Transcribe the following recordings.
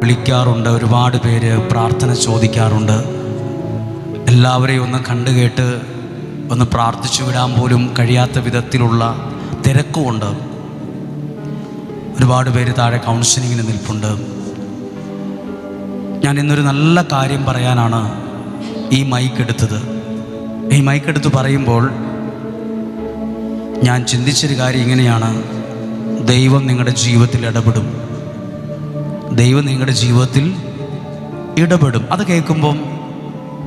വിളിക്കാറുണ്ട്, ഒരുപാട് പേര് പ്രാർത്ഥന ചോദിക്കാറുണ്ട്. എല്ലാവരെയും ഒന്ന് കണ്ടുകേട്ട് ഒന്ന് പ്രാർത്ഥിച്ചു വിടാൻ പോലും കഴിയാത്ത വിധത്തിലുള്ള തിരക്കുമുണ്ട്. ഒരുപാട് പേര് താഴെ കൗൺസിലിങ്ങിന് നിൽപ്പുണ്ട്. ഞാൻ ഇന്നൊരു നല്ല കാര്യം പറയാനാണ് ഈ മൈക്കെടുത്തത്. ഈ മൈക്കെടുത്ത് പറയുമ്പോൾ ഞാൻ ചിന്തിച്ചൊരു കാര്യം ഇങ്ങനെയാണ്: ദൈവം നിങ്ങളുടെ ജീവിതത്തിൽ ഇടപെടും. ദൈവം നിങ്ങളുടെ ജീവിതത്തിൽ ഇടപെടും. അത് കേൾക്കുമ്പം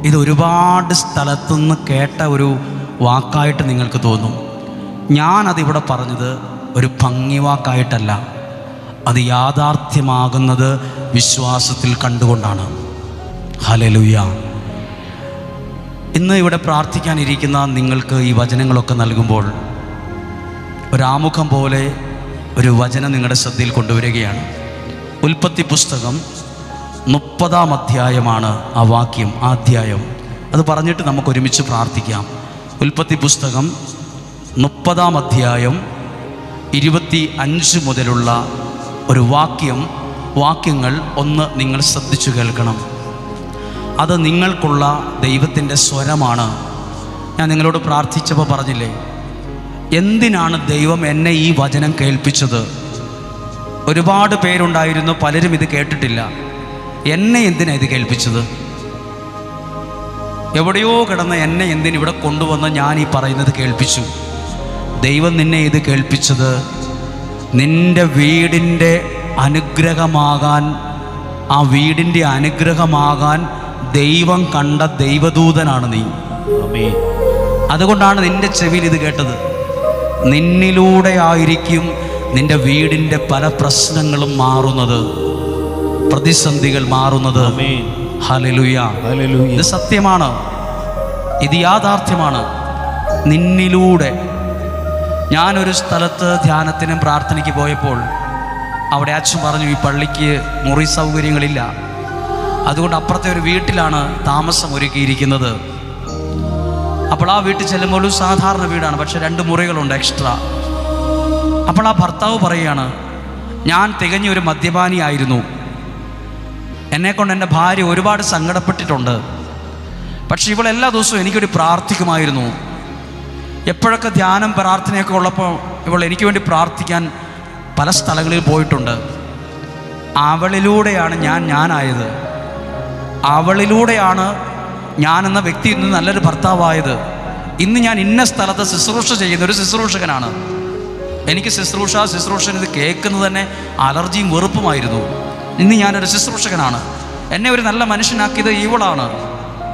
ഇത് ഒരുപാട് സ്ഥലത്തുനിന്ന് കേട്ട ഒരു വാക്കായിട്ട് നിങ്ങൾക്ക് തോന്നും. ഞാനതിവിടെ പറഞ്ഞത് ഒരു ഭംഗി വാക്കായിട്ടല്ല, അത് യാഥാർത്ഥ്യമാകുന്നത് വിശ്വാസത്തിൽ കണ്ടുകൊണ്ടാണ്. ഹല്ലേലൂയ. ഇന്ന് ഇവിടെ പ്രാർത്ഥിക്കാനിരിക്കുന്ന നിങ്ങൾക്ക് ഈ വചനങ്ങളൊക്കെ നൽകുമ്പോൾ ഒരാമുഖം പോലെ ഒരു വചനം നിങ്ങളുടെ ശ്രദ്ധയിൽ കൊണ്ടുവരികയാണ്. ഉൽപ്പത്തി പുസ്തകം 30-ാം അധ്യായമാണ് ആ വാക്യം, ആ അധ്യായം. അത് പറഞ്ഞിട്ട് നമുക്ക് ഒരുമിച്ച് പ്രാർത്ഥിക്കാം. ഉൽപ്പത്തി പുസ്തകം 30-ാം അധ്യായം 25 മുതലുള്ള ഒരു വാക്യങ്ങൾ ഒന്ന് നിങ്ങൾ ശ്രദ്ധിച്ചു കേൾക്കണം. അത് നിങ്ങൾക്കുള്ള ദൈവത്തിൻ്റെ സ്വരമാണ്. ഞാൻ നിങ്ങളോട് പ്രാർത്ഥിച്ചപ്പോൾ പറഞ്ഞില്ലേ, എന്തിനാണ് ദൈവം എന്നെ ഈ വചനം കേൾപ്പിച്ചത്? ഒരുപാട് പേരുണ്ടായിരുന്നു, പലരും ഇത് കേട്ടിട്ടില്ല. എന്നെ എന്തിനാണ് ഇത് കേൾപ്പിച്ചത്? എവിടെയോ കിടന്ന് എന്നെ എന്തിനിവിടെ കൊണ്ടുവന്ന് ഞാൻ ഈ പറയുന്നത് കേൾപ്പിച്ചു? ദൈവം നിന്നെ ഇത് കേൾപ്പിച്ചത് നിൻ്റെ വീടിൻ്റെ അനുഗ്രഹമാകാൻ, ആ വീടിൻ്റെ അനുഗ്രഹമാകാൻ ദൈവം കണ്ട ദൈവദൂതനാണ് നീ. അതുകൊണ്ടാണ് നിൻ്റെ ചെവിയിൽ ഇത് കേട്ടത്. നിന്നിലൂടെ ആയിരിക്കും നിൻ്റെ വീടിൻ്റെ പല പ്രശ്നങ്ങളും മാറുന്നത്, പ്രതിസന്ധികൾ മാറുന്നത്. ഹല്ലേലൂയ. ഇത് സത്യമാണ്, ഇത് യാഥാർത്ഥ്യമാണ്. നിന്നിലൂടെ. ഞാനൊരു സ്ഥലത്ത് ധ്യാനത്തിനും പ്രാർത്ഥനയ്ക്ക് പോയപ്പോൾ അവിടെ അച്ഛൻ പറഞ്ഞു, ഈ പള്ളിക്ക് മുറി സൗകര്യങ്ങളില്ല, അതുകൊണ്ട് അപ്പുറത്തെ ഒരു വീട്ടിലാണ് താമസം ഒരുക്കിയിരിക്കുന്നത്. അപ്പോൾ ആ വീട്ടിൽ ചെല്ലുമ്പോൾ സാധാരണ വീടാണ്, പക്ഷെ 2 മുറികളുണ്ട് എക്സ്ട്രാ. അപ്പോൾ ആ ഭർത്താവ് പറയുകയാണ്, ഞാൻ തികഞ്ഞൊരു മദ്യപാനിയായിരുന്നു, എന്നെക്കൊണ്ട് എൻ്റെ ഭാര്യ ഒരുപാട് സങ്കടപ്പെട്ടിട്ടുണ്ട്, പക്ഷെ ഇവൾ എല്ലാ ദിവസവും എനിക്കൊരു പ്രാർത്ഥിക്കുമായിരുന്നു. എപ്പോഴൊക്കെ ധ്യാനം പ്രാർത്ഥനയൊക്കെ ഉള്ളപ്പോൾ ഇവൾ എനിക്ക് വേണ്ടി പ്രാർത്ഥിക്കാൻ പല സ്ഥലങ്ങളിൽ പോയിട്ടുണ്ട്. അവളിലൂടെയാണ് ഞാനായത്. അവളിലൂടെയാണ് ഞാനെന്ന വ്യക്തി ഇന്ന് നല്ലൊരു ഭർത്താവായത്. ഇന്ന് ഞാൻ ഇന്ന സ്ഥലത്ത് ശുശ്രൂഷ ചെയ്യുന്ന ഒരു ശുശ്രൂഷകനാണ്. എനിക്ക് ശുശ്രൂഷൻ ഇത് കേൾക്കുന്നത് തന്നെ അലർജിയും വെറുപ്പുമായിരുന്നു. ഇന്ന് ഞാനൊരു ശുശ്രൂഷകനാണ്. എന്നെ ഒരു നല്ല മനുഷ്യനാക്കിയത് ഇവളാണ്.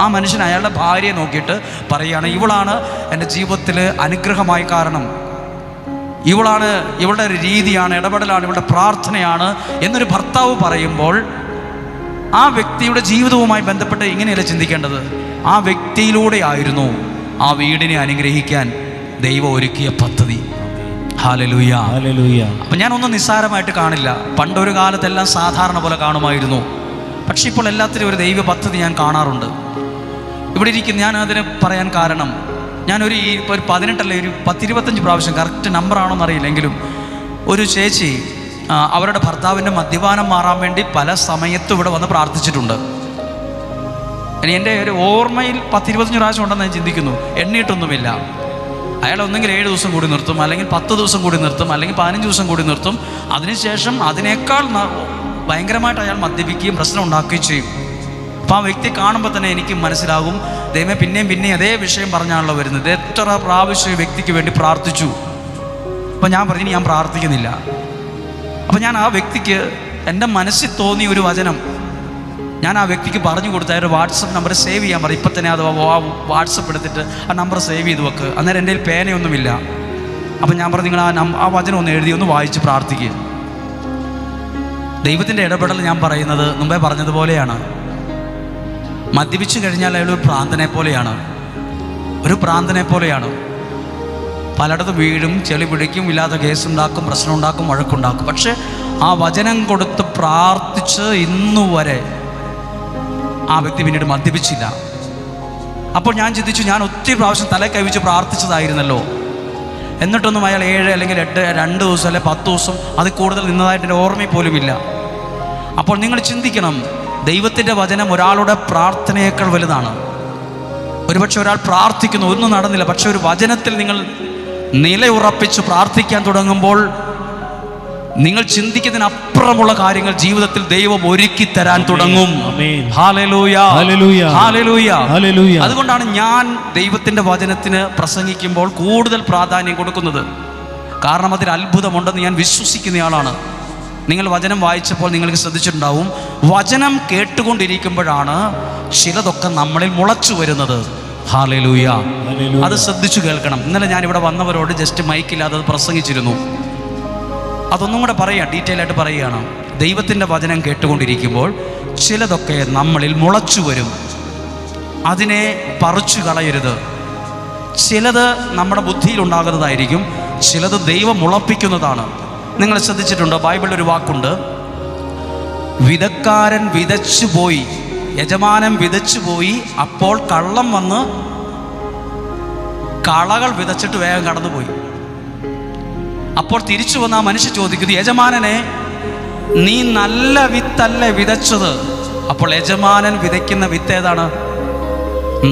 ആ മനുഷ്യൻ അയാളുടെ ഭാര്യയെ നോക്കിയിട്ട് പറയുകയാണ്, ഇവളാണ് എൻ്റെ ജീവിതത്തിൽ അനുഗ്രഹമായി. കാരണം ഇവളാണ്, ഇവളുടെ രീതിയാണ്, ഇടപെടലാണ്, ഇവളുടെ പ്രാർത്ഥനയാണ് എന്നൊരു ഭർത്താവ് പറയുമ്പോൾ ആ വ്യക്തിയുടെ ജീവിതവുമായി ബന്ധപ്പെട്ട് ഇങ്ങനെയല്ല ചിന്തിക്കേണ്ടത്. ആ വ്യക്തിയിലൂടെ ആയിരുന്നു ആ വീടിനെ അനുഗ്രഹിക്കാൻ ദൈവം ഒരുക്കിയ പദ്ധതി. Hallelujah, hallelujah. അപ്പം ഞാനൊന്നും നിസ്സാരമായിട്ട് കാണില്ല. പണ്ടൊരു കാലത്തെല്ലാം സാധാരണ പോലെ കാണുമായിരുന്നു, പക്ഷെ ഇപ്പോൾ എല്ലാത്തിനും ഒരു ദൈവ പദ്ധതി ഞാൻ കാണാറുണ്ട്. ഇവിടെ ഇരിക്കുന്ന ഞാൻ അതിന് പറയാൻ കാരണം, ഞാനൊരു ഇപ്പോൾ ഒരു 18 അല്ല, ഒരു 10-25 പ്രാവശ്യം, കറക്റ്റ് നമ്പറാണോ എന്നറിയില്ലെങ്കിലും, ഒരു ചേച്ചി അവരുടെ ഭർത്താവിൻ്റെ മദ്യപാനം മാറാൻ വേണ്ടി പല സമയത്തും ഇവിടെ വന്ന് പ്രാർത്ഥിച്ചിട്ടുണ്ട്. ഇനി എൻ്റെ ഒരു ഓർമ്മയിൽ 10-25 പ്രാവശ്യം ഉണ്ടെന്ന് ഞാൻ ചിന്തിക്കുന്നു. എണ്ണിയിട്ടൊന്നുമില്ല. അയാൾ ഒന്നെങ്കിൽ 7 ദിവസം കൂടി നിർത്തും, അല്ലെങ്കിൽ 10 ദിവസം കൂടി നിർത്തും, അല്ലെങ്കിൽ 15 ദിവസം കൂടി നിർത്തും. അതിനുശേഷം അതിനേക്കാൾ ഭയങ്കരമായിട്ട് അയാൾ മദ്യപിക്കുകയും പ്രശ്നം ഉണ്ടാക്കുകയും ചെയ്യും. അപ്പോൾ ആ വ്യക്തി കാണുമ്പോൾ തന്നെ എനിക്ക് മനസ്സിലാകും, ദൈവമേ പിന്നെയും അതേ വിഷയം പറഞ്ഞാണല്ലോ വരുന്നത്. എത്ര പ്രാവശ്യം വ്യക്തിക്ക് വേണ്ടി പ്രാർത്ഥിച്ചു. അപ്പം ഞാൻ പറഞ്ഞു, ഞാൻ പ്രാർത്ഥിക്കുന്നില്ല. അപ്പം ഞാൻ ആ വ്യക്തിക്ക് എൻ്റെ മനസ്സിൽ തോന്നിയ ഒരു വചനം ഞാൻ ആ വ്യക്തിക്ക് പറഞ്ഞു കൊടുത്ത ഒരു വാട്സപ്പ് നമ്പർ സേവ് ചെയ്യാൻ പറയും. ഇപ്പം തന്നെ അത് വാട്സപ്പ് എടുത്തിട്ട് ആ നമ്പർ സേവ് ചെയ്ത് വെക്ക്. അന്നേരം എൻ്റെ കയ്യിൽ പേനയൊന്നുമില്ല. അപ്പം ഞാൻ പറഞ്ഞു, നിങ്ങൾ ആ വചനം ഒന്ന് എഴുതി ഒന്ന് വായിച്ച് പ്രാർത്ഥിക്കുക. ദൈവത്തിൻ്റെ ഇടപെടൽ ഞാൻ പറയുന്നത് മുമ്പേ പറഞ്ഞതുപോലെയാണ്. മദ്യപിച്ചു കഴിഞ്ഞാൽ അയാൾ ഒരു ഭ്രാന്തനെ പോലെയാണ്. പലയിടത്തും വീഴും, ചെളി പിടിക്കും, ഇല്ലാത്ത കേസുണ്ടാക്കും, പ്രശ്നമുണ്ടാക്കും, വഴക്കുണ്ടാക്കും. പക്ഷെ ആ വചനം കൊടുത്ത് പ്രാർത്ഥിച്ച് ഇന്നുവരെ ആ വ്യക്തി പിന്നീട് മദ്യപിച്ചില്ല. അപ്പോൾ ഞാൻ ചിന്തിച്ചു, ഞാൻ ഒത്തിരി പ്രാവശ്യം തല കൈവച്ച് പ്രാർത്ഥിച്ചതായിരുന്നല്ലോ, എന്നിട്ടൊന്നും അയാൾ 7 അല്ലെങ്കിൽ 8, 2 ദിവസം അല്ലെങ്കിൽ 10 ദിവസം അതിൽ കൂടുതൽ നിന്നതായിട്ട് എൻ്റെ ഓർമ്മയിൽ പോലുമില്ല. അപ്പോൾ നിങ്ങൾ ചിന്തിക്കണം, ദൈവത്തിൻ്റെ വചനം ഒരാളുടെ പ്രാർത്ഥനയേക്കാൾ വലുതാണ്. ഒരുപക്ഷെ ഒരാൾ പ്രാർത്ഥിക്കുന്നു, ഒന്നും നടന്നില്ല, പക്ഷെ ഒരു വചനത്തിൽ നിങ്ങൾ നിലയുറപ്പിച്ച് പ്രാർത്ഥിക്കാൻ തുടങ്ങുമ്പോൾ നിങ്ങൾ ചിന്തിക്കുന്നതിനപ്പുറമുള്ള കാര്യങ്ങൾ ജീവിതത്തിൽ ദൈവം ഒരുക്കി തരാൻ തുടങ്ങും. Hallelujah, hallelujah, hallelujah. അതുകൊണ്ടാണ് ഞാൻ ദൈവത്തിൻ്റെ വചനത്തിന് പ്രസംഗിക്കുമ്പോൾ കൂടുതൽ പ്രാധാന്യം കൊടുക്കുന്നത്. കാരണം അതിൽ അത്ഭുതമുണ്ടെന്ന് ഞാൻ വിശ്വസിക്കുന്നയാളാണ്. നിങ്ങൾ വചനം വായിച്ചപ്പോൾ നിങ്ങൾക്ക് ശ്രദ്ധിച്ചിട്ടുണ്ടാവും, വചനം കേട്ടുകൊണ്ടിരിക്കുമ്പോഴാണ് ചിലതൊക്കെ നമ്മളിൽ മുളച്ചു വരുന്നത്. ഹല്ലേലൂയ. അത് ശ്രദ്ധിച്ചു കേൾക്കണം. ഇന്നലെ ഞാൻ ഇവിടെ വന്നവരോട് ജസ്റ്റ് മൈക്കില്ലാതെ അത് പ്രസംഗിച്ചിരുന്നു. അതൊന്നും കൂടെ പറയാം, ഡീറ്റെയിൽ ആയിട്ട് പറയുകയാണ്. ദൈവത്തിൻ്റെ വചനം കേട്ടുകൊണ്ടിരിക്കുമ്പോൾ ചിലതൊക്കെ നമ്മളിൽ മുളച്ചു വരും. അതിനെ പറിച്ചു കളയരുത്. ചിലത് നമ്മുടെ ബുദ്ധിയിൽ ഉണ്ടാകുന്നതായിരിക്കും, ചിലത് ദൈവം മുളപ്പിക്കുന്നതാണ്. നിങ്ങൾ ശ്രദ്ധിച്ചിട്ടുണ്ടോ? ബൈബിളിൽ ഒരു വാക്കുണ്ട്, വിതക്കാരൻ വിതച്ചു പോയി, യജമാനൻ വിതച്ചു പോയി, അപ്പോൾ കള്ളം വന്ന് കളകൾ വിതച്ചിട്ട് വേഗം കടന്നുപോയി. അപ്പോൾ തിരിച്ചു വന്ന ആ മനുഷ്യൻ ചോദിക്കുന്നു, യജമാനനെ, നീ നല്ല വിത്തല്ലേ വിതച്ചത്? അപ്പോൾ യജമാനൻ വിതയ്ക്കുന്ന വിത്ത് ഏതാണ്?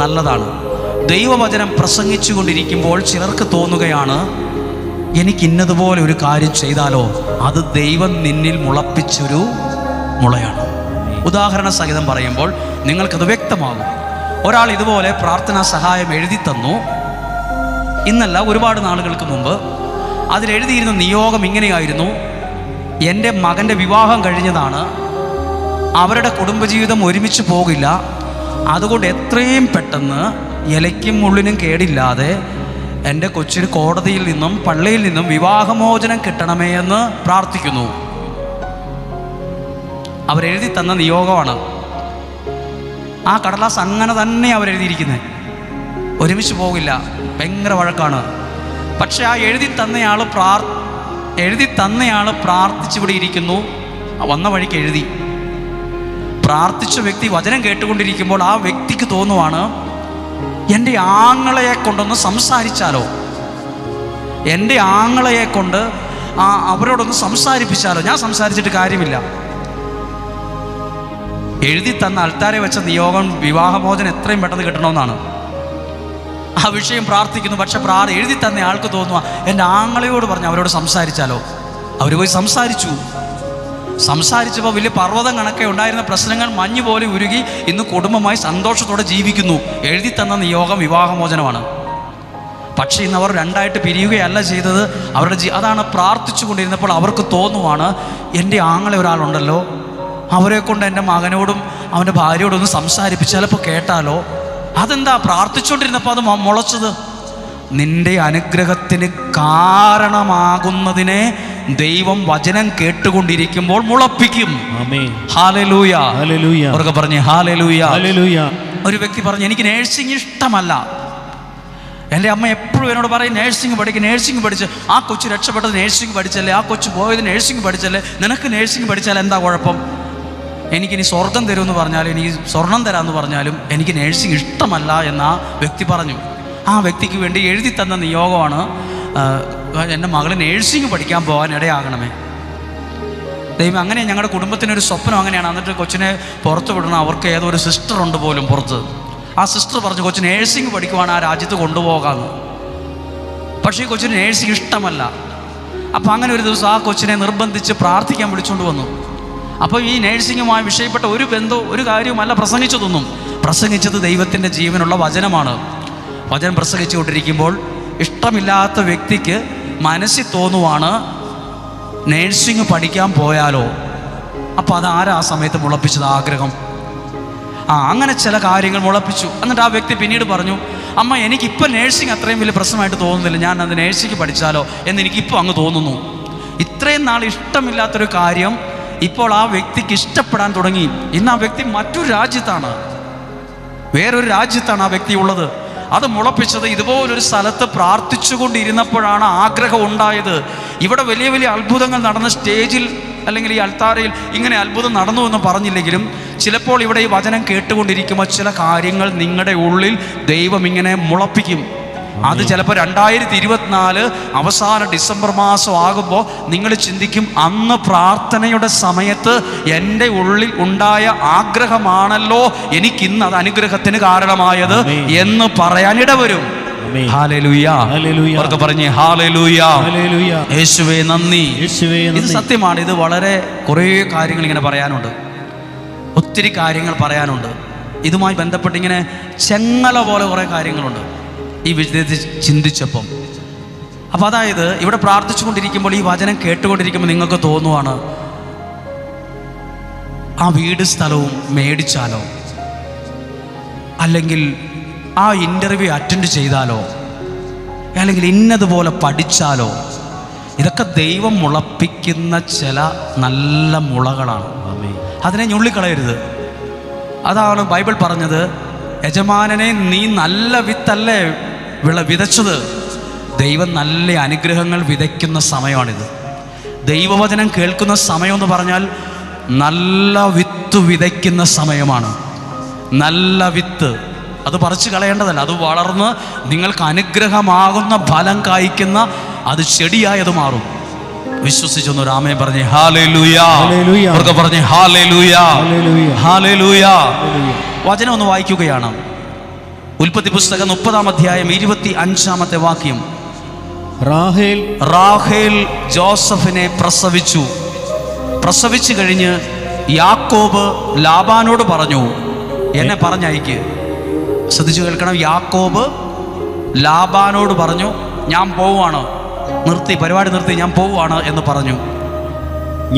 നല്ലതാണ്. ദൈവവചനം പ്രസംഗിച്ചു കൊണ്ടിരിക്കുമ്പോൾ ചിലർക്ക് തോന്നുകയാണ്, എനിക്ക് ഇന്നതുപോലെ ഒരു കാര്യം ചെയ്താലോ, അത് ദൈവം നിന്നിൽ മുളപ്പിച്ചൊരു മുളയാണ്. ഉദാഹരണ സഹിതം പറയുമ്പോൾ നിങ്ങൾക്കത് വ്യക്തമാകും. ഒരാൾ ഇതുപോലെ പ്രാർത്ഥനാ സഹായം എഴുതി തന്നു. ഇന്നല്ല, ഒരുപാട് നാളുകൾക്ക് മുമ്പ്. അതിലെഴുതിയിരുന്ന നിയോഗം ഇങ്ങനെയായിരുന്നു, എൻ്റെ മകൻ്റെ വിവാഹം കഴിഞ്ഞതാണ്, അവരുടെ കുടുംബജീവിതം ഒരുമിച്ച് പോകില്ല, അതുകൊണ്ട് എത്രയും പെട്ടെന്ന് ഇലയ്ക്കും മുള്ളിനും കേടില്ലാതെ എൻ്റെ കൊച്ചിന് കോടതിയിൽ നിന്നും പള്ളിയിൽ നിന്നും വിവാഹമോചനം കിട്ടണമേ എന്ന് പ്രാർത്ഥിക്കുന്നു. അവരെഴുതി തന്ന നിയോഗമാണ്. ആ കടലാസ് അങ്ങനെ തന്നെ അവരെഴുതിയിരിക്കുന്നത്. ഒരുമിച്ച് പോകില്ല, ഭയങ്കര വഴക്കാണ്. പക്ഷെ ആ എഴുതി തന്നയാൾ പ്രാർത്ഥിച്ചിവിടെ ഇരിക്കുന്നു. വന്ന വഴിക്ക് എഴുതി. പ്രാർത്ഥിച്ച വ്യക്തി വചനം കേട്ടുകൊണ്ടിരിക്കുമ്പോൾ ആ വ്യക്തിക്ക് തോന്നുവാണ്, എൻ്റെ ആങ്ങളയെ കൊണ്ടൊന്ന് സംസാരിച്ചാലോ, എൻ്റെ ആങ്ങളയെ കൊണ്ട് അവരോടൊന്ന് സംസാരിപ്പിച്ചാലോ. ഞാൻ സംസാരിച്ചിട്ട് കാര്യമില്ല. എഴുതി തന്ന അൾത്താരെ വെച്ച നിയോഗം വിവാഹമോചനം എത്രയും പെട്ടെന്ന് കിട്ടണമെന്നാണ്. ആ വിഷയം പ്രാർത്ഥിക്കുന്നു. പക്ഷെ എഴുതി തന്ന ആൾക്ക് തോന്നുക, എൻ്റെ ആങ്ങളയോട് പറഞ്ഞ് അവരോട് സംസാരിച്ചാലോ. അവർ പോയി സംസാരിച്ചപ്പോൾ വലിയ പർവ്വതം കണക്കെ ഉണ്ടായിരുന്ന പ്രശ്നങ്ങൾ മഞ്ഞ് പോലെ ഉരുകി ഇന്ന് കുടുംബമായി സന്തോഷത്തോടെ ജീവിക്കുന്നു. എഴുതി തന്ന നിയോഗം വിവാഹമോചനമാണ്. പക്ഷേ ഇന്ന് അവർ രണ്ടായിട്ട് പിരിയുകയല്ല ചെയ്തത്. അതാണ് പ്രാർത്ഥിച്ചു കൊണ്ടിരുന്നപ്പോൾ അവർക്ക് തോന്നുവാണ്, എൻ്റെ ആങ്ങളെ ഒരാളുണ്ടല്ലോ, അവരെ കൊണ്ട് എൻ്റെ മകനോടും അവൻ്റെ ഭാര്യയോടൊന്ന് സംസാരിപ്പിച്ച് ചിലപ്പോൾ കേട്ടാലോ. അതെന്താ? പ്രാർത്ഥിച്ചുകൊണ്ടിരുന്നപ്പോൾ അത് മുളച്ചത്. നിന്റെ അനുഗ്രഹത്തിന് കാരണമാകുന്നതിനെ ദൈവം വചനം കേട്ടുകൊണ്ടിരിക്കുമ്പോൾ മുളപ്പിക്കും. Hallelujah, hallelujah. അവർക്ക് പറഞ്ഞേ ഹല്ലേലൂയ, ഹല്ലേലൂയ. ഒരു വ്യക്തി പറഞ്ഞു, എനിക്ക് നേഴ്സിംഗ് ഇഷ്ടമല്ല. എൻ്റെ അമ്മ എപ്പോഴും എന്നോട് പറയും, നേഴ്സിംഗ് പഠിച്ച് ആ കൊച്ചു രക്ഷപ്പെട്ടത് നേഴ്സിംഗ് പഠിച്ചല്ലേ, ആ കൊച്ചു പോയത് നേഴ്സിംഗ് പഠിച്ചല്ലേ, നിനക്ക് നേഴ്സിംഗ് പഠിച്ചാൽ എന്താ കുഴപ്പം? എനിക്കിനി സ്വർഗം തരുമെന്ന് പറഞ്ഞാലും എനിക്ക് സ്വർണം തരാമെന്ന് പറഞ്ഞാലും എനിക്ക് നേഴ്സിംഗ് ഇഷ്ടമല്ല എന്ന് ആ വ്യക്തി പറഞ്ഞു. ആ വ്യക്തിക്ക് വേണ്ടി എഴുതി തന്ന നിയോഗമാണ്, എൻ്റെ മകൾ നേഴ്സിംഗ് പഠിക്കാൻ പോകാൻ ഇടയാകണമേ. ദൈവം അങ്ങനെ ഞങ്ങളുടെ കുടുംബത്തിനൊരു സ്വപ്നം അങ്ങനെയാണ്. എന്നിട്ട് കൊച്ചിനെ പുറത്ത് വിടണം. അവർക്ക് ഏതോ ഒരു സിസ്റ്റർ ഉണ്ട് പോലും പുറത്ത്. ആ സിസ്റ്റർ പറഞ്ഞു, കൊച്ചു നേഴ്സിംഗ് പഠിക്കുവാണ്, ആ രാജ്യത്ത് കൊണ്ടുപോകാമെന്ന്. പക്ഷേ ഈ കൊച്ചിന് നേഴ്സിംഗ് ഇഷ്ടമല്ല. അപ്പോൾ അങ്ങനെ ഒരു ദിവസം ആ കൊച്ചിനെ നിർബന്ധിച്ച് പ്രാർത്ഥിക്കാൻ വിളിച്ചുകൊണ്ട് വന്നു. അപ്പോൾ ഈ നേഴ്സിംഗുമായി വിഷയപ്പെട്ട ഒരു കാര്യവുമല്ല പ്രസംഗിച്ചത് ദൈവത്തിൻ്റെ ജീവനുള്ള വചനമാണ്. വചനം പ്രസംഗിച്ചുകൊണ്ടിരിക്കുമ്പോൾ ഇഷ്ടമില്ലാത്ത വ്യക്തിക്ക് മനസ്സിൽ തോന്നുവാണ്, നേഴ്സിംഗ് പഠിക്കാൻ പോയാലോ. അപ്പോൾ അതാരാ ആ സമയത്ത് മുളപ്പിച്ചത്? ആഗ്രഹം. അങ്ങനെ ചില കാര്യങ്ങൾ മുളപ്പിച്ചു. എന്നിട്ട് ആ വ്യക്തി പിന്നീട് പറഞ്ഞു, അമ്മ, എനിക്കിപ്പോൾ നേഴ്സിംഗ് അത്രയും വലിയ പ്രശ്നമായിട്ട് തോന്നുന്നില്ല, ഞാൻ അത് നേഴ്സിംഗ് പഠിച്ചാലോ എന്ന് എനിക്കിപ്പോൾ അങ്ങ് തോന്നുന്നു. ഇത്രയും നാൾ ഇഷ്ടമില്ലാത്തൊരു കാര്യം ഇപ്പോൾ ആ വ്യക്തിക്ക് ഇഷ്ടപ്പെടാൻ തുടങ്ങി. ഇന്ന് ആ വ്യക്തി മറ്റൊരു രാജ്യത്താണ്, വേറൊരു രാജ്യത്താണ് ആ വ്യക്തി ഉള്ളത്. അത് മുളപ്പിച്ചത് ഇതുപോലൊരു സ്ഥലത്ത് പ്രാർത്ഥിച്ചുകൊണ്ടിരുന്നപ്പോഴാണ് ആഗ്രഹം ഉണ്ടായത്. ഇവിടെ വലിയ വലിയ അത്ഭുതങ്ങൾ നടന്ന സ്റ്റേജിൽ അല്ലെങ്കിൽ ഈ അൾത്താരയിൽ ഇങ്ങനെ അത്ഭുതം നടന്നു എന്ന് പറഞ്ഞില്ലെങ്കിലും ചിലപ്പോൾ ഇവിടെ ഈ വചനം കേട്ടുകൊണ്ടിരിക്കുമ്പോൾ ചില കാര്യങ്ങൾ നിങ്ങളുടെ ഉള്ളിൽ ദൈവം ഇങ്ങനെ മുളപ്പിക്കും. അത് ചിലപ്പോൾ 2024 അവസാന ഡിസംബർ മാസം ആകുമ്പോൾ നിങ്ങൾ ചിന്തിക്കും, അന്ന് പ്രാർത്ഥനയുടെ സമയത്ത് എൻ്റെ ഉള്ളിൽ ഉണ്ടായ ആഗ്രഹമാണല്ലോ എനിക്കിന്ന് അത് അനുഗ്രഹത്തിന് കാരണമായത് എന്ന് പറയാനിടവരും. ഹല്ലേലൂയ. അവർക്ക് പറഞ്ഞേ ഹല്ലേലൂയ. യേശുവേ നന്ദി. ഇത് സത്യമാണ്. ഇത് വളരെ കുറേ കാര്യങ്ങൾ ഇങ്ങനെ പറയാനുണ്ട്, ഒത്തിരി കാര്യങ്ങൾ പറയാനുണ്ട്. ഇതുമായി ബന്ധപ്പെട്ട് ഇങ്ങനെ ചെങ്ങല പോലെ കുറേ കാര്യങ്ങളുണ്ട് ഈ വിഷയത്തിൽ ചിന്തിച്ചപ്പം. അപ്പം അതായത് ഇവിടെ പ്രാർത്ഥിച്ചുകൊണ്ടിരിക്കുമ്പോൾ, ഈ വചനം കേട്ടുകൊണ്ടിരിക്കുമ്പോൾ നിങ്ങൾക്ക് തോന്നുവാണ്, ആ വീട് സ്ഥലവും മേടിച്ചാലോ, അല്ലെങ്കിൽ ആ ഇൻ്റർവ്യൂ അറ്റൻഡ് ചെയ്താലോ, അല്ലെങ്കിൽ ഇന്നതുപോലെ പഠിച്ചാലോ. ഇതൊക്കെ ദൈവം മുളപ്പിക്കുന്ന ചില നല്ല മുളകളാണ്. അതിനെ ഞുള്ളിക്കളയരുത്. അതാണ് ബൈബിൾ പറഞ്ഞത്, യജമാനനെ നീ നല്ല വിത്തല്ലേ വിതച്ചത്. ദൈവം നല്ല അനുഗ്രഹങ്ങൾ വിതയ്ക്കുന്ന സമയമാണിത്. ദൈവവചനം കേൾക്കുന്ന സമയം എന്ന് പറഞ്ഞാൽ നല്ല വിത്ത് വിതയ്ക്കുന്ന സമയമാണ്. നല്ല വിത്ത് അത് പറിച്ചു കളയേണ്ടതല്ല, അത് വളർന്ന് നിങ്ങൾക്ക് അനുഗ്രഹമാകുന്ന ഫലം കായ്ക്കുന്ന, അത് ചെടിയായത് മാറും. വിശ്വസിച്ചൊന്നൊരു ആമേൻ പറഞ്ഞേ ഹല്ലേലൂയ. അവർക്ക് പറഞ്ഞേ ഹല്ലേലൂയ. ഹല്ലേലൂയ. വചനം ഒന്ന് വായിക്കുകയാണ്. ഉൽപ്പത്തി പുസ്തകം 30-ാം അധ്യായം 25-ാമത്തെ വാക്യം. റാഹേൽ ജോസഫിനെ പ്രസവിച്ചു കഴിഞ്ഞ് യാക്കോബ് ലാബാനോട് പറഞ്ഞു, എന്നെ പറഞ്ഞയക്ക്. ശ്രദ്ധിച്ചു കേൾക്കണം. യാക്കോബ് ലാബാനോട് പറഞ്ഞു, ഞാൻ പോവുകയാണ്, പരിപാടി നിർത്തി, ഞാൻ പോവുകയാണ് എന്ന് പറഞ്ഞു.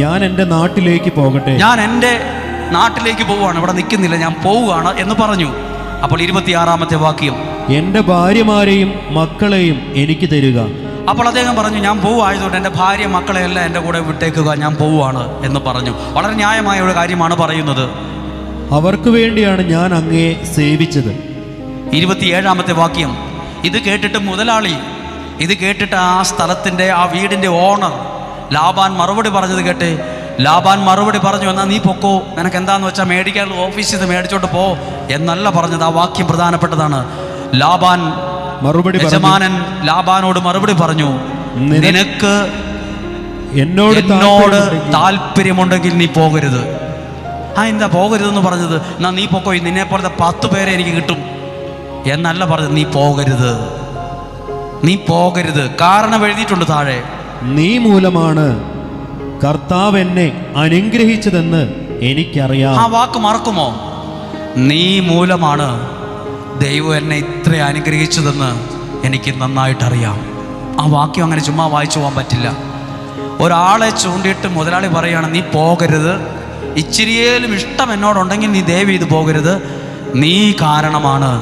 ഞാൻ എൻ്റെ നാട്ടിലേക്ക് പോകട്ടെ, ഞാൻ എൻ്റെ നാട്ടിലേക്ക് പോവുകയാണ്, ഇവിടെ നിൽക്കുന്നില്ല, ഞാൻ പോവുകയാണ് എന്ന് പറഞ്ഞു. അപ്പോൾ 26-ാമത്തെ വാക്യം, എൻ്റെ ഭാര്യമാരെയും മക്കളെയും എനിക്ക് തരിക. അപ്പോൾ അദ്ദേഹം പറഞ്ഞു, ഞാൻ പോവുകയായതുകൊണ്ട് എൻ്റെ ഭാര്യ മക്കളെയെല്ലാം എൻ്റെ കൂടെ വിട്ടേക്കുക, ഞാൻ പോവുകയാണ് എന്ന് പറഞ്ഞു. വളരെ ന്യായമായ ഒരു കാര്യമാണ് പറയുന്നത്. അവർക്ക് വേണ്ടിയാണ് ഞാൻ അങ്ങയെ സേവിച്ചത്. 27-ാമത്തെ വാക്യം. ഇത് കേട്ടിട്ട് മുതലാളി, ഇത് കേട്ടിട്ട് ആ സ്ഥലത്തിൻ്റെ, ആ വീടിൻ്റെ ഓണർ ലാബാൻ മറുപടി പറഞ്ഞത് കേട്ട് ലാബാൻ മറുപടി പറഞ്ഞു, എന്നാൽ നീ പൊക്കോ, നിനക്ക് എന്താന്ന് വെച്ചാൽ മേടിക്കാൻ ഓഫീസിൽ നിന്ന് മേടിച്ചോട്ട് പോ എന്നല്ല പറഞ്ഞത്. ആ വാക്യം പ്രധാനപ്പെട്ടതാണ്. ലാബാൻ യജമാനൻ ലാബാനോട് മറുപടി പറഞ്ഞു, നിനക്ക് എന്നോട് താല്പര്യമുണ്ടെങ്കിൽ നീ പോകരുത്. എന്താ പോകരുതെന്ന് പറഞ്ഞത്? എന്നാ നീ പൊക്കോ, നിന്നെ പോലത്തെ 10 പേരെ എനിക്ക് കിട്ടും എന്നല്ല പറഞ്ഞത്. നീ പോകരുത്. കാരണം എഴുതിയിട്ടുണ്ട് താഴെ, നീ മൂലമാണ് കർത്താവ് എന്നെ അനുഗ്രഹിച്ചതെന്ന് എനിക്കറിയാം. ആ വാക്ക് മറക്കുമോ? നീ മൂലമാണ് ദൈവം എന്നെ ഇത്ര അനുഗ്രഹിച്ചതെന്ന് എനിക്ക് നന്നായിട്ടറിയാം. ആ വാക്യം അങ്ങനെ ചുമ്മാ വായിച്ചു പോകാൻ പറ്റില്ല. ഒരാളെ ചൂണ്ടിയിട്ട് മുതലാളി പറയുകയാണ്, നീ പോകരുത്, ഇച്ചിരിയേലും ഇഷ്ടം എന്നോടുണ്ടെങ്കിൽ നീ ദയവ് ചെയ്ത് പോകരുത്, നീ കാരണമാണ്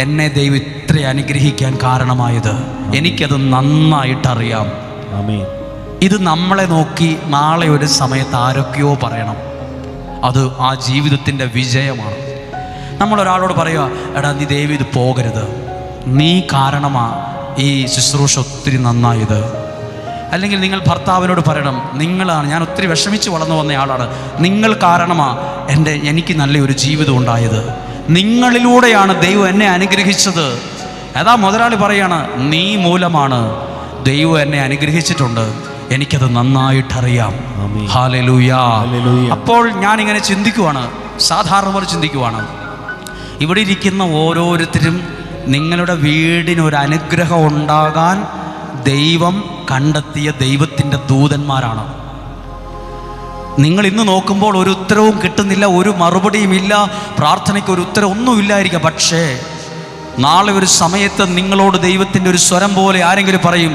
എന്നെ ദൈവം ഇത്ര അനുഗ്രഹിക്കാൻ കാരണമായത്, എനിക്കത് നന്നായിട്ടറിയാം. ഇത് നമ്മളെ നോക്കി നാളെ ഒരു സമയത്ത് ആരൊക്കെയോ പറയണം. അത് ആ ജീവിതത്തിൻ്റെ വിജയമാണ്. നമ്മളൊരാളോട് പറയുക, എടാ നീ ദയവ് ഇത് പോകരുത്, നീ കാരണമാ ഈ ശുശ്രൂഷ ഒത്തിരി നന്നായത്. അല്ലെങ്കിൽ നിങ്ങൾ ഭർത്താവിനോട് പറയണം, നിങ്ങളാണ്, ഞാൻ ഒത്തിരി വിഷമിച്ച് വളർന്നു വന്നയാളാണ്, നിങ്ങൾ കാരണമാ എനിക്ക് നല്ലൊരു ജീവിതം ഉണ്ടായത്, നിങ്ങളിലൂടെയാണ് ദൈവം എന്നെ അനുഗ്രഹിച്ചത്. അതാ മുതലാളി പറയാണ്, നീ മൂലമാണ് ദൈവം എന്നെ അനുഗ്രഹിച്ചിട്ടുണ്ട്, എനിക്കത് നന്നായിട്ടറിയാം. ഹല്ലേലൂയ. അപ്പോൾ ഞാനിങ്ങനെ ചിന്തിക്കുവാണ്, സാധാരണ പോലെ ചിന്തിക്കുവാണ്, ഇവിടെ ഇരിക്കുന്ന ഓരോരുത്തരും നിങ്ങളുടെ വീടിനൊരു അനുഗ്രഹം ഉണ്ടാകാൻ ദൈവം കണ്ടെത്തിയ ദൈവത്തിൻ്റെ ദൂതന്മാരാണ്. നിങ്ങൾ ഇന്ന് നോക്കുമ്പോൾ ഒരു ഉത്തരവും കിട്ടുന്നില്ല, ഒരു മറുപടിയും ഇല്ല, പ്രാർത്ഥനയ്ക്ക് ഒരു ഉത്തരം ഒന്നും ഇല്ലായിരിക്കാം. പക്ഷേ നാളെ ഒരു സമയത്ത് നിങ്ങളോട് ദൈവത്തിൻ്റെ ഒരു സ്വരം പോലെ ആരെങ്കിലും പറയും,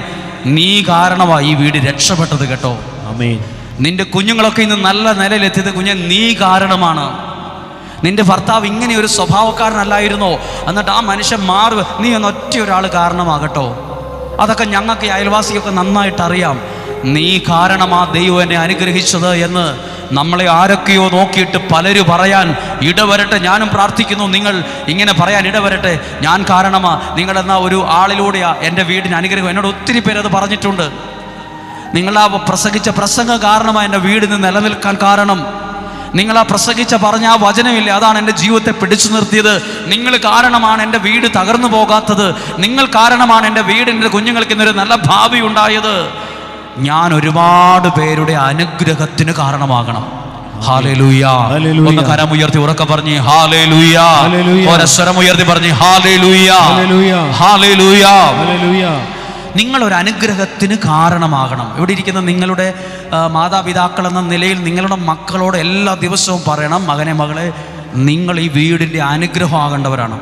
നീ കാരണമായി ഈ വീട് രക്ഷപ്പെട്ടത് കേട്ടോ. ആമേൻ. നിന്റെ കുഞ്ഞുങ്ങളൊക്കെ ഇന്ന് നല്ല നിലയിലെത്തിയത് കുഞ്ഞെ നീ കാരണമാണ്. നിന്റെ ഭർത്താവ് ഇങ്ങനെ ഒരു സ്വഭാവക്കാരനല്ലായിരുന്നോ, എന്നിട്ട് ആ മനുഷ്യൻ മാറുക, നീ ഒറ്റ ഒരാൾ കാരണമാകട്ടോ. അതൊക്കെ ഞങ്ങൾക്ക് അയൽവാസിക്കൊക്കെ നന്നായിട്ട് അറിയാം. നീ കാരണമാ ദൈവം എന്നെ അനുഗ്രഹിച്ചത് എന്ന് നമ്മളെ ആരൊക്കെയോ നോക്കിയിട്ട് പലരും പറയാൻ ഇടവരട്ടെ. ഞാനും പ്രാർത്ഥിക്കുന്നു, നിങ്ങൾ ഇങ്ങനെ പറയാൻ ഇടവരട്ടെ. ഞാൻ കാരണമാ, നിങ്ങളെന്ന ഒരു ആളിലൂടെയാ എൻ്റെ വീടിന് അനുഗ്രഹം. എന്നോട് ഒത്തിരി പേര് അത് പറഞ്ഞിട്ടുണ്ട്. നിങ്ങളാ പ്രസംഗിച്ച പ്രസംഗം കാരണമാണ് എൻ്റെ വീടിന് നിലനിൽക്കാൻ കാരണം. നിങ്ങൾ ആ പ്രസംഗിച്ച പറഞ്ഞ ആ വചനമില്ലേ, അതാണ് എൻ്റെ ജീവിതത്തെ പിടിച്ചു നിർത്തിയത്. നിങ്ങൾ കാരണമാണ് എൻ്റെ വീട് തകർന്നു പോകാത്തത്. നിങ്ങൾ കാരണമാണ് എൻ്റെ വീടിൻ്റെ കുഞ്ഞുങ്ങൾക്ക് ഇന്നൊരു നല്ല ഭാവി ഉണ്ടായത്. ഞാൻ ഒരുപാട് പേരുടെ അനുഗ്രഹത്തിന് കാരണമാകണം. ഹല്ലേലൂയ. ഒന്ന് കരമുയർത്തി ഉറക്കെ പറഞ്ഞ് ഹല്ലേലൂയ. സ്വരമുയർത്തി പറഞ്ഞ് ഹല്ലേലൂയ, ഹല്ലേലൂയ. നിങ്ങളൊരു അനുഗ്രഹത്തിന് കാരണമാകണം. ഇവിടെ ഇരിക്കുന്ന നിങ്ങളുടെ മാതാപിതാക്കൾ എന്ന നിലയിൽ നിങ്ങളുടെ മക്കളോട് എല്ലാ ദിവസവും പറയണം, മകനെ മകളെ, നിങ്ങൾ ഈ വീടിൻ്റെ അനുഗ്രഹമാകേണ്ടവരാണ്.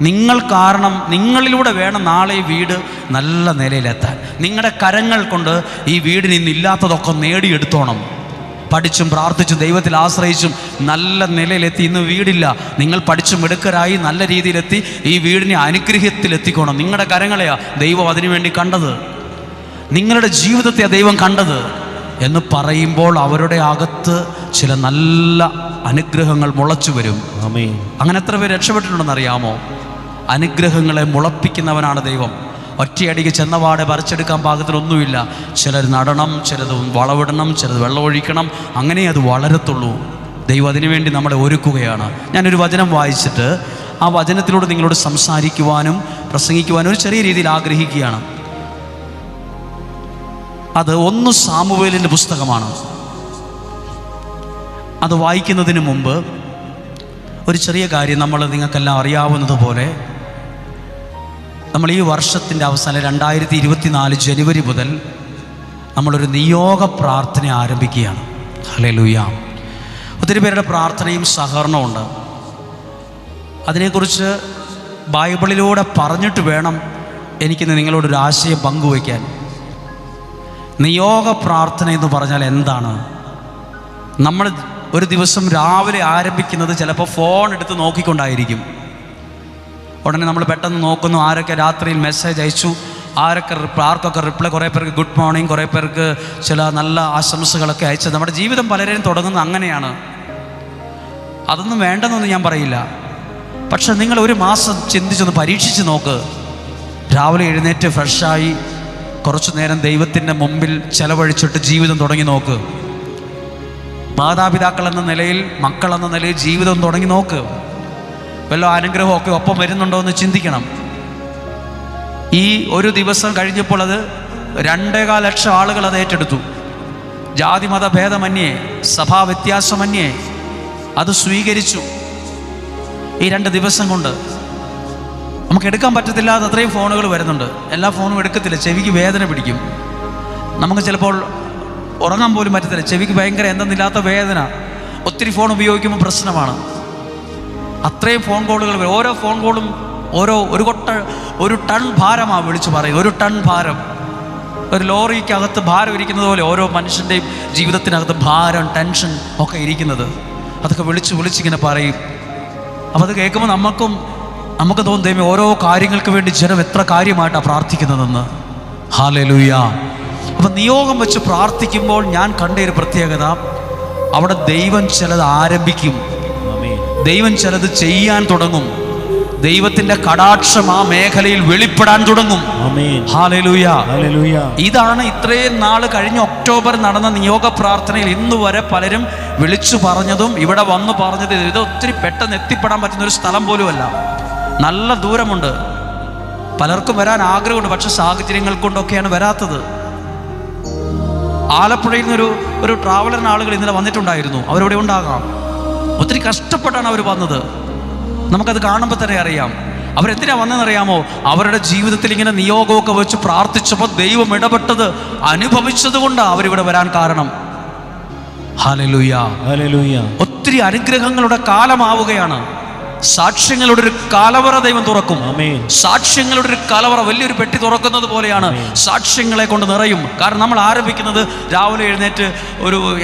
നിങ്ങൾ കാരണം, നിങ്ങളിലൂടെ വേണം നാളെ ഈ വീട് നല്ല നിലയിലെത്താൻ. നിങ്ങളുടെ കരങ്ങൾ കൊണ്ട് ഈ വീടിന് ഇന്നില്ലാത്തതൊക്കെ നേടിയെടുത്തോണം. പഠിച്ചും പ്രാർത്ഥിച്ചും ദൈവത്തിൽ ആശ്രയിച്ചും നല്ല നിലയിലെത്തി. ഇന്ന് വീടില്ല, നിങ്ങൾ പഠിച്ചും മിടുക്കരായി നല്ല രീതിയിലെത്തി ഈ വീടിനെ അനുഗ്രഹത്തിലെത്തിക്കണം. നിങ്ങളുടെ കരങ്ങളെയാ ദൈവം അതിനുവേണ്ടി കണ്ടത്, നിങ്ങളുടെ ജീവിതത്തെയാ ദൈവം കണ്ടത് എന്ന് പറയുമ്പോൾ അവരുടെ അകത്ത് ചില നല്ല അനുഗ്രഹങ്ങൾ മുളച്ചു വരും. അങ്ങനെ എത്ര പേര് രക്ഷപ്പെട്ടിട്ടുണ്ടെന്ന് അറിയാമോ? അനുഗ്രഹങ്ങളെ മുളപ്പിക്കുന്നവനാണ് ദൈവം. ഒറ്റയടിക്ക് ചെന്നപാടെ പറിച്ചെടുക്കാൻ പാകത്തിനൊന്നുമില്ല. ചിലർ നടണം, ചിലത് വളവിടണം, ചിലത് വെള്ളമൊഴിക്കണം, അങ്ങനെ അത് വളരത്തുള്ളൂ. ദൈവം അതിനുവേണ്ടി നമ്മളെ ഒരുക്കുകയാണ്. ഞാനൊരു വചനം വായിച്ചിട്ട് ആ വചനത്തിലൂടെ നിങ്ങളോട് സംസാരിക്കുവാനും പ്രസംഗിക്കുവാനും ഒരു ചെറിയ രീതിയിൽ ആഗ്രഹിക്കുകയാണ്. അത് 1 സാമുവേലിൻ്റെ പുസ്തകമാണ്. അത് വായിക്കുന്നതിന് മുമ്പ് ഒരു ചെറിയ കാര്യം, നിങ്ങൾക്കെല്ലാം അറിയാവുന്നതുപോലെ നമ്മൾ ഈ വർഷത്തിൻ്റെ അവസാനം 2024 ജനുവരി മുതൽ നമ്മളൊരു നിയോഗ പ്രാർത്ഥന ആരംഭിക്കുകയാണ്. ഹല്ലേലൂയ. ഒത്തിരി പേരുടെ പ്രാർത്ഥനയും സഹകരണവും ഉണ്ട്. അതിനെക്കുറിച്ച് ബൈബിളിലൂടെ പറഞ്ഞിട്ട് വേണം എനിക്കിന്ന് നിങ്ങളോടൊരു ആശയം പങ്കുവയ്ക്കാൻ. നിയോഗ പ്രാർത്ഥന എന്ന് പറഞ്ഞാൽ എന്താണ്? നമ്മൾ ഒരു ദിവസം രാവിലെ ആരംഭിക്കുന്നത് ചിലപ്പോൾ ഫോൺ എടുത്ത് നോക്കിക്കൊണ്ടായിരിക്കും. ഉടനെ നമ്മൾ പെട്ടെന്ന് നോക്കുന്നു, ആരൊക്കെ രാത്രിയിൽ മെസ്സേജ് അയച്ചു, ആർക്കൊക്കെ റിപ്ലൈ. കുറേ പേർക്ക് ഗുഡ് മോർണിംഗ്, കുറേ പേർക്ക് ചില നല്ല ആശംസകളൊക്കെ അയച്ചത്. നമ്മുടെ ജീവിതം പലരെയും തുടങ്ങുന്നത് അങ്ങനെയാണ്. അതൊന്നും വേണ്ടെന്നൊന്നും ഞാൻ പറയില്ല. പക്ഷെ നിങ്ങൾ ഒരു മാസം ചിന്തിച്ചൊന്ന് പരീക്ഷിച്ച് നോക്ക്. രാവിലെ എഴുന്നേറ്റ് ഫ്രഷായി കുറച്ചു നേരം ദൈവത്തിൻ്റെ മുമ്പിൽ ചെലവഴിച്ചിട്ട് ജീവിതം തുടങ്ങി നോക്ക്. മാതാപിതാക്കൾ എന്ന നിലയിൽ, മക്കൾ എന്ന നിലയിൽ ജീവിതം തുടങ്ങി നോക്ക്. വല്ല അനുഗ്രഹമൊക്കെ ഒപ്പം വരുന്നുണ്ടോ എന്ന് ചിന്തിക്കണം. ഈ ഒരു ദിവസം കഴിഞ്ഞപ്പോൾ അത് 2.25 ലക്ഷം ആളുകൾ അത് ഏറ്റെടുത്തു. ജാതി മത ഭേദമന്യേ, സഭാ വ്യത്യാസമന്യേ അത് സ്വീകരിച്ചു. ഈ 2 ദിവസം കൊണ്ട് നമുക്ക് എടുക്കാൻ പറ്റത്തില്ലാത്ത അത്രയും ഫോണുകൾ വരുന്നുണ്ട്. എല്ലാ ഫോണും എടുക്കത്തില്ല, ചെവിക്ക് വേദന പിടിക്കും. നമുക്ക് ചിലപ്പോൾ ഉറങ്ങാൻ പോലും പറ്റത്തില്ല, ചെവിക്ക് ഭയങ്കര എന്തെന്നില്ലാത്ത വേദന. ഒത്തിരി ഫോൺ ഉപയോഗിക്കുമ്പോൾ പ്രശ്നമാണ്. അത്രയും ഫോൺ കോളുകൾ വരും. ഓരോ ഫോൺ കോളും ഒരു ടൺ ഭാരമാണ് വിളിച്ചു പറയും. 1 ടൺ ഭാരം, ഒരു ലോറിക്കകത്ത് ഭാരം ഇരിക്കുന്നത് പോലെ ഓരോ മനുഷ്യൻ്റെയും ജീവിതത്തിനകത്ത് ഭാരം, ടെൻഷൻ ഒക്കെ ഇരിക്കുന്നത്. അതൊക്കെ വിളിച്ചിങ്ങനെ പറയും. അപ്പോൾ അത് കേൾക്കുമ്പോൾ നമുക്ക് തോന്നും, ദൈവമേ, ഓരോ കാര്യങ്ങൾക്ക് വേണ്ടി ജനം എത്ര കാര്യമായിട്ടാണ് പ്രാർത്ഥിക്കുന്നതെന്ന്. ഹല്ലേലൂയ. അപ്പം നിയോഗം വെച്ച് പ്രാർത്ഥിക്കുമ്പോൾ ഞാൻ കണ്ട ഒരു പ്രത്യേകത, അവിടെ ദൈവം ചിലത് ആരംഭിക്കും, ദൈവം ചിലത് ചെയ്യാൻ തുടങ്ങും. ദൈവത്തിന്റെ കടാക്ഷം ആ മേഖലയിൽ വെളിപ്പെടാൻ തുടങ്ങും. ഹല്ലേലൂയ. ഇതാണ് ഇത്രയും നാൾ കഴിഞ്ഞ ഒക്ടോബർ നടന്ന നിയോഗ പ്രാർത്ഥനയിൽ ഇന്ന് വരെ പലരും വിളിച്ചു പറഞ്ഞതും ഇവിടെ വന്ന് പറഞ്ഞത്. ഇത് ഒത്തിരി പെട്ടെന്ന് എത്തിപ്പെടാൻ പറ്റുന്ന ഒരു സ്ഥലം പോലുമല്ല, നല്ല ദൂരമുണ്ട്. പലർക്കും വരാൻ ആഗ്രഹമുണ്ട്, പക്ഷെ സാഹചര്യങ്ങൾ കൊണ്ടൊക്കെയാണ് വരാത്തത്. ആലപ്പുഴയിൽ നിന്ന് ഒരു ട്രാവലറിന് ആളുകൾ ഇന്നലെ വന്നിട്ടുണ്ടായിരുന്നു. അവരിവിടെ ഉണ്ടാകാം. ഒത്തിരി കഷ്ടപ്പെട്ടാണ് അവർ വന്നത്. നമുക്കത് കാണുമ്പോൾ തന്നെ അറിയാം. അവരെന്തിനാ വന്നതെന്നറിയാമോ? അവരുടെ ജീവിതത്തിൽ ഇങ്ങനെ നിയോഗമൊക്കെ വെച്ച് പ്രാർത്ഥിച്ചപ്പോൾ ദൈവം ഇടപെട്ടത് അനുഭവിച്ചത് കൊണ്ടാണ് അവരിവിടെ വരാൻ കാരണം. Hallelujah, hallelujah. ഒത്തിരി അനുഗ്രഹങ്ങളുടെ കാലമാവുകയാണ്. സാക്ഷ്യങ്ങളുടെ ഒരു കലവറ ദൈവം തുറക്കും. സാക്ഷ്യങ്ങളുടെ ഒരു കലവറ, വലിയൊരു പെട്ടി തുറക്കുന്നത് പോലെയാണ്. സാക്ഷ്യങ്ങളെ കൊണ്ട് നിറയും. കാരണം നമ്മൾ ആരംഭിക്കുന്നത് രാവിലെ എഴുന്നേറ്റ്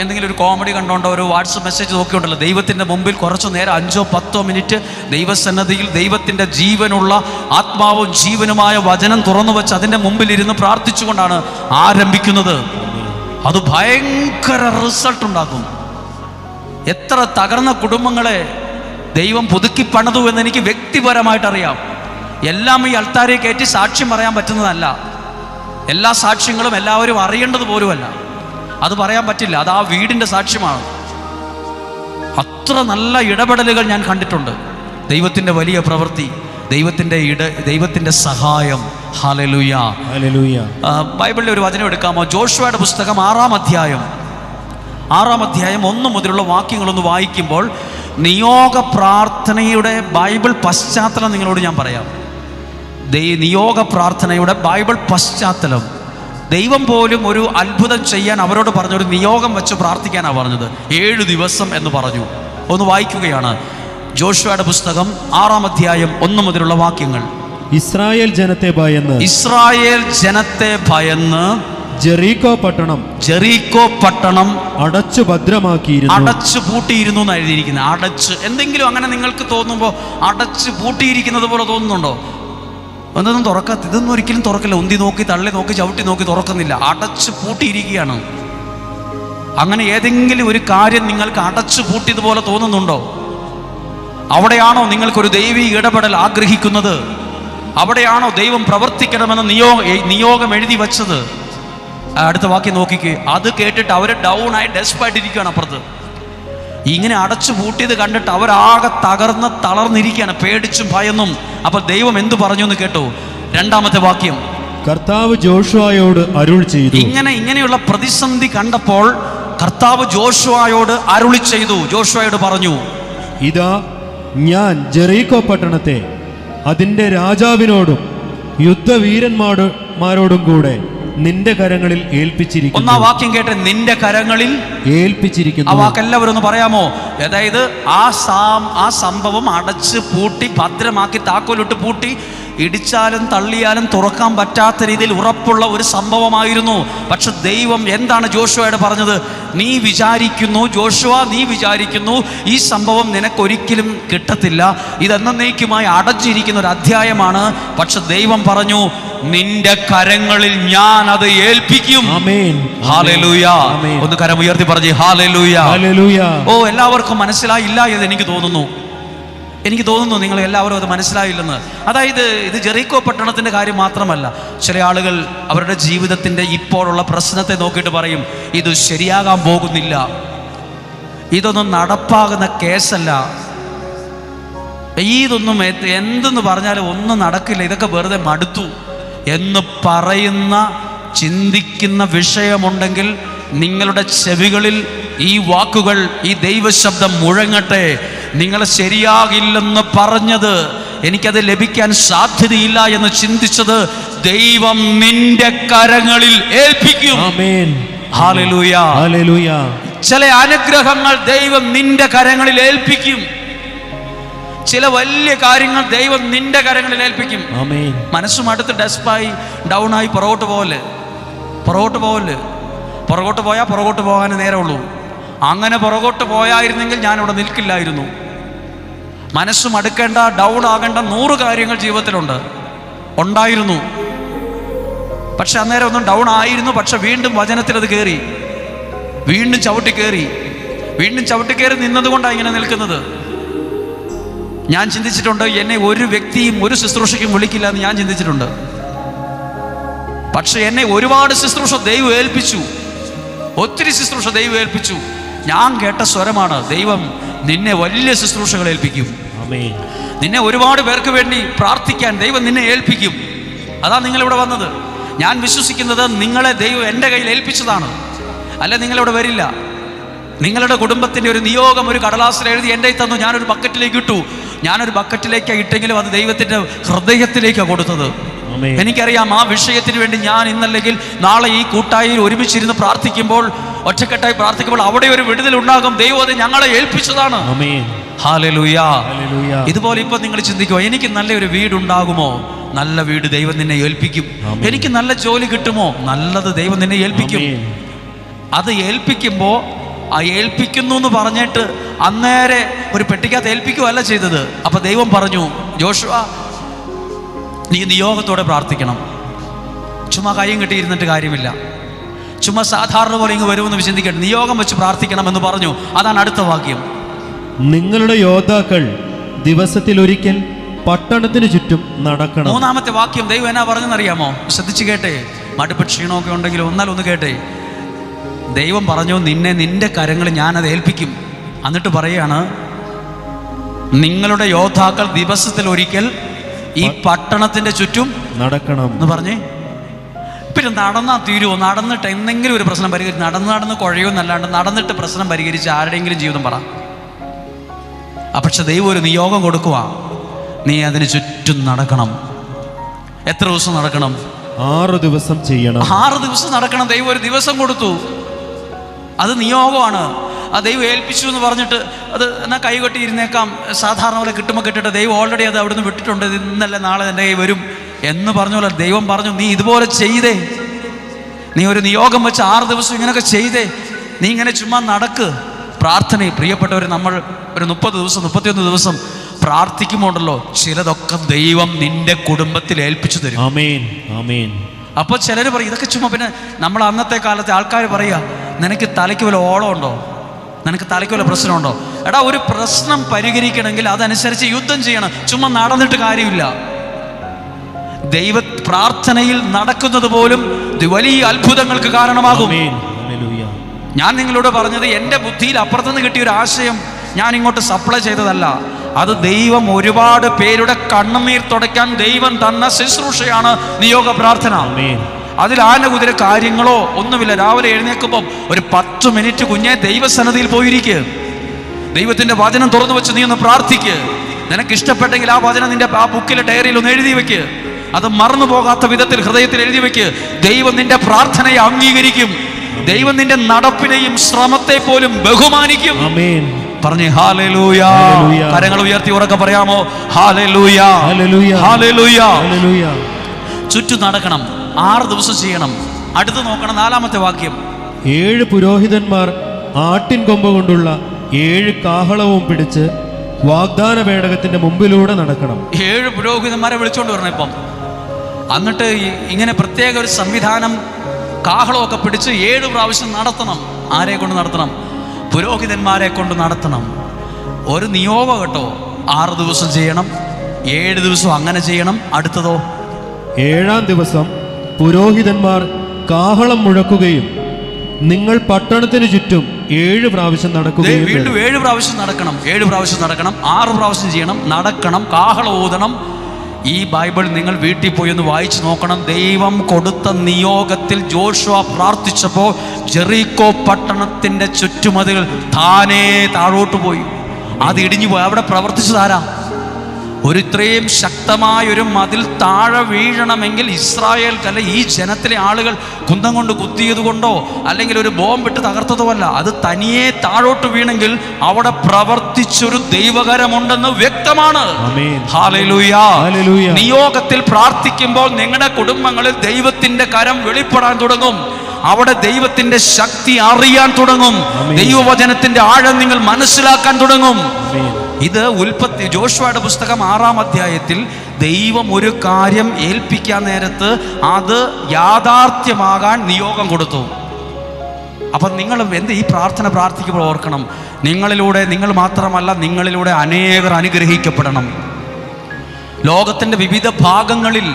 എന്തെങ്കിലും ഒരു കോമഡി കണ്ടോണ്ടോ ഒരു വാട്സപ്പ് മെസ്സേജ് നോക്കിയോണ്ടല്ലോ. ദൈവത്തിൻ്റെ മുമ്പിൽ കുറച്ചു നേരം 5-10 മിനിറ്റ് ദൈവസന്നദ്ധിയിൽ ദൈവത്തിൻ്റെ ജീവനുള്ള ആത്മാവും ജീവനുമായ വചനം തുറന്നു വെച്ച് അതിൻ്റെ മുമ്പിൽ ഇരുന്ന് പ്രാർത്ഥിച്ചുകൊണ്ടാണ് ആരംഭിക്കുന്നത്. അത് ഭയങ്കര റിസൾട്ട് ഉണ്ടാക്കും. എത്ര തകർന്ന കുടുംബങ്ങളെ ദൈവം പുതുക്കി പണിതു എന്ന് എനിക്ക് വ്യക്തിപരമായിട്ടറിയാം. എല്ലാം ഈ അൾത്താരെ കയറ്റി സാക്ഷ്യം പറയാൻ പറ്റുന്നതല്ല. എല്ലാ സാക്ഷ്യങ്ങളും എല്ലാവരും അറിയേണ്ടത് പോലുമല്ല. അത് പറയാൻ പറ്റില്ല. അത് ആ വീടിൻ്റെ സാക്ഷ്യമാണ്. അത്ര നല്ല ഇടപെടലുകൾ ഞാൻ കണ്ടിട്ടുണ്ട്. ദൈവത്തിൻ്റെ വലിയ പ്രവൃത്തി, ദൈവത്തിൻ്റെ സഹായം. Hallelujah, hallelujah. ബൈബിളിലെ ഒരു വചനം എടുക്കാമോ? ജോഷുവയുടെ പുസ്തകം 6-ാം അധ്യായം 1 മുതലുള്ള വാക്യങ്ങളൊന്ന് വായിക്കുമ്പോൾ നിയോഗ പ്രാർത്ഥനയുടെ ബൈബിൾ പശ്ചാത്തലം നിങ്ങളോട് ഞാൻ പറയാം. നിയോഗ പ്രാർത്ഥനയുടെ ബൈബിൾ പശ്ചാത്തലം. ദൈവം പോലും ഒരു അത്ഭുതം ചെയ്യാൻ അവരോട് പറഞ്ഞു, ഒരു നിയോഗം വെച്ച് പ്രാർത്ഥിക്കാനാണ് പറഞ്ഞത്. 7 ദിവസം എന്ന് പറഞ്ഞു. ഒന്ന് വായിക്കുകയാണ്. ജോഷുവയുടെ പുസ്തകം 6-ാം അധ്യായം 1 മുതലുള്ള വാക്യങ്ങൾ. ഇസ്രായേൽ ജനത്തെ ഭയന്ന് ജെറീക്കോ പട്ടണം അടച്ചു പൂട്ടിയിരുന്നു എന്ന് എഴുതിയിരിക്കുന്നത്. അടച്ച്, എന്തെങ്കിലും അങ്ങനെ നിങ്ങൾക്ക് തോന്നുമ്പോൾ അടച്ച് പൂട്ടിയിരിക്കുന്നത് പോലെ തോന്നുന്നുണ്ടോ? ഒന്നും തുറക്കാത്ത, ഇതൊന്നും ഒരിക്കലും തുറക്കില്ല. ഉന്തി നോക്കി, തള്ളി നോക്കി, ചവിട്ടി നോക്കി തുറക്കുന്നില്ല. അടച്ച് പൂട്ടിയിരിക്കുകയാണ്. അങ്ങനെ ഏതെങ്കിലും ഒരു കാര്യം നിങ്ങൾക്ക് അടച്ചു പൂട്ടിയതുപോലെ തോന്നുന്നുണ്ടോ? അവിടെയാണോ നിങ്ങൾക്കൊരു ദൈവിക ഇടപെടൽ ആഗ്രഹിക്കുന്നത്? അവിടെയാണോ ദൈവം പ്രവർത്തിക്കണമെന്ന് നിയോഗം എഴുതി വച്ചത്? അടുത്ത വാക്യം നോക്കിക്കേ. അത് കേട്ടിട്ട് അവർ ഡൗൺ ആയി ഡെസ്പായിട്ടിരിക്കുകയാണ് അപ്പുറത്ത്. ഇങ്ങനെ അടച്ചു പൂട്ടിയത് കണ്ടിട്ട് അവരാകെ തളർന്നിരിക്കുകയാണ്, പേടിച്ചും ഭയന്നും. അപ്പൊ ദൈവം എന്തു പറഞ്ഞു എന്ന് കേട്ടോ? 2-ാമത്തെ വാക്യം. കർത്താവ് ജോഷുവയോട് അരുളി ചെയ്തു. ഇങ്ങനെയുള്ള പ്രതിസന്ധി കണ്ടപ്പോൾ കർത്താവ് ജോഷുവയോട് അരുളി ചെയ്തു. ജോഷുവയോട് പറഞ്ഞു, ഇതാ ഞാൻ ജെറീക്കോ പട്ടണത്തെ അതിന്റെ രാജാവിനോടും യുദ്ധവീരന്മാരോടും കൂടെ നിന്റെ കരങ്ങളിൽ ഏൽപ്പിച്ചിരിക്കുന്നു. 1-ാം വാക്യം കേട്ടെ, നിന്റെ കരങ്ങളിൽ ഏൽപ്പിച്ചിരിക്കുന്നു. ആ വാക്ക് എല്ലാവരും ഒന്ന് പറയാമോ? അതായത് ആ സംഭവം അടച്ച് പൂട്ടി ഭദ്രമാക്കി താക്കോലിട്ട് പൂട്ടി ഇടിച്ചാലും തള്ളിയാലും തുറക്കാൻ പറ്റാത്ത രീതിയിൽ ഉറപ്പുള്ള ഒരു സംഭവമായിരുന്നു. പക്ഷെ ദൈവം എന്താണ് ജോഷുവയോട് പറഞ്ഞത്? നീ വിചാരിക്കുന്നു ഈ സംഭവം നിനക്കൊരിക്കലും കിട്ടത്തില്ല, ഇതെന്നേക്കുമായി അടച്ചിരിക്കുന്ന ഒരു അധ്യായമാണ്. പക്ഷെ ദൈവം പറഞ്ഞു, നിന്റെ കരങ്ങളിൽ ഞാൻ അത് ഏൽപ്പിക്കും. ഹല്ലേലൂയ. ഒന്ന് കരം ഉയർത്തി പറഞ്ഞേ ഹല്ലേലൂയ. ഓ, എല്ലാവർക്കും മനസ്സിലായില്ല എന്ന് എനിക്ക് തോന്നുന്നു നിങ്ങൾ എല്ലാവരും അത് മനസ്സിലായില്ലെന്ന്. അതായത് ഇത് ജെറീക്കോ പട്ടണത്തിൻ്റെ കാര്യം മാത്രമല്ല. ചില ആളുകൾ അവരുടെ ജീവിതത്തിൻ്റെ ഇപ്പോഴുള്ള പ്രശ്നത്തെ നോക്കിയിട്ട് പറയും, ഇത് ശരിയാകാൻ പോകുന്നില്ല, ഇതൊന്നും നടപ്പാകുന്ന കേസല്ല, ഇതൊന്നും എന്തെന്ന് പറഞ്ഞാലും ഒന്നും നടക്കില്ല, ഇതൊക്കെ വെറുതെ മടുത്തു എന്ന് പറയുന്ന ചിന്തിക്കുന്ന വിഷയമുണ്ടെങ്കിൽ നിങ്ങളുടെ ചെവികളിൽ ഈ വാക്കുകൾ, ഈ ദൈവശബ്ദം മുഴങ്ങട്ടെ. നിങ്ങൾ ശരിയാകില്ലെന്ന് പറഞ്ഞത്, എനിക്കത് ലഭിക്കാൻ സാധ്യതയില്ല എന്ന് ചിന്തിച്ചത് ദൈവം നിന്റെ കരങ്ങളിൽ ഏൽപ്പിക്കും. Hallelujah, hallelujah. ചില അനുഗ്രഹങ്ങൾ ദൈവം നിന്റെ കരങ്ങളിൽ ഏൽപ്പിക്കും. ചില വലിയ കാര്യങ്ങൾ ദൈവം നിന്റെ കരങ്ങളിൽ ഏൽപ്പിക്കും. മനസ്സും അടുത്ത് ഡെസ്പായി ഡൗൺ ആയി പുറകോട്ട് പോകല്. പുറകോട്ട് പോയാൽ പുറകോട്ട് പോകാൻ നേരമുള്ളൂ. അങ്ങനെ പുറകോട്ട് പോയായിരുന്നെങ്കിൽ ഞാനിവിടെ നിൽക്കില്ലായിരുന്നു. മനസ്സും അടുക്കേണ്ട, ഡൗൺ ആകേണ്ട 100 കാര്യങ്ങൾ ജീവിതത്തിലുണ്ട്, ഉണ്ടായിരുന്നു. പക്ഷെ അന്നേരം ഒന്നും ഡൗൺ ആയിരുന്നു. പക്ഷെ വീണ്ടും വചനത്തിൽ അത് കയറി, വീണ്ടും ചവിട്ടി കയറി നിന്നതുകൊണ്ടാണ് ഇങ്ങനെ നിൽക്കുന്നത്. ഞാൻ ചിന്തിച്ചിട്ടുണ്ട്, എന്നെ ഒരു വ്യക്തിയും ഒരു ശുശ്രൂഷയ്ക്കും വിളിക്കില്ല എന്ന് ഞാൻ ചിന്തിച്ചിട്ടുണ്ട്. പക്ഷെ എന്നെ ഒരുപാട് ശുശ്രൂഷ ദൈവം ഏൽപ്പിച്ചു, ഒത്തിരി ശുശ്രൂഷ ദൈവം ഏൽപ്പിച്ചു. ഞാൻ കേട്ട സ്വരമാണ്, ദൈവം നിന്നെ വലിയ ശുശ്രൂഷകൾ ഏൽപ്പിക്കും, നിന്നെ ഒരുപാട് പേർക്ക് വേണ്ടി പ്രാർത്ഥിക്കാൻ ദൈവം നിന്നെ ഏൽപ്പിക്കും. അതാ നിങ്ങളിവിടെ വന്നത്. ഞാൻ വിശ്വസിക്കുന്നത് നിങ്ങളെ ദൈവം എൻ്റെ കയ്യിൽ ഏൽപ്പിച്ചതാണ്, അല്ല നിങ്ങളിവിടെ വരില്ല. നിങ്ങളുടെ കുടുംബത്തിൻ്റെ ഒരു നിയോഗം ഒരു കടലാസിൽ എഴുതി എൻ്റെ തന്നു, ഞാനൊരു ബക്കറ്റിലേക്ക് ഇട്ടു. ഞാനൊരു ബക്കറ്റിലേക്കാണ് ഇട്ടെങ്കിലും അത് ദൈവത്തിൻ്റെ ഹൃദയത്തിലേക്കാണ് കൊടുത്തത്. എനിക്കറിയാം ആ വിഷയത്തിന് വേണ്ടി ഞാൻ ഇന്നല്ലെങ്കിൽ നാളെ ഈ കൂട്ടായിൽ ഒരുമിച്ചിരുന്ന് പ്രാർത്ഥിക്കുമ്പോൾ, ഒറ്റക്കെട്ടായി പ്രാർത്ഥിക്കുമ്പോൾ അവിടെ ഒരു വിടുതൽ ഉണ്ടാകും. ദൈവം അത് ഞങ്ങളെ ഏൽപ്പിച്ചതാണ്. ഹല്ലേലൂയ. ഇതുപോലെ ഇപ്പൊ നിങ്ങൾ ചിന്തിക്കുമോ, എനിക്ക് നല്ലൊരു വീടുണ്ടാകുമോ? നല്ല വീട് ദൈവം നിന്നെ ഏൽപ്പിക്കും. എനിക്ക് നല്ല ജോലി കിട്ടുമോ? നല്ലത് ദൈവം നിന്നെ ഏൽപ്പിക്കും. അത് ഏൽപ്പിക്കുമ്പോൾ ആ ഏൽപ്പിക്കുന്നു എന്ന് പറഞ്ഞിട്ട് അന്നേരെ ഒരു പെട്ടിക്കകത്ത് ഏൽപ്പിക്കുകയല്ല ചെയ്തത്. അപ്പൊ ദൈവം പറഞ്ഞു, ജോഷുവ നീ നിയോഗത്തോടെ പ്രാർത്ഥിക്കണം. ചുമ്മാ കയ്യും കെട്ടിയിരുന്നിട്ട് കാര്യമില്ല. ചുമ്മാ സാധാരണ പോലെ ഇങ്ങ് വരുമെന്ന് ചിന്തിക്കട്ടെ. നിയോഗം വെച്ച് പ്രാർത്ഥിക്കണം എന്ന് പറഞ്ഞു. അതാണ് അടുത്ത വാക്യം. നിങ്ങളുടെ യോദ്ധാക്കൾ ദിവസത്തിൽ ഒരിക്കൽ പട്ടണത്തിന് ചുറ്റും നടക്കണം. 3-ാമത്തെ വാക്യം ദൈവം എന്നാ പറഞ്ഞെന്നറിയാമോ? ശ്രദ്ധിച്ച് കേട്ടെ. മടുപ്പ് ക്ഷീണമൊക്കെ ഉണ്ടെങ്കിലും ഒന്നാലൊന്ന് കേട്ടെ. ദൈവം പറഞ്ഞു, നിന്റെ കരങ്ങളിൽ ഞാനത് ഏൽപ്പിക്കും. എന്നിട്ട് പറയാണ്, നിങ്ങളുടെ യോദ്ധാക്കൾ ദിവസത്തിൽ ഒരിക്കൽ ഈ പട്ടണത്തിന്റെ ചുറ്റും നടക്കണം എന്ന് പറഞ്ഞേ. പിന്നെ നടന്നാൽ തീരുമോ? നടന്നിട്ട് എന്തെങ്കിലും ഒരു പ്രശ്നം പരിഹരിച്ച് നടന്ന് കുഴയുമെന്നല്ലാണ്ട് നടന്നിട്ട് പ്രശ്നം പരിഹരിച്ച് ആരുടെയെങ്കിലും ജീവിതം പറ. പക്ഷെ ദൈവം ഒരു നിയോഗം കൊടുക്കുക, നീ അതിന് ചുറ്റും നടക്കണം. എത്ര ദിവസം നടക്കണം? 6 ദിവസം ചെയ്യണം. 6 ദിവസം നടക്കണം. ദൈവം ഒരു ദിവസം കൊടുത്തു, അത് നിയോഗമാണ്. ആ ദൈവം ഏൽപ്പിച്ചു എന്ന് പറഞ്ഞിട്ട് അത് എന്നാൽ കൈകൊട്ടി ഇരുന്നേക്കാം, സാധാരണ പോലെ കിട്ടുമ്പോൾ കിട്ടിട്ട് ദൈവം ഓൾറെഡി അത് അവിടുന്ന് വിട്ടിട്ടുണ്ട്, ഇത് ഇന്നല്ല നാളെ എൻ്റെ കൈ വരും എന്ന് പറഞ്ഞ പോലെ ദൈവം പറഞ്ഞു, നീ ഇതുപോലെ ചെയ്തേ. നീ ഒരു നിയോഗം വെച്ച് 6 ദിവസം ഇങ്ങനെയൊക്കെ ചെയ്തേ. നീ ഇങ്ങനെ ചുമ്മാ നടക്ക്. പ്രാർത്ഥനയും പ്രിയപ്പെട്ടവർ, നമ്മൾ ഒരു 30 ദിവസം 31 ദിവസം പ്രാർത്ഥിക്കുമ്പോണ്ടല്ലോ, ചിലതൊക്കെ ദൈവം നിന്റെ കുടുംബത്തിൽ ഏൽപ്പിച്ചു തരും. ആമേൻ, ആമേൻ. അപ്പോൾ ചിലർ പറയും ഇതൊക്കെ ചുമ്മാ. പിന്നെ നമ്മൾ അന്നത്തെ കാലത്തെ ആൾക്കാർ പറയുക, നിനക്ക് തലയ്ക്ക് വല്ല ഓളമുണ്ടോ, നിനക്ക് തലയ്ക്ക് വല്ല പ്രശ്നമുണ്ടോ? എടാ, ഒരു പ്രശ്നം പരിഹരിക്കണമെങ്കിൽ അതനുസരിച്ച് യുദ്ധം ചെയ്യണം. ചുമ്മാ നടന്നിട്ട് കാര്യമില്ല. ദൈവ പ്രാർത്ഥനയിൽ നടക്കുന്നത് പോലും വലിയ അത്ഭുതങ്ങൾക്ക് കാരണമാകും. ഞാൻ നിങ്ങളോട് പറഞ്ഞത് എൻ്റെ ബുദ്ധിയിൽ അപ്പുറത്തുനിന്ന് കിട്ടിയ ഒരു ആശയം ഞാൻ ഇങ്ങോട്ട് സപ്ലൈ ചെയ്തതല്ല. അത് ദൈവം ഒരുപാട് പേരുടെ കണ്ണുനീർ തുടയ്ക്കാൻ ദൈവം തന്ന ശുശ്രൂഷയാണ് നിയോഗ പ്രാർത്ഥന. അതിൽ ആനകുതിര കാര്യങ്ങളോ ഒന്നുമില്ല. രാവിലെ എഴുന്നേൽക്കുമ്പോൾ ഒരു 10 മിനിറ്റ് കുഞ്ഞെ ദൈവസന്നിധിയിൽ പോയിരിക്കുക. ദൈവത്തിന്റെ വചനം തുറന്നു വെച്ച് നീ ഒന്ന് പ്രാർത്ഥിക്ക്. നിനക്ക് ഇഷ്ടപ്പെട്ടെങ്കിൽ ആ വചനം നിന്റെ ആ ബുക്കിലെ ഡയറിയിൽ ഒന്ന് എഴുതി വെക്ക്. അത് മറന്നു പോകാത്ത വിധത്തിൽ ഹൃദയത്തിൽ എഴുതി വെക്ക്. ദൈവം നിന്റെ പ്രാർത്ഥനയെ അംഗീകരിക്കും. ദൈവം നിന്റെ നടപ്പിനെയും ശ്രമത്തെ പോലും ബഹുമാനിക്കും. പറഞ്ഞേ ഹല്ലേലൂയ. കരങ്ങൾ ഉയർത്തി ഉറക്കെ പറയാമോ? Hallelujah, hallelujah. ചുറ്റും നടക്കണം, 6 ദിവസം ചെയ്യണം. അടുത്ത് നോക്കണം, 4-ാമത്തെ വാക്യം. 7 പുരോഹിതന്മാർ ആട്ടിൻ കൊമ്പ് കൊണ്ടുള്ള 7 കാഹളവും പിടിച്ച് വാഗ്ദാന പേടകത്തിന്റെ മുമ്പിലൂടെ നടക്കണം. 7 പുരോഹിതന്മാരെ വിളിച്ചോണ്ട് വരണം ഇപ്പം. എന്നിട്ട് ഇങ്ങനെ പ്രത്യേക ഒരു സംവിധാനം, കാഹളമൊക്കെ പിടിച്ച് 7 പ്രാവശ്യം നടത്തണം. ആരെ കൊണ്ട് നടത്തണം? പുരോഹിതന്മാരെ കൊണ്ട് നടത്തണം. ഒരു നിയോഗം കേട്ടോ. 6 ദിവസം ചെയ്യണം, 7 ദിവസം അങ്ങനെ ചെയ്യണം. അടുത്തതോ, 7-ാം ദിവസം പുരോഹിതന്മാർ കാഹളം മുഴക്കുകയും നിങ്ങൾ പട്ടണത്തിന് ചുറ്റും 7 പ്രാവശ്യം നടക്കുകയും. വീണ്ടും 7 പ്രാവശ്യം നടക്കണം. 7 പ്രാവശ്യം നടക്കണം, 6 പ്രാവശ്യം ചെയ്യണം, നടക്കണം, കാഹളം ഊതണം. ഈ ബൈബിൾ നിങ്ങൾ വീട്ടിൽ പോയി ഒന്ന് വായിച്ചു നോക്കണം. ദൈവം കൊടുത്ത നിയോഗത്തിൽ ജോഷുവ പ്രാർത്ഥിച്ചപ്പോൾ ജെറീക്കോ പട്ടണത്തിന്റെ ചുറ്റുമതിൽ താനേ താഴോട്ട് പോയി. അത് ഇടിഞ്ഞു പോയി. അവിടെ പ്രവർത്തിച്ചതാരാ? ഒരു ഇത്രയും ശക്തമായൊരു മതിൽ താഴെ വീഴണമെങ്കിൽ ഇസ്രായേൽക്കല്ല, ഈ ജനത്തിലെ ആളുകൾ കുന്തം കൊണ്ട് കുത്തിയത് കൊണ്ടോ അല്ലെങ്കിൽ ഒരു ബോംബിട്ട് തകർത്തതോ അല്ല. അത് തനിയെ താഴോട്ട് വീണെങ്കിൽ അവിടെ പ്രവർത്തിച്ചൊരു ദൈവകരമുണ്ടെന്ന് വ്യക്തമാണ്. ഹല്ലേലൂയ. നിയോഗത്തിൽ പ്രാർത്ഥിക്കുമ്പോൾ നിങ്ങളുടെ കുടുംബങ്ങളിൽ ദൈവത്തിന്റെ കരം വെളിപ്പെടാൻ തുടങ്ങും. അവിടെ ദൈവത്തിന്റെ ശക്തി അറിയാൻ തുടങ്ങും. ദൈവവചനത്തിന്റെ ആഴം നിങ്ങൾ മനസ്സിലാക്കാൻ തുടങ്ങും. ഇത് ഉൽപ്പത്തി ജോഷുവയുടെ പുസ്തകം 6-ാം അധ്യായത്തിൽ ദൈവം ഒരു കാര്യം ഏൽപ്പിക്കാൻ നേരത്ത് അത് യാഥാർത്ഥ്യമാകാൻ നിയോഗം കൊടുത്തു. അപ്പം നിങ്ങൾ ഈ പ്രാർത്ഥന പ്രാർത്ഥിക്കുമ്പോൾ ഓർക്കണം, നിങ്ങളിലൂടെ നിങ്ങൾ മാത്രമല്ല, നിങ്ങളിലൂടെ അനേകർ അനുഗ്രഹിക്കപ്പെടണം. ലോകത്തിൻ്റെ വിവിധ ഭാഗങ്ങളിൽ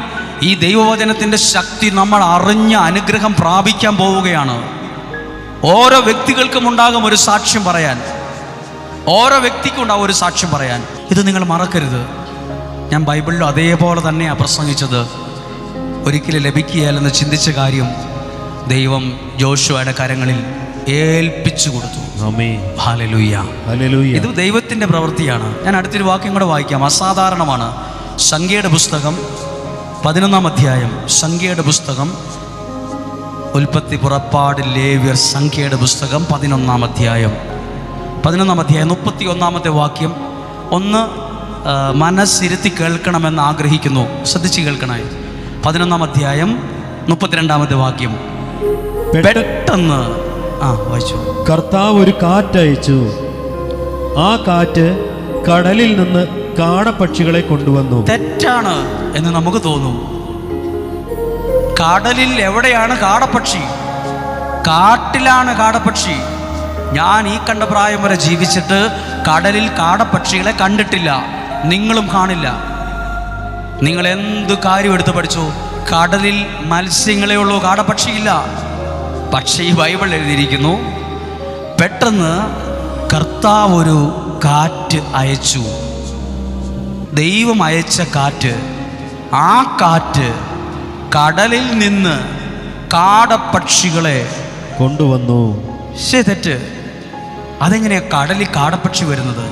ഈ ദൈവവചനത്തിൻ്റെ ശക്തി നമ്മൾ അറിഞ്ഞ അനുഗ്രഹം പ്രാപിക്കാൻ പോവുകയാണ്. ഓരോ വ്യക്തികൾക്കും ഉണ്ടാകും ഒരു സാക്ഷ്യം പറയാൻ. ഓരോ വ്യക്തിക്കും ഉണ്ടാവും ഒരു സാക്ഷ്യം പറയാൻ. ഇത് നിങ്ങൾ മറക്കരുത്. ഞാൻ ബൈബിളിൽ അതേപോലെ തന്നെയാണ് പ്രസംഗിച്ചത്. ഒരിക്കലും ലഭിക്കുകയല്ലെന്ന് ചിന്തിച്ച കാര്യം ദൈവം ജോഷുവയുടെ കരങ്ങളിൽ ഏൽപ്പിച്ചു കൊടുത്തു. Hallelujah, hallelujah. ഇത് ദൈവത്തിൻ്റെ പ്രവൃത്തിയാണ്. ഞാൻ അടുത്തൊരു വാക്യം കൂടെ വായിക്കാം, അസാധാരണമാണ്. സംഖ്യയുടെ പുസ്തകം 11-ാം അധ്യായം. സംഖ്യയുടെ പുസ്തകം, ഉൽപ്പത്തി, പുറപ്പാട്, ലേവ്യർ, സംഖ്യയുടെ പുസ്തകം 11-ാം അധ്യായം. 11-ാം അധ്യായം 31-ാമത്തെ വാക്യം. ഒന്ന് മനസ്സിരുത്തി കേൾക്കണമെന്ന് ആഗ്രഹിക്കുന്നു. ശ്രദ്ധിച്ച് കേൾക്കണേ. 11-ാം അധ്യായം 32-ാമത്തെ വാക്യം. പെട്ടെന്ന് വായിച്ചു. കർത്താവ് ഒരു കാറ്റയച്ചു. ആ കാറ്റ് കടലിൽ നിന്ന് കാടപ്പക്ഷികളെ കൊണ്ടുവന്നു. തെറ്റാണ് എന്ന് നമുക്ക് തോന്നും. കടലിൽ എവിടെയാണ് കാടപ്പക്ഷി? കാട്ടിലാണ് കാടപ്പക്ഷി. ഞാൻ ഈ കണ്ട പ്രായം വരെ ജീവിച്ചിട്ട് കടലിൽ കാടപ്പക്ഷികളെ കണ്ടിട്ടില്ല. നിങ്ങളും കാണില്ല. നിങ്ങൾ എന്ത് കാര്യം എടുത്ത് പഠിച്ചു? കടലിൽ മത്സ്യങ്ങളെ ഉള്ളൂ, കാടപ്പക്ഷിയില്ല. പക്ഷേ ഈ ബൈബിൾ എഴുതിയിരിക്കുന്നു, പെട്ടെന്ന് കർത്താവ് ഒരു കാറ്റ് അയച്ചു. ദൈവം അയച്ച കാറ്റ്, ആ കാറ്റ് കടലിൽ നിന്ന് കാടപ്പക്ഷികളെ കൊണ്ടുവന്നു. തെറ്റ്. അതെങ്ങനെയാ കടലിൽ കാടപ്പക്ഷി വരുന്നത്?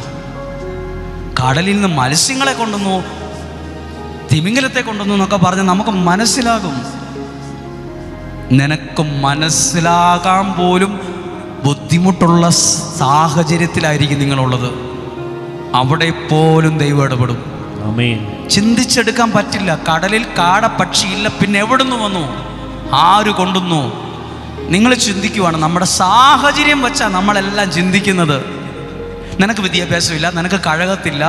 കടലിൽ നിന്ന് മത്സ്യങ്ങളെ കൊണ്ടുവന്നു, തിമിംഗലത്തെ കൊണ്ടുവന്നു എന്നൊക്കെ പറഞ്ഞ് നമുക്ക് മനസ്സിലാകും. നിനക്ക് മനസ്സിലാകാൻ പോലും ബുദ്ധിമുട്ടുള്ള സാഹചര്യത്തിലായിരിക്കും നിങ്ങളുള്ളത്. അവിടെ പോലും ദൈവം ഇടപെടും. ആമേൻ. ചിന്തിച്ചെടുക്കാൻ പറ്റില്ല. കടലിൽ കാടപ്പക്ഷിയില്ല, പിന്നെ എവിടുന്ന് വന്നു, ആര് കൊണ്ടുവന്നു? നിങ്ങൾ ചിന്തിക്കുവാണ്. നമ്മുടെ സാഹചര്യം വെച്ചാൽ നമ്മളെല്ലാം ചിന്തിക്കുന്നത്. നിനക്ക് വിദ്യാഭ്യാസമില്ല, നിനക്ക് കഴകത്തില്ല,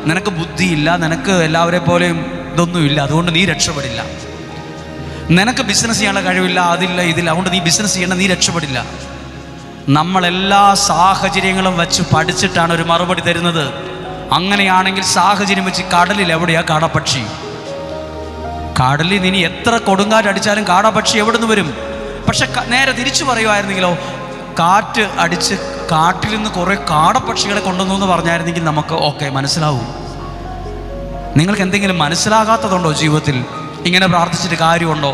നിനക്ക് ബുദ്ധിയില്ല, നിനക്ക് എല്ലാവരെ പോലെയും ഇതൊന്നുമില്ല, അതുകൊണ്ട് നീ രക്ഷപ്പെടില്ല. നിനക്ക് ബിസിനസ് ചെയ്യാനുള്ള കഴിവില്ല, അതില്ല ഇതില്ല, അതുകൊണ്ട് നീ ബിസിനസ് ചെയ്യണം, നീ രക്ഷപ്പെടില്ല. നമ്മളെല്ലാ സാഹചര്യങ്ങളും വെച്ച് പഠിച്ചിട്ടാണ് ഒരു മറുപടി തരുന്നത്. അങ്ങനെയാണെങ്കിൽ സാഹചര്യം വെച്ച് കടലിൽ എവിടെയാ കാടപ്പക്ഷി? കടലിൽ ഇനി എത്ര കൊടുങ്കാറ്റടിച്ചാലും കാടപ്പക്ഷി എവിടെ നിന്ന് വരും? പക്ഷെ നേരെ തിരിച്ചു പറയുമായിരുന്നെങ്കിലോ, കാറ്റ് അടിച്ച് കാട്ടിൽ നിന്ന് കുറേ കാടപ്പക്ഷികളെ കൊണ്ടുവന്നു എന്ന് പറഞ്ഞായിരുന്നെങ്കിൽ നമുക്ക് ഓക്കെ മനസ്സിലാവും. നിങ്ങൾക്ക് എന്തെങ്കിലും മനസ്സിലാകാത്തതുണ്ടോ ജീവിതത്തിൽ? ഇങ്ങനെ പ്രാർത്ഥിച്ചിട്ട് കാര്യമുണ്ടോ?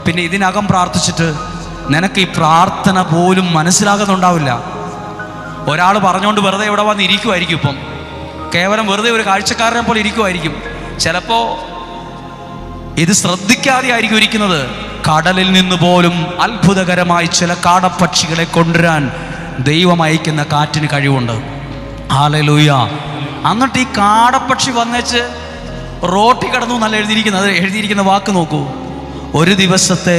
പിന്നെ ഇതിനകം പ്രാർത്ഥിച്ചിട്ട് നിനക്ക് ഈ പ്രാർത്ഥന പോലും മനസ്സിലാകുന്നുണ്ടാവില്ല. ഒരാൾ പറഞ്ഞുകൊണ്ട് വെറുതെ ഇവിടെ വന്ന് ഇരിക്കുമായിരിക്കും. ഇപ്പം കേവലം വെറുതെ ഒരു കാഴ്ചക്കാരനെ പോലെ ഇരിക്കുമായിരിക്കും. ചിലപ്പോൾ ഇത് ശ്രദ്ധിക്കാതെ ആയിരിക്കും ഇരിക്കുന്നത്. കടലിൽ നിന്ന് പോലും അത്ഭുതകരമായി ചില കാടപ്പക്ഷികളെ കൊണ്ടുവരാൻ ദൈവം അയക്കുന്ന കാറ്റിന് കഴിവുണ്ട്. ഹല്ലേലൂയ. എന്നിട്ട് ഈ കാടപ്പക്ഷി വന്നേച്ച് റോട്ടി കടന്നു എന്നല്ല എഴുതിയിരിക്കുന്നത്. എഴുതിയിരിക്കുന്ന വാക്ക് നോക്കൂ. ഒരു ദിവസത്തെ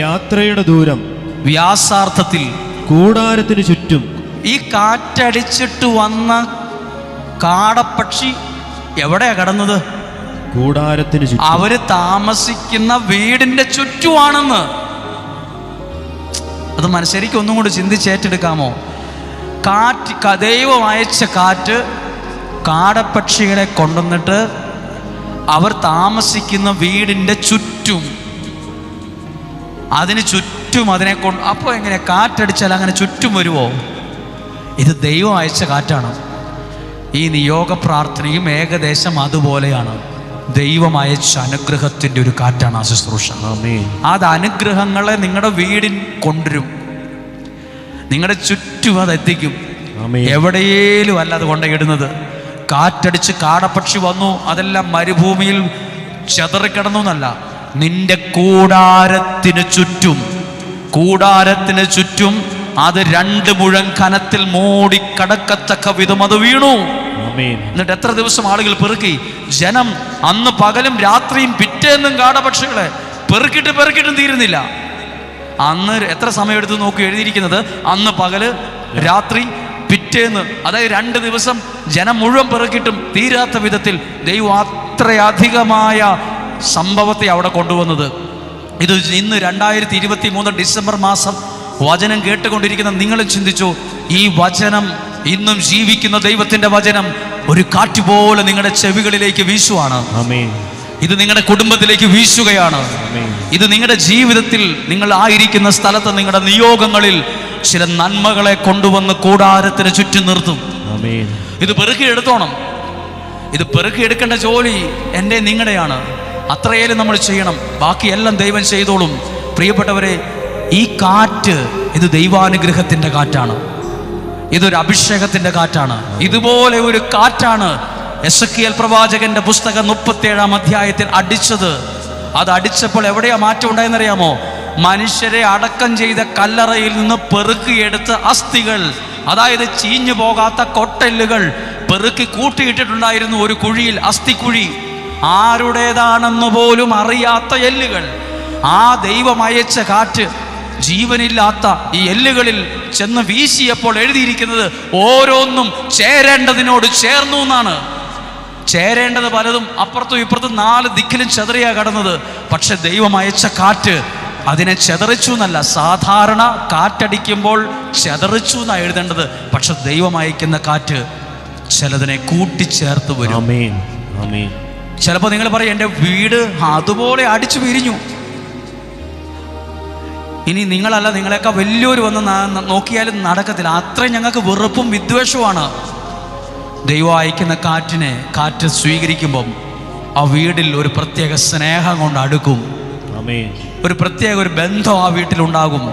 യാത്രയുടെ ദൂരം വ്യാസാർത്ഥത്തിൽ കൂടാരത്തിന് ചുറ്റും. ഈ കാറ്റടിച്ചിട്ട് വന്ന കാടപ്പക്ഷി എവിടെയാ കടന്നത്? കൂടാരത്തിന് ചുറ്റും. അവര് താമസിക്കുന്ന വീടിന്റെ ചുറ്റുമാണെന്ന്. അത് ശരിക്കും ഒന്നും കൂടി ചിന്തിച്ചേറ്റെടുക്കാമോ? കാറ്റ്, ദൈവം അയച്ച കാറ്റ് കാടപ്പക്ഷികളെ കൊണ്ടുവന്നിട്ട് അവർ താമസിക്കുന്ന വീടിന്റെ ചുറ്റും, അതിന് ചുറ്റും അതിനെ കൊണ്ട്. അപ്പോൾ എങ്ങനെ കാറ്റടിച്ചാൽ അങ്ങനെ ചുറ്റും വരുമോ? ഇത് ദൈവം അയച്ച കാറ്റാണ്. ഈ നിയോഗ പ്രാർത്ഥനയും ഏകദേശം അതുപോലെയാണ്. ദൈവം അയച്ച അനുഗ്രഹത്തിൻ്റെ ഒരു കാറ്റാണ് ആ ശുശ്രൂഷ. അത് അനുഗ്രഹങ്ങളെ നിങ്ങളുടെ വീടിൽ കൊണ്ടുവരും, നിങ്ങളുടെ ചുറ്റും അതെത്തിക്കും. എവിടെയേലും അല്ല അത് കൊണ്ടിടുന്നത്. കാറ്റടിച്ച് കാടപ്പക്ഷി വന്നു, അതെല്ലാം മരുഭൂമിയിൽ ചെതറിക്കിടന്നു എന്നല്ല, നിന്റെ കൂടാരത്തിന് ചുറ്റും. കൂടാരത്തിന് ചുറ്റും അത് 2 മുഴം കനത്തിൽ മൂടിക്കടക്കത്തക്ക വിധം അത് വീണു. എന്നിട്ട് എത്ര ദിവസം ആളുകൾ പെറുക്കി? ജനം അന്ന് പകലും രാത്രിയും പിറ്റേന്നും കാടപക്ഷികളെ പെറുക്കിട്ടും തീരുന്നില്ല. അന്ന് എത്ര സമയം എടുത്ത് നോക്കി എഴുതിയിരിക്കുന്നത്? അന്ന് പകല്, രാത്രി, പിറ്റേന്ന്, അതായത് 2 ദിവസം ജനം മുഴുവൻ പെറുക്കിട്ടും തീരാത്ത വിധത്തിൽ ദൈവം അത്രയധികമായ സംഭവത്തെ അവിടെ കൊണ്ടുവന്നത്. ഇത് ഇന്ന് 2023 ഡിസംബർ മാസം വചനം കേട്ടുകൊണ്ടിരിക്കുന്ന നിങ്ങളും ചിന്തിച്ചു, ഈ വചനം ഇന്നും ജീവിക്കുന്ന ദൈവത്തിന്റെ വചനം ഒരു കാറ്റ് പോലെ നിങ്ങളുടെ ചെവികളിലേക്ക് വീശുവാണ്. ഇത് നിങ്ങളുടെ കുടുംബത്തിലേക്ക് വീശുകയാണ്. ഇത് നിങ്ങളുടെ ജീവിതത്തിൽ, നിങ്ങൾ ആയിരിക്കുന്ന സ്ഥലത്ത്, നിങ്ങളുടെ നിയോഗങ്ങളിൽ ചില നന്മകളെ കൊണ്ടുവന്ന് കൂടാരത്തിന് ചുറ്റും നിർത്തും. ഇത് പെറുക്കിയെടുത്തോണം. ഇത് പെറുക്കിയെടുക്കേണ്ട ജോലി എൻ്റെ നിങ്ങളുടെയാണ്. അത്രയേലും നമ്മൾ ചെയ്യണം. ബാക്കിയെല്ലാം ദൈവം ചെയ്തോളും. പ്രിയപ്പെട്ടവരെ, ഈ കാറ്റ് ഇത് ദൈവാനുഗ്രഹത്തിൻ്റെ കാറ്റാണ്. ഇതൊരു അഭിഷേകത്തിൻ്റെ കാറ്റാണ്. ഇതുപോലെ ഒരു കാറ്റാണ് എസെക്കിയേൽ പ്രവാചകന്റെ പുസ്തകം 37-ാം അധ്യായത്തിൽ അടിച്ചത്. അത് അടിച്ചപ്പോൾ എവിടെയാ മാറ്റം ഉണ്ടായെന്നറിയാമോ? മനുഷ്യരെ അടക്കം ചെയ്ത കല്ലറയിൽ നിന്ന് പെറുക്കിയെടുത്ത അസ്ഥികൾ, അതായത് ചീഞ്ഞു പോകാത്ത കൊട്ടെല്ലുകൾ പെറുക്കി കൂട്ടിയിട്ടിട്ടുണ്ടായിരുന്നു ഒരു കുഴിയിൽ, അസ്ഥിക്കുഴി. ആരുടേതാണെന്ന് പോലും അറിയാത്ത എല്ലുകൾ. ആ ദൈവം അയച്ച കാറ്റ് ജീവനില്ലാത്ത ഈ എല്ലുകളിൽ ചെന്ന് വീശിയപ്പോൾ എഴുതിയിരിക്കുന്നത് ഓരോന്നും ചേരേണ്ടതിനോട് ചേർന്നു എന്നാണ്. ചേരേണ്ടത് പലതും അപ്പുറത്തും ഇപ്പുറത്തും 4 ദിക്കിലും ചെതറിയാ കടന്നത്. പക്ഷെ ദൈവം അയച്ച കാറ്റ് അതിനെ ചെതറിച്ചു എന്നല്ല. സാധാരണ കാറ്റടിക്കുമ്പോൾ ചെതറിച്ചു എന്നാണ് എഴുതേണ്ടത്. പക്ഷെ ദൈവം അയക്കുന്ന കാറ്റ് ചിലതിനെ കൂട്ടിച്ചേർത്ത് വരും. ചിലപ്പോൾ നിങ്ങൾ പറയും, എൻ്റെ വീട് അതുപോലെ അടിച്ചു പിരിഞ്ഞു. ഇനി നിങ്ങളല്ല, നിങ്ങളെയൊക്കെ വലിയൊരു വന്ന് നോക്കിയാലും നടക്കത്തില്ല. അത്രയും ഞങ്ങൾക്ക് വെറുപ്പും വിദ്വേഷവുമാണ്. ദൈവം അയക്കുന്ന കാറ്റ് സ്വീകരിക്കുമ്പം ആ വീട്ടിൽ ഒരു പ്രത്യേക സ്നേഹം കൊണ്ട് അടുക്കും. ഒരു പ്രത്യേക ഒരു ബന്ധം ആ വീട്ടിലുണ്ടാകും.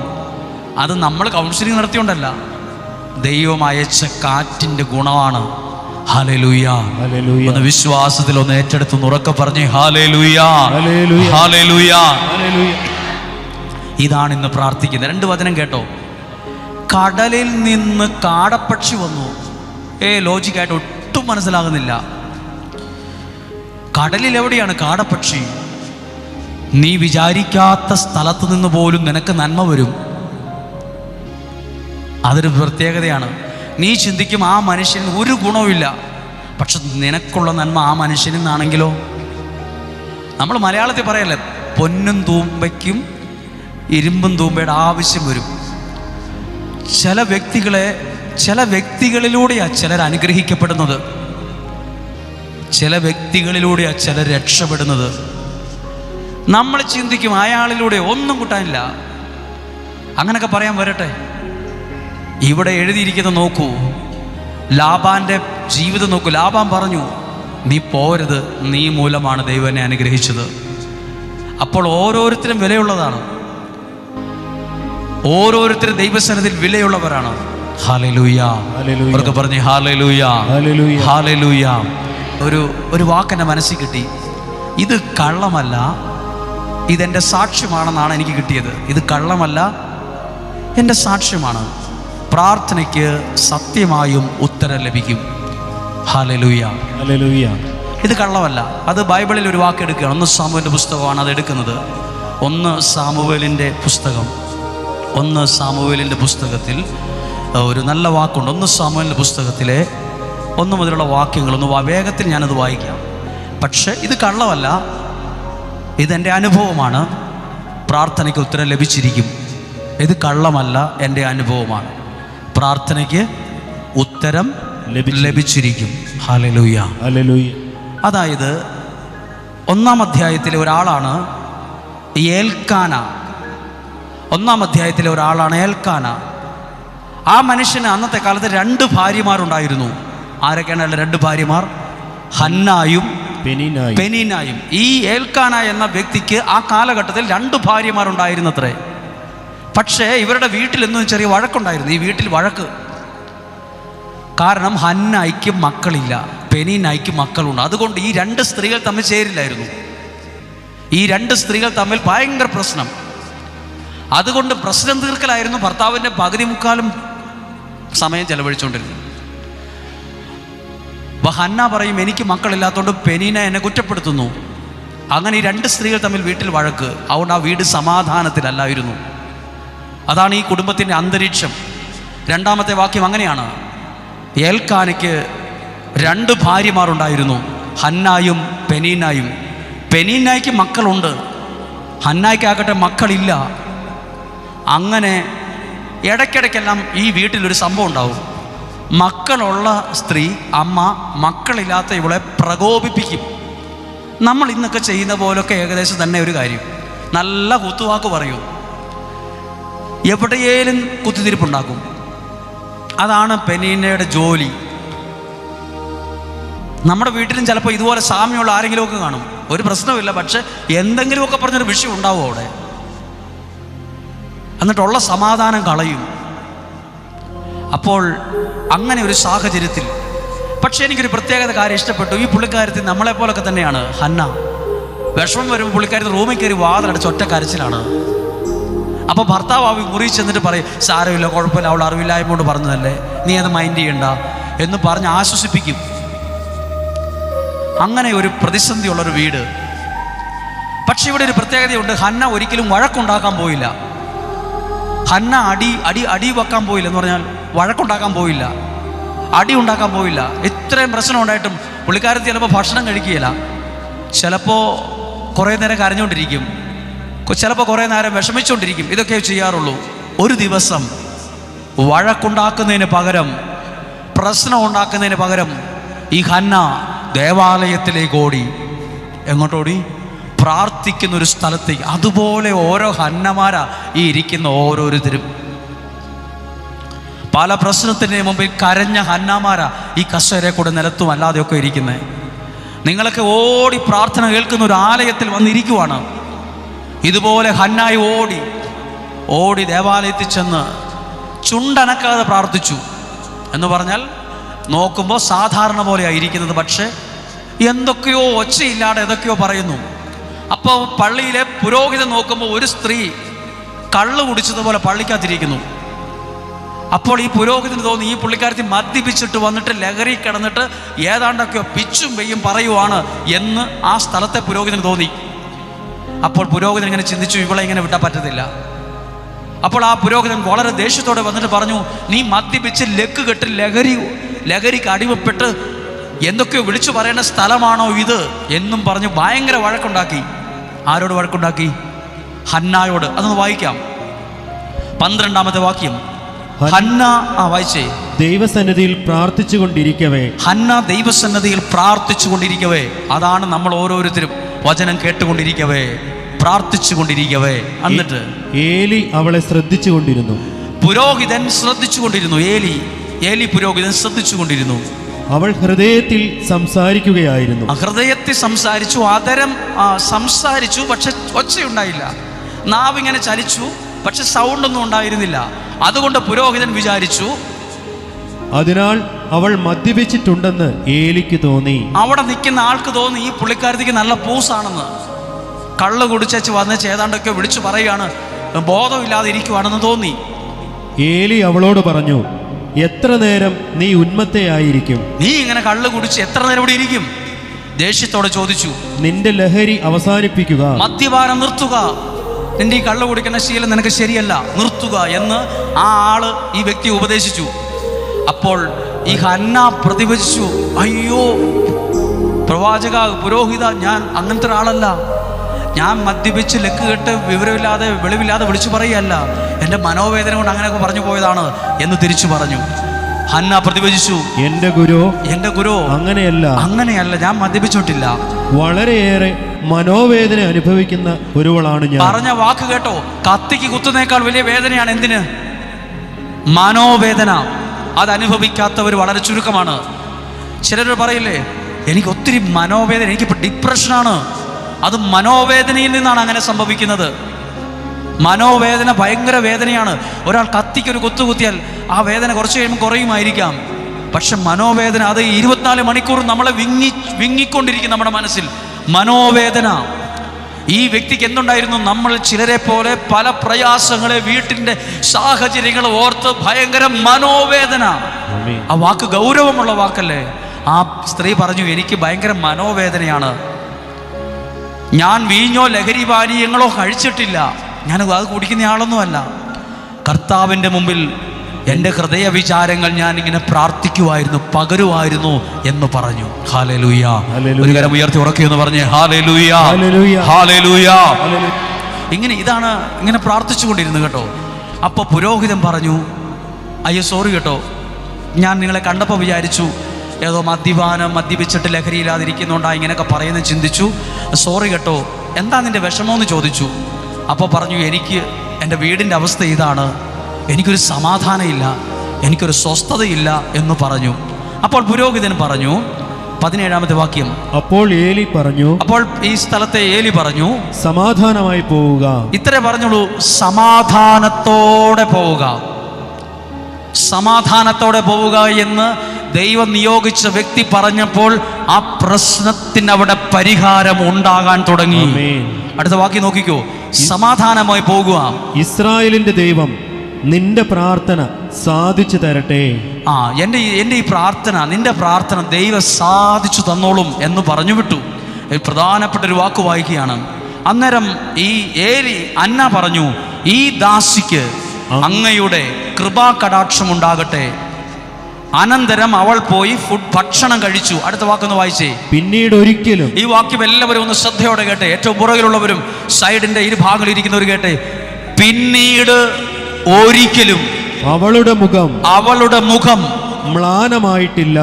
അത് നമ്മൾ കൗൺസിലിംഗ് നടത്തിയോണ്ടല്ല, ദൈവം അയച്ച കാറ്റിൻ്റെ ഗുണമാണ്. ഹല്ലേലൂയ. ഒന്ന് വിശ്വാസത്തിൽ ഒന്ന് ഏറ്റെടുത്ത് ഉറക്കെ പറഞ്ഞ് ഹല്ലേലൂയ, ഹല്ലേലൂയ. ഇതാണ് ഇന്ന് പ്രാർത്ഥിക്കുന്നത്. 2 വചനം കേട്ടോ. കടലിൽ നിന്ന് കാടപ്പക്ഷി വന്നു. ലോജിക്കായിട്ട് ഒട്ടും മനസ്സിലാകുന്നില്ല. കടലിൽ എവിടെയാണ് കാടപ്പക്ഷി? നീ വിചാരിക്കാത്ത സ്ഥലത്ത് നിന്ന് പോലും നിനക്ക് നന്മ വരും. അതൊരു പ്രത്യേകതയാണ്. നീ ചിന്തിക്കും ആ മനുഷ്യന് ഒരു ഗുണവുമില്ല, പക്ഷെ നിനക്കുള്ള നന്മ ആ മനുഷ്യനിൽ നിന്നാണെങ്കിലോ. നമ്മൾ മലയാളത്തിൽ പറയല്ലേ, പൊന്നും തൂമ്പയ്ക്കും ഇരുമ്പും തൂമ്പയുടെ ആവശ്യം വരും. ചില വ്യക്തികളിലൂടെയാണ് ചിലർ അനുഗ്രഹിക്കപ്പെടുന്നത്, ചില വ്യക്തികളിലൂടെയാണ് ചിലർ രക്ഷപ്പെടുന്നത്. നമ്മൾ ചിന്തിക്കും അയാളിലൂടെ ഒന്നും കിട്ടാനില്ല, അങ്ങനൊക്കെ പറയാൻ വരട്ടെ. ഇവിടെ എഴുതിയിരിക്കുന്ന നോക്കൂ, ലാബാന്റെ ജീവിതം നോക്കൂ. ലാബാൻ പറഞ്ഞു, നീ പോരുത്, നീ മൂലമാണ് ദൈവം എന്നെ അനുഗ്രഹിച്ചത്. അപ്പോൾ ഓരോരുത്തരും വിലയുള്ളതാണ്, ഓരോരുത്തരും ദൈവസന്നിധിയിൽ വിലയുള്ളവരാണ്. ഹല്ലേലൂയ. അവർക്ക് പറഞ്ഞ് ഹല്ലേലൂയ, ഹല്ലേലൂയ. ഒരു വാക്കെൻ്റെ മനസ്സിൽ കിട്ടി. ഇത് കള്ളമല്ല, ഇതെൻ്റെ സാക്ഷ്യമാണെന്നാണ് എനിക്ക് കിട്ടിയത്. ഇത് കള്ളമല്ല, എൻ്റെ സാക്ഷ്യമാണ്. പ്രാർത്ഥനയ്ക്ക് സത്യമായും ഉത്തരം ലഭിക്കും. Hallelujah, hallelujah. ഇത് കള്ളമല്ല. അത് ബൈബിളിൽ ഒരു വാക്ക് എടുക്കുകയാണ്. 1 സാമുവേലിൻ്റെ പുസ്തകമാണ് അത് എടുക്കുന്നത്. 1 സാമുവേലിൻ്റെ പുസ്തകത്തിൽ ഒരു നല്ല വാക്കുണ്ട്. 1 സാമുവേലിൻ്റെ പുസ്തകത്തിലെ 1 മുതലുള്ള വാക്യങ്ങൾ വേഗത്തിൽ ഞാനത് വായിക്കാം. പക്ഷേ ഇത് കള്ളമല്ല, ഇതെൻ്റെ അനുഭവമാണ്. പ്രാർത്ഥനയ്ക്ക് ഉത്തരം ലഭിച്ചിരിക്കും. ഇത് കള്ളമല്ല, എൻ്റെ അനുഭവമാണ്. പ്രാർത്ഥനയ്ക്ക് ഉത്തരം ലഭിച്ചിരിക്കും. Hallelujah, hallelujah. അതായത് 1-ാം അധ്യായത്തിലെ ഒരാളാണ് ഏൽക്കാന. 1-ാം അധ്യായത്തിലെ ഒരാളാണ് ഏൽക്കാന. ആ മനുഷ്യന് അന്നത്തെ കാലത്ത് 2 ഭാര്യമാരുണ്ടായിരുന്നു. ആരൊക്കെയാണ് 2 ഭാര്യമാർ? ഹന്നായും പെനീനായും. ഈ ഏൽക്കാന എന്ന വ്യക്തിക്ക് ആ കാലഘട്ടത്തിൽ 2 ഭാര്യമാരുണ്ടായിരുന്നത്രേ. പക്ഷേ ഇവരുടെ വീട്ടിൽ എന്നും ചെറിയ വഴക്കുണ്ടായിരുന്നു. ഈ വീട്ടിൽ വഴക്ക് കാരണം ഹന്നായിക്ക് മക്കളില്ല, പെനീനായിക്ക് മക്കളുണ്ട്. അതുകൊണ്ട് ഈ 2 സ്ത്രീകൾ തമ്മിൽ ചേരില്ലായിരുന്നു. ഈ 2 സ്ത്രീകൾ തമ്മിൽ ഭയങ്കര പ്രശ്നം. അതുകൊണ്ട് പ്രശ്നം തീർക്കലായിരുന്നു ഭർത്താവിൻ്റെ പകുതി മുക്കാലും സമയം ചെലവഴിച്ചുകൊണ്ടിരുന്നു. അപ്പോൾ ഹന്ന പറയും, എനിക്ക് മക്കളില്ലാത്തതുകൊണ്ട് പെനീന എന്നെ കുറ്റപ്പെടുത്തുന്നു. അങ്ങനെ ഈ 2 സ്ത്രീകൾ തമ്മിൽ വീട്ടിൽ വഴക്ക്. അതുകൊണ്ട് ആ വീട് സമാധാനത്തിലല്ലായിരുന്നു. അതാണ് ഈ കുടുംബത്തിൻ്റെ അന്തരീക്ഷം. 2-ാമത്തെ വാക്യം അങ്ങനെയാണ്. ഏൽക്കാനയ്ക്ക് 2 ഭാര്യമാരുണ്ടായിരുന്നു, ഹന്നായും പെനീനായും. പെനീനായ്ക്ക് മക്കളുണ്ട്, ഹന്നായ്ക്കാകട്ടെ മക്കളില്ല. അങ്ങനെ ഇടയ്ക്കിടയ്ക്കെല്ലാം ഈ വീട്ടിലൊരു സംഭവം ഉണ്ടാവും. മക്കളുള്ള സ്ത്രീ, അമ്മ, മക്കളില്ലാത്ത ഇവളെ പ്രകോപിപ്പിക്കും. നമ്മൾ ഇന്നൊക്കെ ചെയ്യുന്ന പോലൊക്കെ ഏകദേശം തന്നെ ഒരു കാര്യം. നല്ല കുത്തുവാക്ക് പറയും, എവിടെയേലും കുത്തിത്തിരിപ്പുണ്ടാക്കും. അതാണ് പെനീനയുടെ ജോലി. നമ്മുടെ വീട്ടിലും ചിലപ്പോൾ ഇതുപോലെ സാമ്യമുള്ള ആരെങ്കിലുമൊക്കെ കാണും. ഒരു പ്രശ്നമില്ല, പക്ഷെ എന്തെങ്കിലുമൊക്കെ പറഞ്ഞൊരു വിഷയം ഉണ്ടാവും അവിടെ. എന്നിട്ടുള്ള സമാധാനം കളയും. അപ്പോൾ അങ്ങനെ ഒരു സാഹചര്യത്തിൽ പക്ഷേ എനിക്കൊരു പ്രത്യേകത കാര്യം ഇഷ്ടപ്പെട്ടു. ഈ പുള്ളിക്കാരത്തി നമ്മളെപ്പോലൊക്കെ തന്നെയാണ് ഹന്ന. വിഷമം വരുമ്പോൾ പുള്ളിക്കാരത്തി റൂമിൽ കയറി വാതിലടച്ച് ഒറ്റ കരച്ചിലാണ്. അപ്പോൾ ഭർത്താവ് മുറി ചെന്നിട്ട് പറയും, സാരമില്ല, കുഴപ്പമില്ല, അവൾ അറിവില്ലായ്മ കൊണ്ട് പറഞ്ഞതല്ലേ, നീ അത് മൈൻഡ് ചെയ്യണ്ട എന്ന് പറഞ്ഞ് ആശ്വസിപ്പിക്കും. അങ്ങനെ ഒരു പ്രതിസന്ധിയുള്ളൊരു വീട്. പക്ഷെ ഇവിടെ ഒരു പ്രത്യേകതയുണ്ട്. ഹന്ന ഒരിക്കലും വഴക്കുണ്ടാക്കാൻ പോയില്ല. ഹന്ന അടി വെക്കാൻ പോയില്ല എന്ന് പറഞ്ഞാൽ വഴക്കുണ്ടാക്കാൻ പോയില്ല, അടി ഉണ്ടാക്കാൻ പോയില്ല. ഇത്രയും പ്രശ്നം ഉണ്ടായിട്ടും പുള്ളിക്കാരത്തി ചിലപ്പോൾ ഭക്ഷണം കഴിക്കുകയില്ല, ചിലപ്പോൾ കുറേ നേരം കരഞ്ഞുകൊണ്ടിരിക്കും, ചിലപ്പോൾ കുറേ നേരം വിഷമിച്ചുകൊണ്ടിരിക്കും. ഇതൊക്കെ ചെയ്യാറുള്ളൂ. ഒരു ദിവസം വഴക്കുണ്ടാക്കുന്നതിന് പകരം, പ്രശ്നം ഉണ്ടാക്കുന്നതിന് പകരം ഈ ഹന്ന ദേവാലയത്തിലേക്ക് ഓടി. എങ്ങോട്ടോടി? പ്രാർത്ഥിക്കുന്ന ഒരു സ്ഥലത്തേക്ക്. അതുപോലെ ഓരോ ഹന്നമാരാ ഈ ഇരിക്കുന്ന ഓരോരുത്തരും. പല പ്രശ്നത്തിൻ്റെ മുമ്പിൽ കരഞ്ഞ ഹന്നാമാരാ ഈ കസേരയെ കൂടെ നിലത്തും അല്ലാതെയൊക്കെ ഇരിക്കുന്നത്. നിങ്ങളൊക്കെ ഓടി പ്രാർത്ഥന കേൾക്കുന്ന ഒരു ആലയത്തിൽ വന്നിരിക്കുവാണ്. ഇതുപോലെ ഹന്നായി ഓടി ദേവാലയത്തിൽ ചെന്ന് ചുണ്ടനക്കാതെ പ്രാർത്ഥിച്ചു എന്ന് പറഞ്ഞാൽ നോക്കുമ്പോൾ സാധാരണ പോലെയാണ് ഇരിക്കുന്നത്. പക്ഷേ എന്തൊക്കെയോ ഒച്ചയില്ലാതെ ഏതൊക്കെയോ പറയുന്നു. അപ്പോൾ പള്ളിയിലെ പുരോഹിതൻ നോക്കുമ്പോൾ ഒരു സ്ത്രീ കള്ള് കുടിച്ചതുപോലെ പള്ളിക്കകത്തിരിക്കുന്നു. അപ്പോൾ ഈ പുരോഹിതന് തോന്നി ഈ പുള്ളിക്കാരത്തി മദ്യപിച്ചിട്ട് വന്നിട്ട് ലഹരി കിടന്നിട്ട് ഏതാണ്ടൊക്കെയോ പിച്ചും പെയ്യും പറയുവാണ് എന്ന് ആ സ്ഥലത്തെ പുരോഹിതന് തോന്നി. അപ്പോൾ പുരോഹിതൻ ഇങ്ങനെ ചിന്തിച്ചു, ഇവളെ ഇങ്ങനെ വിട്ടാൽ പറ്റത്തില്ല. അപ്പോൾ ആ പുരോഹിതൻ വളരെ ദേഷ്യത്തോടെ വന്നിട്ട് പറഞ്ഞു, നീ മദ്യപിച്ച് ലക്ക് കെട്ട് ലഹരിക്ക് അടിമപ്പെട്ട് എന്തൊക്കെയോ വിളിച്ചു പറയേണ്ട സ്ഥലമാണോ ഇത് എന്നും പറഞ്ഞ് ഭയങ്കര വഴക്കുണ്ടാക്കി. ആരോട് വഴക്കുണ്ടാക്കി? ഹന്നായോട്. അതൊന്ന് വായിക്കാം, 12-ാമത്തെ വാക്യം. ഹന്ന വായിച്ചേ. ദൈവസന്നിധിയിൽ പ്രാർത്ഥിച്ചുകൊണ്ടിരിക്കവേ. ഹന്ന ദൈവസന്നിധിയിൽ പ്രാർത്ഥിച്ചുകൊണ്ടിരിക്കവേ. അതാണ് നമ്മൾ ഓരോരുത്തരും വചനം കേട്ടുകൊണ്ടിരിക്കവേ, പ്രാർത്ഥിച്ചുകൊണ്ടിരിക്കവേ. എന്നിട്ട് ഏലി അവളെ ശ്രദ്ധിച്ചുകൊണ്ടിരുന്നു. പുരോഹിതൻ ശ്രദ്ധിച്ചുകൊണ്ടിരുന്നു. ഏലി പുരോഹിതൻ ശ്രദ്ധിച്ചുകൊണ്ടിരുന്നു. അവൾ ഹൃദയത്തിൽ സംസാരിക്കുകയായിരുന്നു. ഹൃദയത്തിൽ സംസാരിച്ചു, ആദരം സംസാരിച്ചു, പക്ഷെ ഒച്ചയുണ്ടായില്ല. നാവിങ്ങനെ ചലിച്ചു, പക്ഷെ സൗണ്ടൊന്നും ഉണ്ടായിരുന്നില്ല. അതുകൊണ്ട് പുരോഹിതൻ വിചാരിച്ചു അതിനാൽ അവൾ മദ്യപിച്ചിട്ടുണ്ടെന്ന് ഏലിക്ക് തോന്നി. അവിടെ നിൽക്കുന്ന ആൾക്ക് തോന്നി ഈ പുള്ളിക്കാരത്തിക്ക് നല്ല പൂസാണെന്ന്. കള്ള് കുടിച്ചു വന്ന് ഏതാണ്ടൊക്കെ വിളിച്ചു പറയുകയാണ്, ബോധമില്ലാതെ ഇരിക്കുവാണെന്ന് തോന്നി. ഏലി അവളോട് പറഞ്ഞു, എത്ര നേരം നീ ഉന്മത്തയായിരിക്കും? നീ ഇങ്ങനെ കള്ള് കുടിച്ച് എത്ര നേരം ഇവിടെ ഇരിക്കും? ദേഷ്യത്തോടെ ചോദിച്ചു. നിന്റെ ലഹരി അവസാനിപ്പിക്കുക, മദ്യപാനം നിർത്തുക, നിന്റെ ഈ കള്ള് കുടിക്കുന്ന ശീലം നിനക്ക് ശരിയല്ല, നിർത്തുക എന്ന് ആ ആള് ഈ വ്യക്തി ഉപദേശിച്ചു. അപ്പോൾ ഈ ഹന്ന പ്രതിവചിച്ചു, അയ്യോ പ്രവാചക, പുരോഹിത, ഞാൻ അങ്ങനത്തെ ഒരാളല്ല. ഞാൻ മദ്യപിച്ച് ലക്ക് കെട്ട് വിവരമില്ലാതെ വെളിവില്ലാതെ വിളിച്ചു പറയുകയല്ല, എൻ്റെ മനോവേദന കൊണ്ട് അങ്ങനെയൊക്കെ പറഞ്ഞു പോയതാണ് എന്ന് തിരിച്ചു പറഞ്ഞു. ഹന്ന പ്രതിവചിച്ചു, എൻ്റെ ഗുരു അങ്ങനെയല്ല, ഞാൻ മദ്യപിച്ചിട്ടില്ല. വളരെയേറെ മനോവേദന അനുഭവിക്കുന്ന ഒരുവളാണ് ഞാൻ. പറഞ്ഞ വാക്ക് കേട്ടോ, കത്തിക്ക് കുത്തുന്നേക്കാൾ വലിയ വേദനയാണ് എന്തിന്? മനോവേദന. അത് അനുഭവിക്കാത്തവർ വളരെ ചുരുക്കമാണ്. ചിലർ പറയില്ലേ, എനിക്ക് ഒത്തിരി മനോവേദന, എനിക്കിപ്പോൾ ഡിപ്രഷനാണ്. അത് മനോവേദനയിൽ നിന്നാണ് അങ്ങനെ സംഭവിക്കുന്നത്. മനോവേദന ഭയങ്കര വേദനയാണ്. ഒരാൾ കത്തിക്കൊരു കുത്തുകുത്തിയാൽ ആ വേദന കുറച്ച് കഴിയുമ്പോൾ കുറയുമായിരിക്കാം. പക്ഷെ മനോവേദന അത് 24 മണിക്കൂർ നമ്മളെ വിങ്ങിക്കൊണ്ടിരിക്കും നമ്മുടെ മനസ്സിൽ. മനോവേദന. ഈ വ്യക്തിക്ക് എന്തുണ്ടായിരുന്നു? നമ്മൾ ചിലരെ പോലെ പല പ്രയാസങ്ങളെ, വീട്ടിൻ്റെ സാഹചര്യങ്ങൾ ഓർത്ത് ഭയങ്കര മനോവേദന. ആ വാക്ക് ഗൗരവമുള്ള വാക്കല്ലേ? ആ സ്ത്രീ പറഞ്ഞു, എനിക്ക് ഭയങ്കര മനോവേദനയാണ്. ഞാൻ വീഞ്ഞോ ലഹരി പാനീയങ്ങളോ കഴിച്ചിട്ടില്ല, ഞാൻ അത് കുടിക്കുന്ന ആളൊന്നുമല്ല. കർത്താവിൻ്റെ മുമ്പിൽ എൻ്റെ ഹൃദയ വിചാരങ്ങൾ ഞാൻ ഇങ്ങനെ പ്രാർത്ഥിക്കുമായിരുന്നു, പകരുമായിരുന്നു എന്ന് പറഞ്ഞു. ഹല്ലേലൂയ. ഒരു കരം ഉയർത്തി ഉറക്കിയെന്ന് പറഞ്ഞേ, ഹല്ലേലൂയ, ഹല്ലേലൂയ. ഇങ്ങനെ പ്രാർത്ഥിച്ചുകൊണ്ടിരുന്നു കേട്ടോ. അപ്പോൾ പുരോഹിതൻ പറഞ്ഞു, അയ്യോ സോറി കേട്ടോ, ഞാൻ നിങ്ങളെ കണ്ടപ്പോൾ വിചാരിച്ചു ഏതോ മദ്യപിച്ചിട്ട് ലഹരിയില്ലാതിരിക്കുന്നുണ്ടാ ഇങ്ങനെയൊക്കെ പറയുന്നത് ചിന്തിച്ചു. സോറി കേട്ടോ, എന്താ നിൻ്റെ വിഷമമെന്ന് ചോദിച്ചു. അപ്പോൾ പറഞ്ഞു, എനിക്ക് എൻ്റെ വീടിൻ്റെ അവസ്ഥ ഇതാണ്, എനിക്കൊരു സമാധാനമില്ല, എനിക്കൊരു സ്വസ്ഥതയില്ല എന്ന് പറഞ്ഞു. അപ്പോൾ പുരോഹിതൻ പറഞ്ഞു, 17-ാമത്തെ വാക്യം. അപ്പോൾ ഈ സ്ഥലത്തെ ഏലി പറഞ്ഞു, സമാധാനമായി പോവുക. ഇത്രേ പറഞ്ഞുള്ളൂ, സമാധാനത്തോടെ പോവുക. സമാധാനത്തോടെ പോവുക എന്ന് ദൈവം നിയോഗിച്ച വ്യക്തി പറഞ്ഞപ്പോൾ ആ പ്രശ്നത്തിന് അവിടെ പരിഹാരം ഉണ്ടാകാൻ തുടങ്ങി. അടുത്ത വാക്യം നോക്കിക്കോ, സമാധാനമായി പോകുക. ഇസ്രായേലിന്റെ ദൈവം നിന്റെ പ്രാർത്ഥന സാധിച്ചു തരട്ടെ. എൻ്റെ ഈ പ്രാർത്ഥന, നിന്റെ പ്രാർത്ഥന ദൈവം സാധിച്ചു തന്നോളും എന്ന് പറഞ്ഞു വിട്ടു. പ്രധാനപ്പെട്ട ഒരു വാക്ക് വായിക്കുകയാണ്. അന്നേരം ഈ അന്ന പറഞ്ഞു, ഈ ദാസിക്ക് അങ്ങയുടെ കൃപാകടാക്ഷം ഉണ്ടാകട്ടെ. അനന്തരം അവൾ പോയി ഭക്ഷണം കഴിച്ചു. അടുത്ത വാക്കൊന്ന് വായിച്ചേ. പിന്നീട് ഒരിക്കലും. ഈ വാക്യം എല്ലാവരും ഒന്ന് ശ്രദ്ധയോടെ കേട്ടെ, ഏറ്റവും പുറകിലുള്ളവരും സൈഡിന്റെ ഇരുഭാഗങ്ങളിൽ ഇരിക്കുന്നവർ കേട്ടെ. പിന്നീട് ഒരിക്കലും അവളുടെ മുഖം മ്ലാനമായിട്ടില്ല.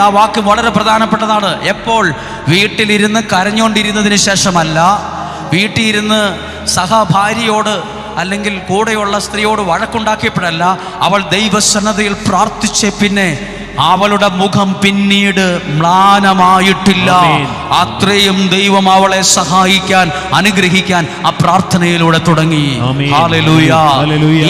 ആ വാക്ക് വളരെ പ്രധാനപ്പെട്ടതാണ്. എപ്പോൾ വീട്ടിലിരുന്ന് കരഞ്ഞുകൊണ്ടിരുന്നതിന് ശേഷമല്ല, വീട്ടിൽ ഇരുന്ന് സഹഭാര്യയോട് അല്ലെങ്കിൽ കൂടെയുള്ള സ്ത്രീയോട് വഴക്കുണ്ടാക്കിയപ്പോഴല്ല, അവൾ ദൈവസന്നദ്ധയിൽ പ്രാർത്ഥിച്ച പിന്നെ അവളുടെ മുഖം പിന്നീട് മ്ലാനമായിട്ടില്ല. അത്രയും ദൈവം അവളെ സഹായിക്കാൻ, അനുഗ്രഹിക്കാൻ ആ പ്രാർത്ഥനയിലൂടെ തുടങ്ങി. ഹല്ലേലൂയ.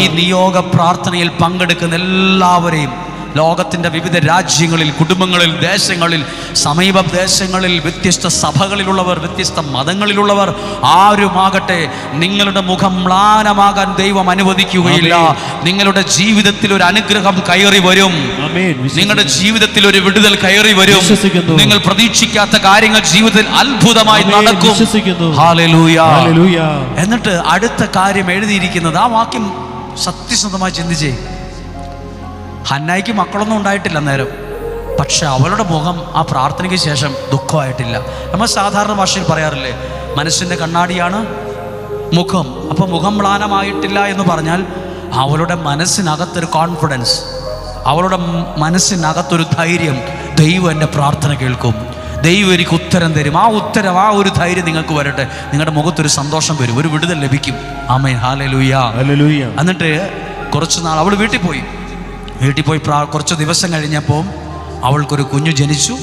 ഈ നിയോഗ പ്രാർത്ഥനയിൽ പങ്കെടുക്കുന്ന എല്ലാവരെയും ലോകത്തിൻ്റെ വിവിധ രാജ്യങ്ങളിൽ, കുടുംബങ്ങളിൽ, ദേശങ്ങളിൽ, സമീപ ദേശങ്ങളിൽ, വ്യത്യസ്ത സഭകളിലുള്ളവർ, വ്യത്യസ്ത മതങ്ങളിലുള്ളവർ ആരുമാകട്ടെ, നിങ്ങളുടെ മുഖം മ്ലാനമാകാൻ ദൈവം അനുവദിക്കുകയില്ല. നിങ്ങളുടെ ജീവിതത്തിൽ ഒരു അനുഗ്രഹം കയറി വരും. നിങ്ങളുടെ ജീവിതത്തിൽ ഒരു വിടുതൽ കയറി വരും. നിങ്ങൾ പ്രതീക്ഷിക്കാത്ത കാര്യങ്ങൾ ജീവിതത്തിൽ അത്ഭുതമായി നടക്കും. ഹല്ലേലൂയ. എന്നിട്ട് അടുത്ത കാര്യം എഴുതിയിരിക്കുന്നത്, ആ വാക്യം സത്യസന്ധമായി ചിന്തിച്ചേ. ഹന്നായിക്ക് മക്കളൊന്നും ഉണ്ടായിട്ടില്ല നേരം, പക്ഷെ അവളുടെ മുഖം ആ പ്രാർത്ഥനയ്ക്ക് ശേഷം ദുഃഖമായിട്ടില്ല. നമ്മൾ സാധാരണ ഭാഷയിൽ പറയാറില്ലേ, മനസ്സിൻ്റെ കണ്ണാടിയാണ് മുഖം. അപ്പോൾ മുഖം മ്ലാനമായിട്ടില്ല എന്ന് പറഞ്ഞാൽ അവളുടെ മനസ്സിനകത്തൊരു കോൺഫിഡൻസ്, അവളുടെ മനസ്സിനകത്തൊരു ധൈര്യം, ദൈവം എൻ്റെ പ്രാർത്ഥന കേൾക്കും, ദൈവം എനിക്ക് ഉത്തരം തരും. ആ ഉത്തരം, ആ ഒരു ധൈര്യം നിങ്ങൾക്ക് വരട്ടെ. നിങ്ങളുടെ മുഖത്തൊരു സന്തോഷം വരും, ഒരു വിടുതൽ ലഭിക്കും. ആമേൻ. ഹല്ലേലൂയ. എന്നിട്ട് കുറച്ച് നാൾ അവൾ വീട്ടിൽ പോയി കുറച്ച് ദിവസം കഴിഞ്ഞപ്പോൾ അവൾക്കൊരു കുഞ്ഞു ജനിച്ചു.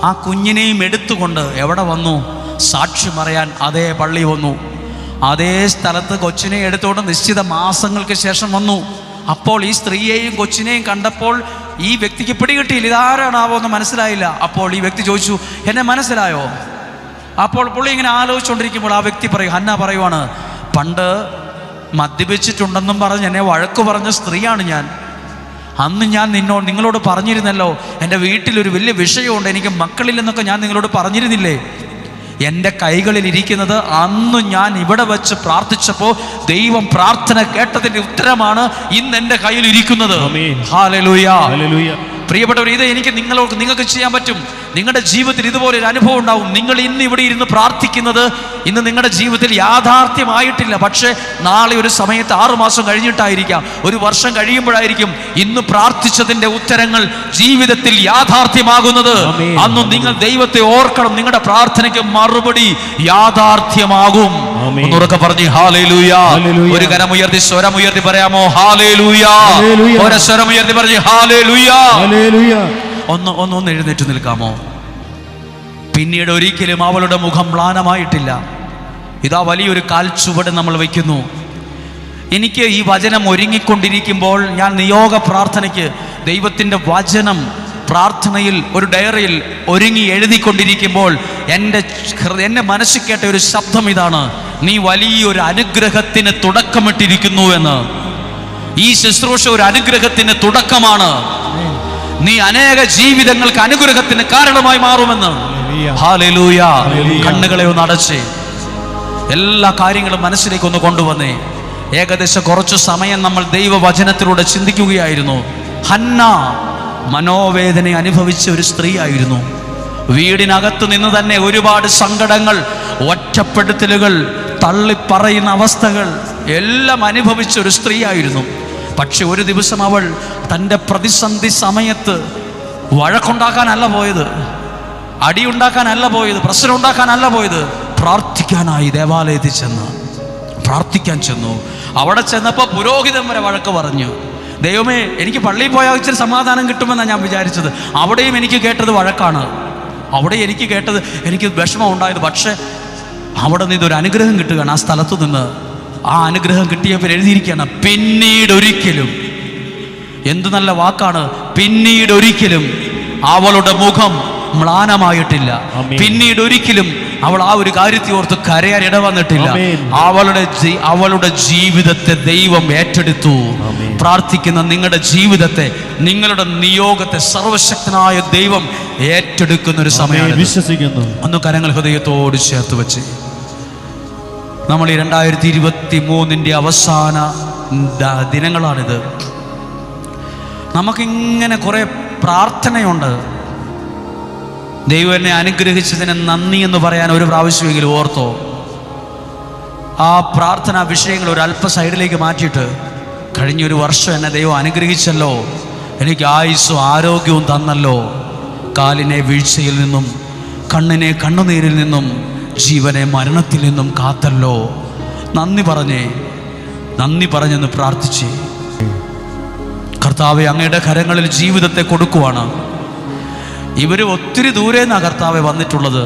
ആ കുഞ്ഞിനെയും എടുത്തുകൊണ്ട് എവിടെ വന്നു? സാക്ഷി പറയാൻ അതേ പള്ളി വന്നു. അതേ സ്ഥലത്ത് കൊച്ചിനെ എടുത്തുകൊണ്ട് നിശ്ചിത മാസങ്ങൾക്ക് ശേഷം വന്നു. അപ്പോൾ ഈ സ്ത്രീയെയും കൊച്ചിനെയും കണ്ടപ്പോൾ ഈ വ്യക്തിക്ക് പിടികിട്ടിയില്ല, ഇതാരാണാവോ എന്ന് മനസ്സിലായില്ല. അപ്പോൾ ഈ വ്യക്തി ചോദിച്ചു, എന്നെ മനസ്സിലായോ? അപ്പോൾ പുള്ളി ഇങ്ങനെ ആലോചിച്ചുകൊണ്ടിരിക്കുമ്പോൾ ആ വ്യക്തി പറയും, ഹന്ന പറയുവാണ്, പണ്ട് മദ്യപിച്ചിട്ടുണ്ടെന്നും പറഞ്ഞ് എന്നെ വഴക്ക് പറഞ്ഞ സ്ത്രീയാണ് ഞാൻ. അന്ന് ഞാൻ നിങ്ങളോട് പറഞ്ഞിരുന്നല്ലോ, എൻ്റെ വീട്ടിലൊരു വലിയ വിഷയമുണ്ട്, എനിക്ക് മക്കളില്ലെന്നൊക്കെ ഞാൻ നിങ്ങളോട് പറഞ്ഞിരുന്നില്ലേ? എൻ്റെ കൈകളിൽ ഇരിക്കുന്നത് അന്ന് ഞാൻ ഇവിടെ വെച്ച് പ്രാർത്ഥിച്ചപ്പോൾ ദൈവം പ്രാർത്ഥന കേട്ടതിൻ്റെ ഉത്തരമാണ് ഇന്ന് എൻ്റെ കയ്യിൽ ഇരിക്കുന്നത്. ഹല്ലേലൂയ. പ്രിയപ്പെട്ടവർ, ഇത് എനിക്ക് നിങ്ങൾക്ക് ചെയ്യാൻ പറ്റും. നിങ്ങളുടെ ജീവിതത്തിൽ ഇതുപോലെ ഒരു അനുഭവം ഉണ്ടാവും. നിങ്ങൾ ഇന്ന് ഇവിടെ ഇരുന്ന് പ്രാർത്ഥിക്കുന്നത് ഇന്ന് നിങ്ങളുടെ ജീവിതത്തിൽ യാഥാർത്ഥ്യമായിട്ടില്ല, പക്ഷേ നാളെ ഒരു സമയത്ത് 6 മാസം കഴിഞ്ഞിട്ടായിരിക്കാം, 1 വർഷം കഴിയുമ്പോഴായിരിക്കും ഇന്ന് പ്രാർത്ഥിച്ചതിൻ്റെ ഉത്തരങ്ങൾ ജീവിതത്തിൽ യാഥാർത്ഥ്യമാകുന്നത്. അന്ന് നിങ്ങൾ ദൈവത്തെ ഓർക്കണം, നിങ്ങളുടെ പ്രാർത്ഥനയ്ക്ക് മറുപടി യാഥാർത്ഥ്യമാകും. ഒന്നുറക്കെ പറഞ്ഞ് ഹല്ലേലൂയ. ഒരു കരമുയർത്തി സ്വരമുയർത്തി പറയാമോ? ഹല്ലേലൂയ. ഒരു സ്വരമുയർത്തി പറഞ്ഞ് ഹല്ലേലൂയ. ഒന്ന് എഴുന്നേറ്റ് നിൽക്കാമോ? പിന്നീട് ഒരിക്കലും അവളുടെ മുഖം മ്ലാനമായിട്ടില്ല. ഇതാ വലിയൊരു കാൽച്ചുവട് നമ്മൾ വയ്ക്കുന്നു. എനിക്ക് ഈ വചനം ഒരുങ്ങിക്കൊണ്ടിരിക്കുമ്പോൾ, ഞാൻ നിയോഗ പ്രാർത്ഥനയ്ക്ക് ദൈവത്തിൻ്റെ വചനം പ്രാർത്ഥനയിൽ ഒരു ഡയറിയിൽ ഒരുങ്ങി എഴുതിക്കൊണ്ടിരിക്കുമ്പോൾ എൻ്റെ മനസ്സിൽ കേട്ട ഒരു ശബ്ദം ഇതാണ്, നീ വലിയൊരു അനുഗ്രഹത്തിന് തുടക്കമിട്ടിരിക്കുന്നു എന്ന്. ഈ ശുശ്രൂഷ ഒരു അനുഗ്രഹത്തിന് തുടക്കമാണ്. നീ അനേക ജീവിതങ്ങൾക്ക് അനുഗ്രഹത്തിന് കാരണമായി മാറുമെന്ന്. ഹല്ലേലൂയ. കണ്ണുകളെ ഒന്ന് അടച്ച് എല്ലാ കാര്യങ്ങളും മനസ്സിലേക്ക് ഒന്ന് കൊണ്ടുവന്നേ. ഏകദേശം കുറച്ചു സമയം നമ്മൾ ദൈവവചനത്തിലൂടെ ചിന്തിക്കുകയായിരുന്നു. ഹന്ന മനോവേദന അനുഭവിച്ച ഒരു സ്ത്രീ ആയിരുന്നു. വീടിനകത്ത് നിന്ന് തന്നെ ഒരുപാട് സങ്കടങ്ങൾ, ഒറ്റപ്പെടുത്തലുകൾ, തള്ളിപ്പറയുന്ന അവസ്ഥകൾ എല്ലാം അനുഭവിച്ച ഒരു സ്ത്രീ ആയിരുന്നു. പക്ഷെ ഒരു ദിവസം അവൾ തൻ്റെ പ്രതിസന്ധി സമയത്ത് വഴക്കുണ്ടാക്കാനല്ല പോയത്, അടിയുണ്ടാക്കാനല്ല പോയത്, പ്രശ്നം ഉണ്ടാക്കാനല്ല പോയത്, പ്രാർത്ഥിക്കാനായി ദേവാലയത്തിൽ പ്രാർത്ഥിക്കാൻ ചെന്നു. അവിടെ ചെന്നപ്പോൾ പുരോഹിതൻ വരെ വഴക്ക് പറഞ്ഞു. ദൈവമേ, എനിക്ക് പള്ളിയിൽ പോയാൽ ഇച്ചിരി സമാധാനം കിട്ടുമെന്നാണ് ഞാൻ വിചാരിച്ചത്. അവിടെയും എനിക്ക് കേട്ടത് വഴക്കാണ്. അവിടെ എനിക്ക് കേട്ടത്, എനിക്ക് വിഷമം ഉണ്ടായത്. പക്ഷെ അവിടെ നിന്ന് ഇതൊരു അനുഗ്രഹം കിട്ടുകയാണ്. ആ സ്ഥലത്തു നിന്ന് ആ അനുഗ്രഹം കിട്ടിയപ്പോൾ എഴുതിയിരിക്കുകയാണ്, പിന്നീട് ഒരിക്കലും. എന്ത് നല്ല വാക്കാണ്! പിന്നീട് ഒരിക്കലും അവളുടെ മുഖം മ്ലാനമായിട്ടില്ല. പിന്നീട് ഒരിക്കലും അവൾ ആ ഒരു കാര്യത്തെ ഓർത്ത് കരയാൻ ഇടവന്നിട്ടില്ല. അവളുടെ ജീവിതത്തെ ദൈവം ഏറ്റെടുത്തു. പ്രാർത്ഥിക്കുന്ന നിങ്ങളുടെ ജീവിതത്തെ, നിങ്ങളുടെ നിയോഗത്തെ സർവശക്തനായ ദൈവം ഏറ്റെടുക്കുന്ന ഒരു സമയമാണ്. വിശ്വസിക്കുന്നു. ഒന്ന് കരങ്ങൾ ഹൃദയത്തോട് ചേർത്ത് വെച്ച്, നമ്മൾ ഈ 2023 അവസാന ദിനങ്ങളാണിത്. നമുക്കിങ്ങനെ കുറേ പ്രാർത്ഥനയുണ്ട്. ദൈവം എന്നെ അനുഗ്രഹിച്ചതിന് നന്ദി എന്ന് പറയാൻ ഒരു പ്രാവശ്യമെങ്കിലും ഓർത്തോ? ആ പ്രാർത്ഥനാ വിഷയങ്ങൾ ഒരു അല്പ സൈഡിലേക്ക് മാറ്റിയിട്ട്, കഴിഞ്ഞൊരു വർഷം എന്നെ ദൈവം കണ്ണിനെ കണ്ണുനീരിൽ നിന്നും ജീവനെ മരണത്തിൽ നിന്നും കാത്തല്ലോ. നന്ദി പറഞ്ഞെന്ന് പ്രാർത്ഥിച്ചേ. കർത്താവെ, അങ്ങയുടെ കരങ്ങളിൽ ജീവിതത്തെ കൊടുക്കുവാണ്. ഇവർ ഒത്തിരി ദൂരെ നിന്നാണ് കർത്താവെ വന്നിട്ടുള്ളത്.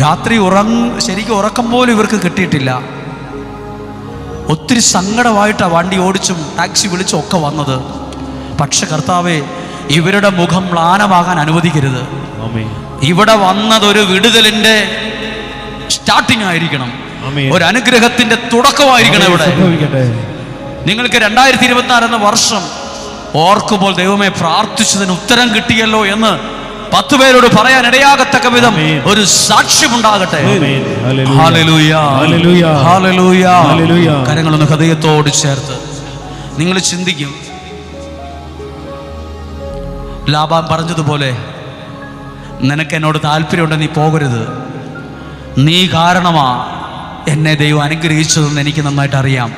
രാത്രി ശരിക്കും ഉറക്കം പോലും ഇവർക്ക് കിട്ടിയിട്ടില്ല. ഒത്തിരി സങ്കടമായിട്ടാണ് വണ്ടി ഓടിച്ചും ടാക്സി വിളിച്ചും ഒക്കെ വന്നത്. പക്ഷെ കർത്താവെ, ഇവരുടെ മുഖം മ്ലാനമാകാൻ അനുവദിക്കരുത്. ഇവിടെ വന്നതൊരു വിടുതലിൻ്റെ സ്റ്റാർട്ടിംഗ് ആയിരിക്കണം, ഒരു അനുഗ്രഹത്തിന്റെ തുടക്കമായിരിക്കണം. ഇവിടെ നിങ്ങൾക്ക് 2024 എന്ന വർഷം ഓർക്കുമ്പോൾ ദൈവമേ, പ്രാർത്ഥിച്ചതിന് ഉത്തരം കിട്ടിയല്ലോ എന്ന് 10 പേരോട് പറയാൻ ഇടയാകത്തക്ക വിധം ഒരു സാക്ഷ്യമുണ്ടാകട്ടെ. Hallelujah, hallelujah. കരങ്ങളൊന്ന് ഹൃദയത്തോട് ചേർത്ത് നിങ്ങൾ ചിന്തിക്കും. ലാബാൻ പറഞ്ഞതുപോലെ, നിനക്ക് എന്നോട് താല്പര്യമുണ്ടെന്ന് നീ പോകരുത്. നീ കാരണമാ എന്നെ ദൈവം അനുഗ്രഹിച്ചതെന്ന് എനിക്ക് നന്നായിട്ട് അറിയാം.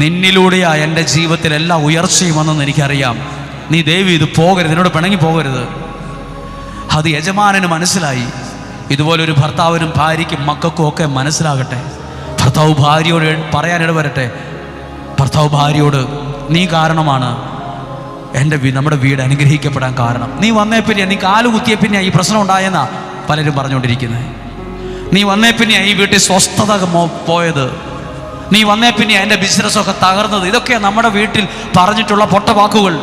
നിന്നിലൂടെയാ എൻ്റെ ജീവിതത്തിൽ എല്ലാ ഉയർച്ചയും വന്നെന്ന് എനിക്കറിയാം. നീ ദൈവം ഇത് പോകരുത്, എന്നോട് പിണങ്ങി പോകരുത്. അത് യജമാനന് മനസ്സിലായി. ഇതുപോലൊരു ഭർത്താവിനും ഭാര്യയ്ക്കും മക്കൾക്കും ഒക്കെ മനസ്സിലാകട്ടെ. ഭർത്താവ് ഭാര്യയോട് പറയാനിട വരട്ടെ. ഭർത്താവ് ഭാര്യയോട്, നീ കാരണമാണ് നമ്മുടെ വീട് അനുഗ്രഹിക്കപ്പെടാൻ കാരണം. നീ വന്നേ പിന്നെ, നീ കാല് കുത്തിയ പിന്നെ ഈ പ്രശ്നം ഉണ്ടായെന്നാ പലരും പറഞ്ഞുകൊണ്ടിരിക്കുന്നത്. നീ വന്നേ പിന്നെ ഈ വീട്ടിൽ സ്വസ്ഥത പോയത്. നീ വന്നേ പിന്നെ എൻ്റെ ബിസിനസ്സൊക്കെ തകർന്നത്. ഇതൊക്കെയാണ് നമ്മുടെ വീട്ടിൽ പറഞ്ഞിട്ടുള്ള പൊട്ടവാക്കുകൾ.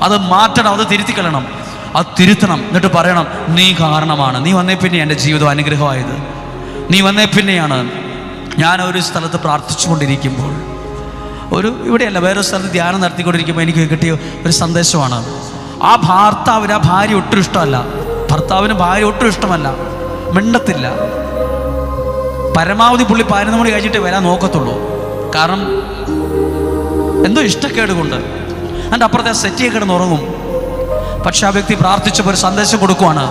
അത് മാറ്റണം, അത് തിരുത്തിക്കളയണം, അത് തിരുത്തണം. എന്നിട്ട് പറയണം, നീ കാരണമാണ്. നീ വന്നേ പിന്നെ എൻ്റെ ജീവിതം അനുഗ്രഹമായത്. നീ വന്നേ പിന്നെയാണ്. ഞാനൊരു സ്ഥലത്ത് പ്രാർത്ഥിച്ചുകൊണ്ടിരിക്കുമ്പോൾ, ഇവിടെയല്ല, വേറൊരു സ്ഥലത്ത് ധ്യാനം നടത്തിക്കൊണ്ടിരിക്കുമ്പോൾ എനിക്ക് കിട്ടിയ ഒരു സന്ദേശമാണ്. ആ ഭാര്യ ഒട്ടും ഇഷ്ടമല്ല. ഭർത്താവിന് ഭാര്യ ഒട്ടും ഇഷ്ടമല്ല, മിണ്ടത്തില്ല. പരമാവധി പുള്ളി 11 മണി കഴിഞ്ഞിട്ട് വരാൻ നോക്കത്തുള്ളൂ. കാരണം എന്തോ ഇഷ്ടക്കേട് കൊണ്ട്. എൻ്റെ അപ്പുറത്തെ സെറ്റിയെ കിടന്ന് ഉറങ്ങും. പക്ഷെ ആ വ്യക്തി പ്രാർത്ഥിച്ചപ്പോൾ ഒരു സന്ദേശം കൊടുക്കുവാണ്.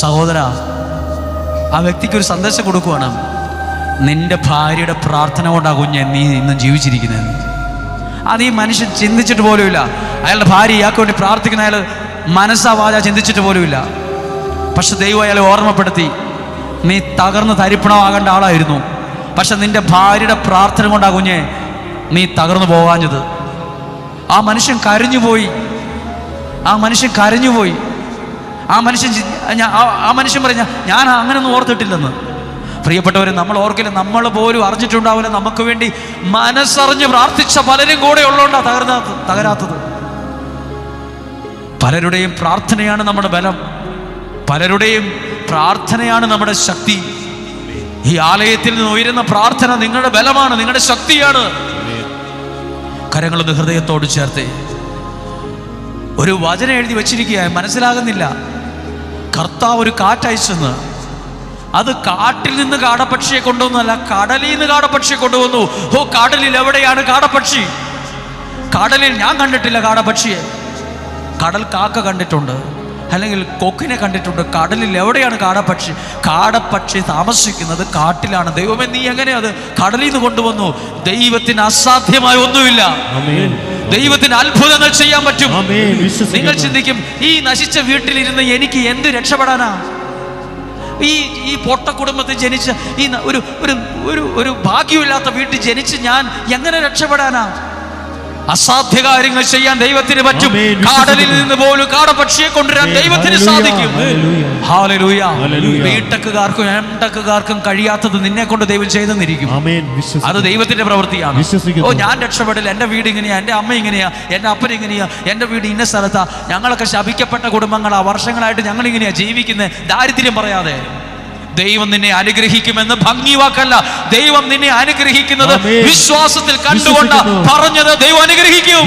സഹോദര, ആ വ്യക്തിക്കൊരു സന്ദേശം കൊടുക്കുവാണ്. നിന്റെ ഭാര്യയുടെ പ്രാർത്ഥന കൊണ്ടാണ് കുഞ്ഞെ നീ ഇന്നും ജീവിച്ചിരിക്കുന്നത്. അത് ഈ മനുഷ്യൻ ചിന്തിച്ചിട്ട് പോലുമില്ല. അയാളുടെ ഭാര്യ ഇയാൾക്ക് വേണ്ടി പ്രാർത്ഥിക്കുന്ന അയാൾ മനസ്സാവാച ചിന്തിച്ചിട്ട് പോലുമില്ല. പക്ഷെ ദൈവം അയാളെ ഓർമ്മപ്പെടുത്തി, നീ തകർന്ന് തരിപ്പണമാകേണ്ട ആളായിരുന്നു. പക്ഷെ നിന്റെ ഭാര്യയുടെ പ്രാർത്ഥന കൊണ്ടാ കുഞ്ഞെ നീ തകർന്നു പോകാഞ്ഞത്. ആ മനുഷ്യൻ കരഞ്ഞുപോയി. ആ മനുഷ്യൻ പറഞ്ഞ ഞാൻ അങ്ങനെയൊന്നും ഓർത്തിട്ടില്ലെന്ന്. പ്രിയപ്പെട്ടവരെ, നമ്മൾ ഓർക്കില്ല, നമ്മൾ പോലും അറിഞ്ഞിട്ടുണ്ടാവില്ല. നമുക്ക് വേണ്ടി മനസ്സറിഞ്ഞ് പ്രാർത്ഥിച്ച പലരും കൂടെ ഉള്ളതുകൊണ്ടാ തകരാത്തത്. പലരുടെയും പ്രാർത്ഥനയാണ് നമ്മുടെ ബലം. പലരുടെയും പ്രാർത്ഥനയാണ് നമ്മുടെ ശക്തി. ഈ ആലയത്തിൽ നിന്ന് ഉയരുന്ന പ്രാർത്ഥന നിങ്ങളുടെ ബലമാണ്, നിങ്ങളുടെ ശക്തിയാണ്. കരങ്ങളൊന്ന് ഹൃദയത്തോട് ചേർത്തേ. ഒരു വചനം എഴുതി വച്ചിരിക്കുക, മനസ്സിലാകുന്നില്ല. കർത്താവ് ഒരു കാറ്റയച്ചെന്ന്. അത് കാട്ടിൽ നിന്ന് കാടപ്പക്ഷിയെ കൊണ്ടുവന്നല്ല, കടലിൽ നിന്ന് കാടപ്പക്ഷിയെ കൊണ്ടുവന്നു. കടലിൽ എവിടെയാണ് കാടപ്പക്ഷി? കടലിൽ ഞാൻ കണ്ടിട്ടില്ല കാടപ്പക്ഷിയെ. കടൽ കാക്ക കണ്ടിട്ടുണ്ട്, അല്ലെങ്കിൽ കൊക്കിനെ കണ്ടിട്ടുണ്ട്. കടലിൽ എവിടെയാണ് കാടപ്പക്ഷി? കാടപ്പക്ഷി താമസിക്കുന്നത് കാട്ടിലാണ്. ദൈവമേ, നീ എങ്ങനെ അത് കടലിൽ നിന്ന് കൊണ്ടുവന്നു? ദൈവത്തിന് അസാധ്യമായ ഒന്നുമില്ല. ദൈവത്തിന് അത്ഭുതങ്ങൾ ചെയ്യാൻ പറ്റും. നിങ്ങൾ ചിന്തിക്കും, ഈ നശിച്ച വീട്ടിലിരുന്ന് എനിക്ക് എന്ത് രക്ഷപ്പെടാനാ? ഈ പൊട്ട കുടുംബത്തിൽ ജനിച്ച ഈ ഒരു ഭാഗ്യമില്ലാത്ത വീട്ടിൽ ജനിച്ച് ഞാൻ എങ്ങനെ രക്ഷപ്പെടാനാ? അസാധ്യ കാര്യങ്ങൾ ചെയ്യാൻ ദൈവത്തിന് പറ്റും. കാടലിൽ നിന്ന് പോലും കാടപ്പക്ഷിയെ കൊണ്ടുവരാൻ ദൈവത്തിന് സാധിക്കും. ഹല്ലേലൂയ. വീട്ടക്കുകാർക്കും എംടക്കുകാർക്കും കഴിയാത്തത് നിന്നെ കൊണ്ട് ദൈവം ചെയ്തെന്നിരിക്കും. അത് ദൈവത്തിന്റെ പ്രവൃത്തിയാണ്. ഞാൻ രക്ഷപ്പെടില്ല, എൻ്റെ വീട് ഇങ്ങനെയാ, എൻ്റെ അമ്മ ഇങ്ങനെയാ, എൻ്റെ അപ്പൻ ഇങ്ങനെയാ, എൻ്റെ വീട് ഇന്ന സ്ഥലത്താ, ഞങ്ങളൊക്കെ ശപിക്കപ്പെട്ട കുടുംബങ്ങളാ, വർഷങ്ങളായിട്ട് ഞങ്ങൾ ഇങ്ങനെയാ ജീവിക്കുന്നത്, ദാരിദ്ര്യം പറയാതെ. ദൈവം നിന്നെ അനുഗ്രഹിക്കുമെന്ന് ഭംഗി വാക്കല്ല, ദൈവം നിന്നെ അനുഗ്രഹിക്കുന്നത് വിശ്വാസത്തിൽ കണ്ടുകൊണ്ട് പറഞ്ഞത് ദൈവം അനുഗ്രഹിക്കും.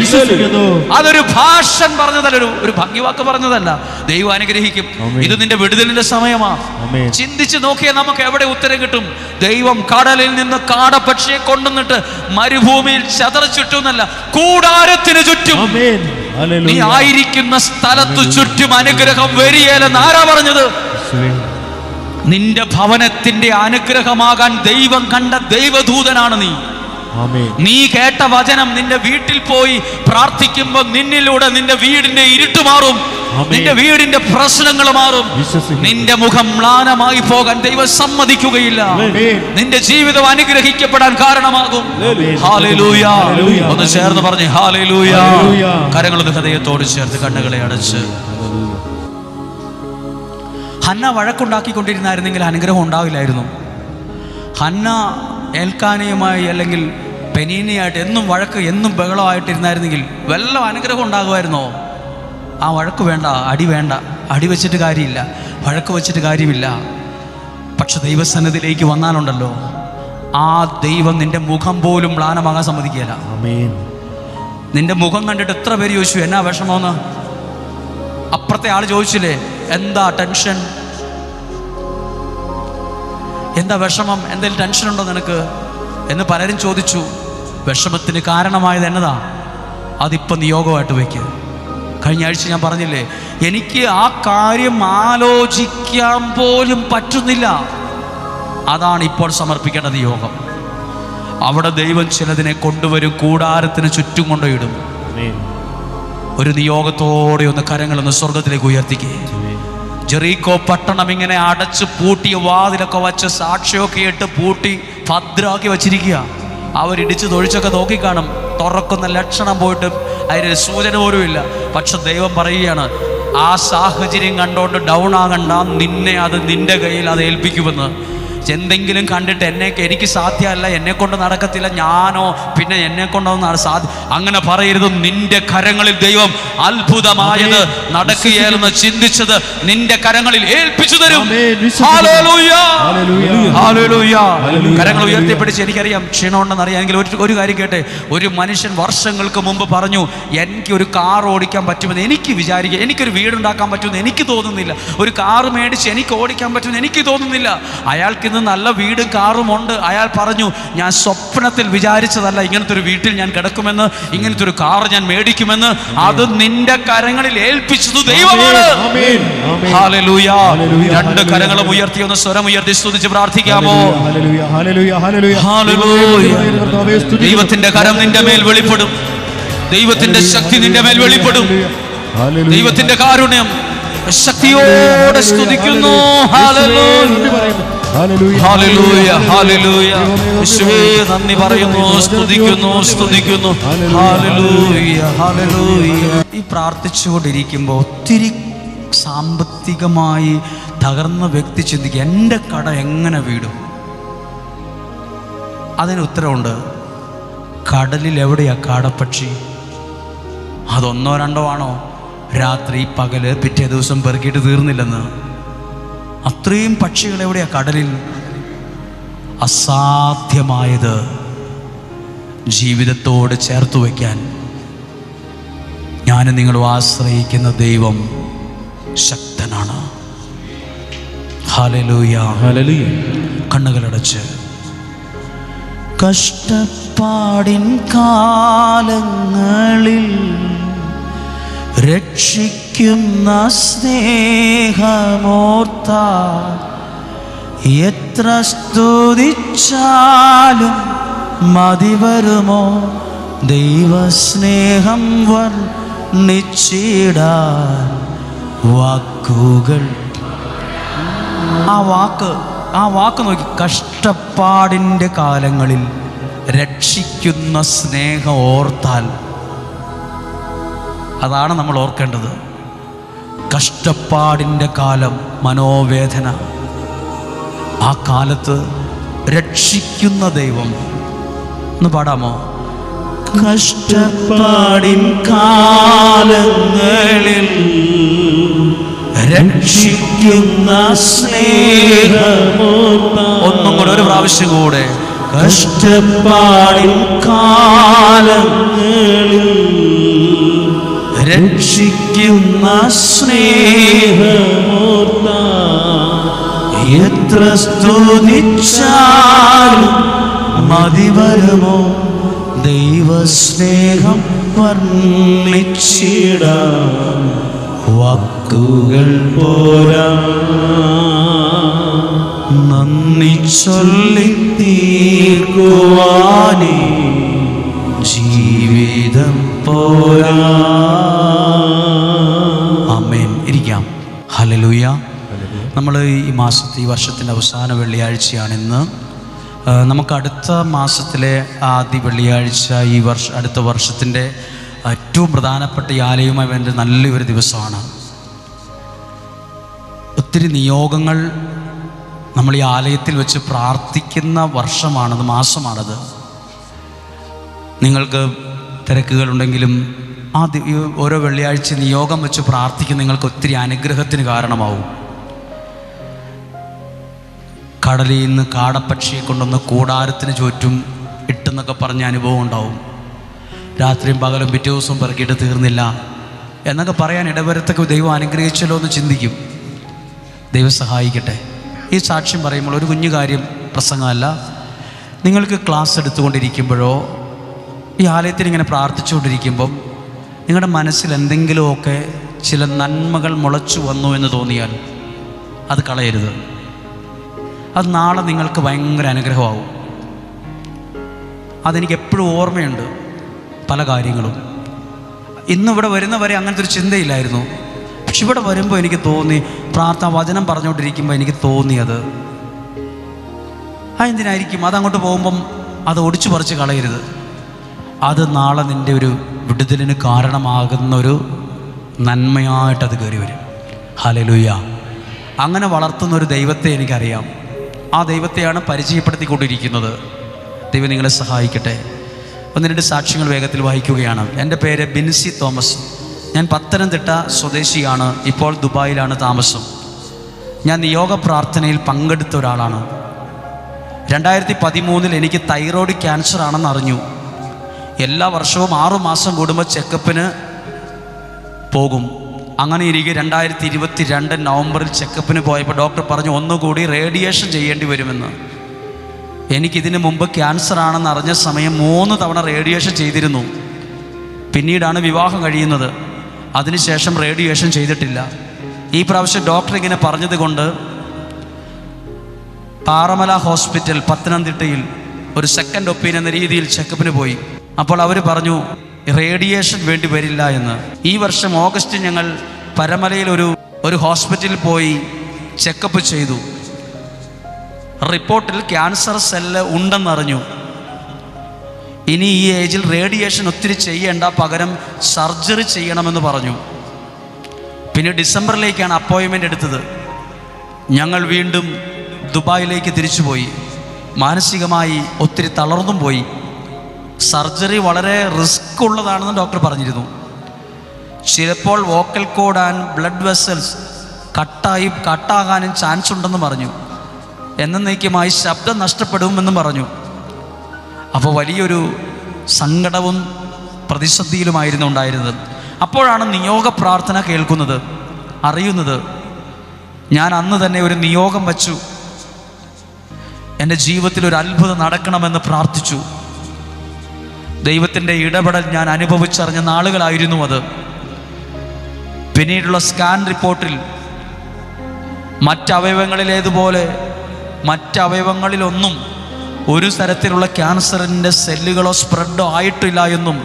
അതൊരു ഭാഷൻ പറഞ്ഞതല്ല, ഒരു ഭംഗി വാക്ക് പറഞ്ഞതല്ല. ദൈവം അനുഗ്രഹിക്കും. ഇത് നിന്റെ വിടുതലിന്റെ സമയമാ. ചിന്തിച്ച് നോക്കിയാൽ നമുക്ക് എവിടെ ഉത്തരം കിട്ടും? ദൈവം കടലിൽ നിന്ന് കാടപ്പക്ഷിയെ കൊണ്ടുവന്നിട്ട് മരുഭൂമിയിൽ ചതറച്ചുറ്റുന്നല്ല, കൂടാരത്തിന് ചുറ്റും, നീ ആയിരിക്കുന്ന സ്ഥലത്തു ചുറ്റും അനുഗ്രഹം വരികയില്ലെന്ന് ആരാ പറഞ്ഞത്? നിന്റെ ഭവനത്തിന്റെ അനുഗ്രഹമാകാൻ ദൈവം കണ്ട ദൈവദൂതനാണ് നീ. നീ കേട്ട വചനം നിന്റെ വീട്ടിൽ പോയി പ്രാർത്ഥിക്കുമ്പോൾ നിന്നിലൂടെ നിന്റെ വീടിന്റെ ഇരുട്ട് മാറും. നിന്റെ വീടിന്റെ പ്രശ്നങ്ങൾ മാറും. നിന്റെ മുഖം മ്ലാനമായി പോകാൻ ദൈവം സമ്മതിക്കുകയില്ല. നിന്റെ ജീവിതം അനുഗ്രഹിക്കപ്പെടാൻ കാരണമാകും. ഹല്ലേലൂയ. ഒന്ന് ചേർന്ന് പറഞ്ഞേ ഹല്ലേലൂയ. കരങ്ങളൊന്ന് ഹൃദയത്തോട് ചേർത്ത് കണ്ണുകളെ അടച്ച്. ഹന്ന വഴക്കുണ്ടാക്കിക്കൊണ്ടിരുന്നായിരുന്നെങ്കിൽ അനുഗ്രഹം ഉണ്ടാവില്ലായിരുന്നു. ഹന്ന എൽക്കാനയുമായി അല്ലെങ്കിൽ പെനീനയായിട്ട് എന്നും വഴക്ക്, എന്നും ബഹളമായിട്ടിരുന്നായിരുന്നെങ്കിൽ വല്ല അനുഗ്രഹം ഉണ്ടാകുമായിരുന്നോ? ആ വഴക്ക് വേണ്ട, അടി വേണ്ട, അടി വെച്ചിട്ട് കാര്യമില്ല, വഴക്ക് വെച്ചിട്ട് കാര്യമില്ല. പക്ഷെ ദൈവസന്നിധിയിലേക്ക് വന്നാലുണ്ടല്ലോ, ആ ദൈവം നിന്റെ മുഖം പോലും മ്ലാനമാകാൻ സമ്മതിക്കുകയില്ല. നിന്റെ മുഖം കണ്ടിട്ട് എത്ര പേര് ചോദിച്ചു എന്നാ വിഷമമെന്ന്? അപ്പുറത്തെ ആൾ ചോദിച്ചില്ലേ എന്താ ടെൻഷൻ, എന്താ വിഷമം, എന്തെങ്കിലും ടെൻഷൻ ഉണ്ടോ നിനക്ക് എന്ന് പലരും ചോദിച്ചു. വിഷമത്തിന് കാരണമായത് എന്നതാ? അതിപ്പോൾ നിയോഗമായിട്ട് വയ്ക്കുക. കഴിഞ്ഞ ആഴ്ച ഞാൻ പറഞ്ഞില്ലേ, എനിക്ക് ആ കാര്യം ആലോചിക്കാൻ പോലും പറ്റുന്നില്ല. അതാണ് ഇപ്പോൾ സമർപ്പിക്കേണ്ട നിയോഗം. അവിടെ ദൈവം ചിലതിനെ കൊണ്ടുവരും, കൂടാരത്തിന് ചുറ്റും കൊണ്ടുപോയിടും. ഒരു നിയോഗത്തോടെ ഒന്ന് കരങ്ങളൊന്ന് സ്വർഗത്തിലേക്ക് ഉയർത്തിക്കേ. ജെറീക്കോ പട്ടണം ഇങ്ങനെ അടച്ച് പൂട്ടിയ വാതിലൊക്കെ വച്ച് സാക്ഷിയൊക്കെ ഇട്ട് പൂട്ടി ഭദ്രമാക്കി വച്ചിരിക്കുക. അവരിടിച്ച് തൊഴിച്ചൊക്കെ നോക്കിക്കാണും, തുറക്കുന്ന ലക്ഷണം പോയിട്ട് അതിന് സൂചന പോലും ഇല്ല. പക്ഷെ ദൈവം പറയുകയാണ്, ആ സാഹചര്യം കണ്ടുകൊണ്ട് ഡൗൺ ആകണ്ട, നിന്നെ അത് നിന്റെ കയ്യിൽ അത് ഏൽപ്പിക്കുമെന്ന്. എന്തെങ്കിലും കണ്ടിട്ട് എനിക്ക് സാധ്യമല്ല, എന്നെ കൊണ്ട് നടക്കത്തില്ല, ഞാനോ പിന്നെ എന്നെ കൊണ്ടൊന്നും അങ്ങനെ പറയരുത്. നിന്റെ കരങ്ങളിൽ ദൈവം അത്ഭുതമായത് നടക്കുകയെന്ന് ചിന്തിച്ചത് നിന്റെ കരങ്ങളിൽ ഏൽപ്പിച്ചു തരും. കരങ്ങൾ ഉയർത്തിപ്പിടിച്ച്. എനിക്കറിയാം ക്ഷീണമുണ്ടെന്നറിയാം. എങ്കിൽ ഒരു കാര്യം കേട്ടെ. ഒരു മനുഷ്യൻ വർഷങ്ങൾക്ക് മുമ്പ് പറഞ്ഞു, എനിക്ക് ഒരു കാർ ഓടിക്കാൻ പറ്റുമെന്ന് എനിക്ക് വിചാരിക്കുക, എനിക്കൊരു വീടുണ്ടാക്കാൻ പറ്റുമെന്ന് എനിക്ക് തോന്നുന്നില്ല, ഒരു കാർ മേടിച്ച് എനിക്ക് ഓടിക്കാൻ പറ്റുമെന്ന് എനിക്ക് തോന്നുന്നില്ല. അയാൾക്ക് ഇന്ന് നല്ല വീടും കാറും ഉണ്ട്. അയാൾ പറഞ്ഞു, ഞാൻ സ്വപ്നത്തിൽ വിചാരിച്ചതല്ല ഇങ്ങനത്തെ ഒരു വീട്ടിൽ ഞാൻ കിടക്കുമെന്ന്, ഇങ്ങനത്തെ ഒരു കാർ ഞാൻ മേടിക്കുമെന്ന്. അത് നിന്റെ കരങ്ങളിൽ ഏൽപ്പിച്ചത് ദൈവമാണ്. ഹല്ലേലൂയ. രണ്ട് കരങ്ങളും ഉയർത്തി ഒന്ന് സ്വരം ഉയർത്തി സ്തുതിച്ച് പ്രാർത്ഥിക്കാമോ? ദൈവത്തിന്റെ കരം നിന്റെ മേൽ വെളിപ്പെടും. ദൈവത്തിന്റെ ശക്തി നിന്റെ മേൽ വെളിപ്പെടും. ദൈവത്തിന്റെ കാരുണ്യം ശക്തിയോടെ സ്തുതിക്കുന്നു. Hallelujah, hallelujah. യേശുവേ നന്ദി പറയുന്നു, സ്തുതിക്കുന്നു, സ്തുതിക്കുന്നു. Hallelujah, hallelujah. ഈ പ്രാർത്ഥിച്ചുകൊണ്ടിരിക്കുമ്പോൾ ഒത്തിരി സാമ്പത്തികമായി തകർന്ന വ്യക്തി ചിന്തിക്കുക, എൻ്റെ കട എങ്ങനെ വീടും? അതിന് ഉത്തരവുണ്ട്. കടലിൽ എവിടെയാ കാടപ്പക്ഷി? അതൊന്നോ രണ്ടോ ആണോ? രാത്രി പകല് പിറ്റേ ദിവസം പെറുക്കിയിട്ട് തീർന്നില്ലെന്ന്. അത്രയും പക്ഷികൾ എവിടെയാ കടലിൽ? അസാധ്യമായത് ജീവിതത്തോട് ചേർത്ത് വയ്ക്കാൻ ഞാൻ നിങ്ങളും ആശ്രയിക്കുന്ന ദൈവം ശക്തനാണ്. Hallelujah, hallelujah. കണ്ണുകളടച്ച്. കഷ്ടപ്പാടിൻ കാലങ്ങളിൽ രക്ഷിക്കുന്ന സ്നേഹമോർത്ത എത്ര സ്തുതിച്ചാലും മതി വരുമോ? ദൈവസ്നേഹം വർണ്ണിച്ചിടാൻ വാക്കുകൾ. ആ വാക്ക് നോക്കി. കഷ്ടപ്പാടിൻ്റെ കാലങ്ങളിൽ രക്ഷിക്കുന്ന സ്നേഹം ഓർത്താൽ, അതാണ് നമ്മൾ ഓർക്കേണ്ടത്. കഷ്ടപ്പാടിൻ്റെ കാലം, മനോവേദന, ആ കാലത്ത് രക്ഷിക്കുന്ന ദൈവം. ഒന്ന് പാടാമോ? കഷ്ടപ്പാടിൻ കാലങ്ങളിൽ രക്ഷിക്കുന്ന സ്നേഹമോ. ഒന്നും കൂടെ, ഒരു പ്രാവശ്യം കൂടെ. കഷ്ടപ്പാടിൻ കാലങ്ങളിൽ രക്ഷിക്കുന്ന സ്നേഹമോർത്ത എത്ര സ്തുതിച്ചാലും മതി വരുമോ? ദൈവസ്നേഹം വർണ്ണിച്ചിടാൻ വാക്കുകൾ പോരാ. നന്ദി ചൊല്ലി തീർക്കുവാനേ ജീവിതം പോരാ. ആമേൻ. ഹല്ലേലൂയ. നമ്മൾ ഈ മാസത്തെ, ഈ വർഷത്തിൻ്റെ അവസാന വെള്ളിയാഴ്ചയാണ് ഇന്ന്. നമുക്ക് അടുത്ത മാസത്തിലെ ആദ്യ വെള്ളിയാഴ്ച അടുത്ത വർഷത്തിൻ്റെ ഏറ്റവും പ്രധാനപ്പെട്ട ഈ ആലയവുമായി വേണ്ട നല്ലൊരു ദിവസമാണ്. ഒത്തിരി നിയോഗങ്ങൾ നമ്മൾ ഈ ആലയത്തിൽ വെച്ച് പ്രാർത്ഥിക്കുന്ന വർഷമാണത്, മാസമാണത്. നിങ്ങൾക്ക് തിരക്കുകളുണ്ടെങ്കിലും ഓരോ വെള്ളിയാഴ്ച നിയോഗം വെച്ച് പ്രാർത്ഥിക്കുന്ന നിങ്ങൾക്ക് ഒത്തിരി അനുഗ്രഹത്തിന് കാരണമാവും. കടലിൽ നിന്ന് കാടപ്പക്ഷിയെ കൊണ്ടുവന്ന് കൂടാരത്തിന് ചുറ്റും ഇട്ടെന്നൊക്കെ പറഞ്ഞ അനുഭവം ഉണ്ടാവും. രാത്രിയും പകലും പിറ്റേ ദിവസവും പെറുക്കിയിട്ട് തീർന്നില്ല എന്നൊക്കെ പറയാൻ ഇടവരത്തൊക്കെ ദൈവം അനുഗ്രഹിച്ചല്ലോ എന്ന് ചിന്തിക്കും. ദൈവം സഹായിക്കട്ടെ. ഈ സാക്ഷ്യം പറയുമ്പോൾ ഒരു കുഞ്ഞു കാര്യം പ്രസംഗമല്ല. നിങ്ങൾക്ക് ക്ലാസ് എടുത്തുകൊണ്ടിരിക്കുമ്പോഴോ ഈ ആലയത്തിൽ ഇങ്ങനെ പ്രാർത്ഥിച്ചുകൊണ്ടിരിക്കുമ്പം നിങ്ങളുടെ മനസ്സിൽ എന്തെങ്കിലുമൊക്കെ ചില നന്മകൾ മുളച്ചു വന്നു എന്ന് തോന്നിയാൽ അത് കളയരുത്. അത് നാളെ നിങ്ങൾക്ക് ഭയങ്കര അനുഗ്രഹമാവും. അതെനിക്ക് എപ്പോഴും ഓർമ്മയുണ്ട് പല കാര്യങ്ങളും. ഇന്നിവിടെ വരുന്നവരെ അങ്ങനത്തെ ഒരു ചിന്തയില്ലായിരുന്നു. പക്ഷെ ഇവിടെ വരുമ്പോൾ എനിക്ക് തോന്നി, വചനം പറഞ്ഞുകൊണ്ടിരിക്കുമ്പോൾ എനിക്ക് തോന്നിയത് എന്തിനായിരിക്കും അതങ്ങോട്ട് പോകുമ്പം അത് ഒടിച്ചു പറിച്ച് കളയരുത്. അത് നാളെ നിൻ്റെ ഒരു വിടുതലിന് കാരണമാകുന്നൊരു നന്മയായിട്ടത് കയറി വരും. ഹല്ലേലൂയ. അങ്ങനെ വളർത്തുന്നൊരു ദൈവത്തെ എനിക്കറിയാം. ആ ദൈവത്തെയാണ് പരിചയപ്പെടുത്തിക്കൊണ്ടിരിക്കുന്നത്. ദൈവം നിങ്ങളെ സഹായിക്കട്ടെ. 1-2 സാക്ഷ്യങ്ങൾ വേഗത്തിൽ വായിക്കുകയാണ്. എൻ്റെ പേര് ബിൻസി തോമസ്. ഞാൻ പത്തനംതിട്ട സ്വദേശിയാണ്. ഇപ്പോൾ ദുബായിലാണ് താമസം. ഞാൻ നിയോഗ പ്രാർത്ഥനയിൽ പങ്കെടുത്ത ഒരാളാണ്. 2013 എനിക്ക് തൈറോയ്ഡ് ക്യാൻസർ ആണെന്ന് അറിഞ്ഞു. എല്ലാ വർഷവും 6 മാസം കൂടുമ്പോൾ ചെക്കപ്പിന് പോകും. അങ്ങനെ ഇരിക്കെ 2022 നവംബറിൽ ചെക്കപ്പിന് പോയപ്പോൾ ഡോക്ടർ പറഞ്ഞു ഒന്നുകൂടി റേഡിയേഷൻ ചെയ്യേണ്ടി വരുമെന്ന്. എനിക്കിതിന് മുമ്പ് ക്യാൻസർ ആണെന്ന് അറിഞ്ഞ സമയം 3 തവണ റേഡിയേഷൻ ചെയ്തിരുന്നു. പിന്നീടാണ് വിവാഹം കഴിയുന്നത്. അതിനുശേഷം റേഡിയേഷൻ ചെയ്തിട്ടില്ല. ഈ പ്രാവശ്യം ഡോക്ടർ ഇങ്ങനെ പറഞ്ഞത് കൊണ്ട് പാറമല ഹോസ്പിറ്റൽ പത്തനംതിട്ടയിൽ ഒരു സെക്കൻഡ് ഒപ്പീനിയൻ എന്ന രീതിയിൽ ചെക്കപ്പിന് പോയി. അപ്പോൾ അവർ പറഞ്ഞു റേഡിയേഷൻ വേണ്ടി വരില്ല എന്ന്. ഈ വർഷം ഓഗസ്റ്റിൽ ഞങ്ങൾ പരമലയിൽ ഒരു ഹോസ്പിറ്റലിൽ പോയി ചെക്കപ്പ് ചെയ്തു. റിപ്പോർട്ടിൽ ക്യാൻസർ സെല്ല് ഉണ്ടെന്നറിഞ്ഞു. ഇനി ഈ ഏജിൽ റേഡിയേഷൻ ഒത്തിരി ചെയ്യേണ്ട, പകരം സർജറി ചെയ്യണമെന്ന് പറഞ്ഞു. പിന്നെ ഡിസംബറിലേക്കാണ് അപ്പോയിൻമെൻ്റ് എടുത്തത്. ഞങ്ങൾ വീണ്ടും ദുബായിലേക്ക് തിരിച്ചുപോയി. മാനസികമായി ഒത്തിരി തളർന്നും പോയി. സർജറി വളരെ റിസ്ക് ഉള്ളതാണെന്ന് ഡോക്ടർ പറഞ്ഞിരുന്നു. ചിലപ്പോൾ vocal cord and blood vessels കട്ടാകാനും ചാൻസ് ഉണ്ടെന്ന് പറഞ്ഞു. എന്നേക്കുമായി ശബ്ദം നഷ്ടപ്പെടുമെന്നും പറഞ്ഞു. അപ്പോൾ വലിയൊരു സങ്കടവും പ്രതിസന്ധിയിലുമായിരുന്നു ഉണ്ടായിരുന്നത്. അപ്പോഴാണ് നിയോഗ പ്രാർത്ഥന കേൾക്കുന്നത്, അറിയുന്നത്. ഞാൻ അന്ന് തന്നെ ഒരു നിയോഗം വച്ചു. എൻ്റെ ജീവിതത്തിൽ ഒരു അത്ഭുതം നടക്കണമെന്ന് പ്രാർത്ഥിച്ചു. ദൈവത്തിൻ്റെ ഇടപെടൽ ഞാൻ അനുഭവിച്ചറിഞ്ഞ നാളുകളായിരുന്നു അത്. പിന്നീടുള്ള സ്കാൻ റിപ്പോർട്ടിൽ മറ്റവയവങ്ങളിലേതുപോലെ മറ്റവയവങ്ങളിലൊന്നും ഒരു തരത്തിലുള്ള ക്യാൻസറിൻ്റെ സെല്ലുകളോ സ്പ്രെഡോ ആയിട്ടില്ല എന്നും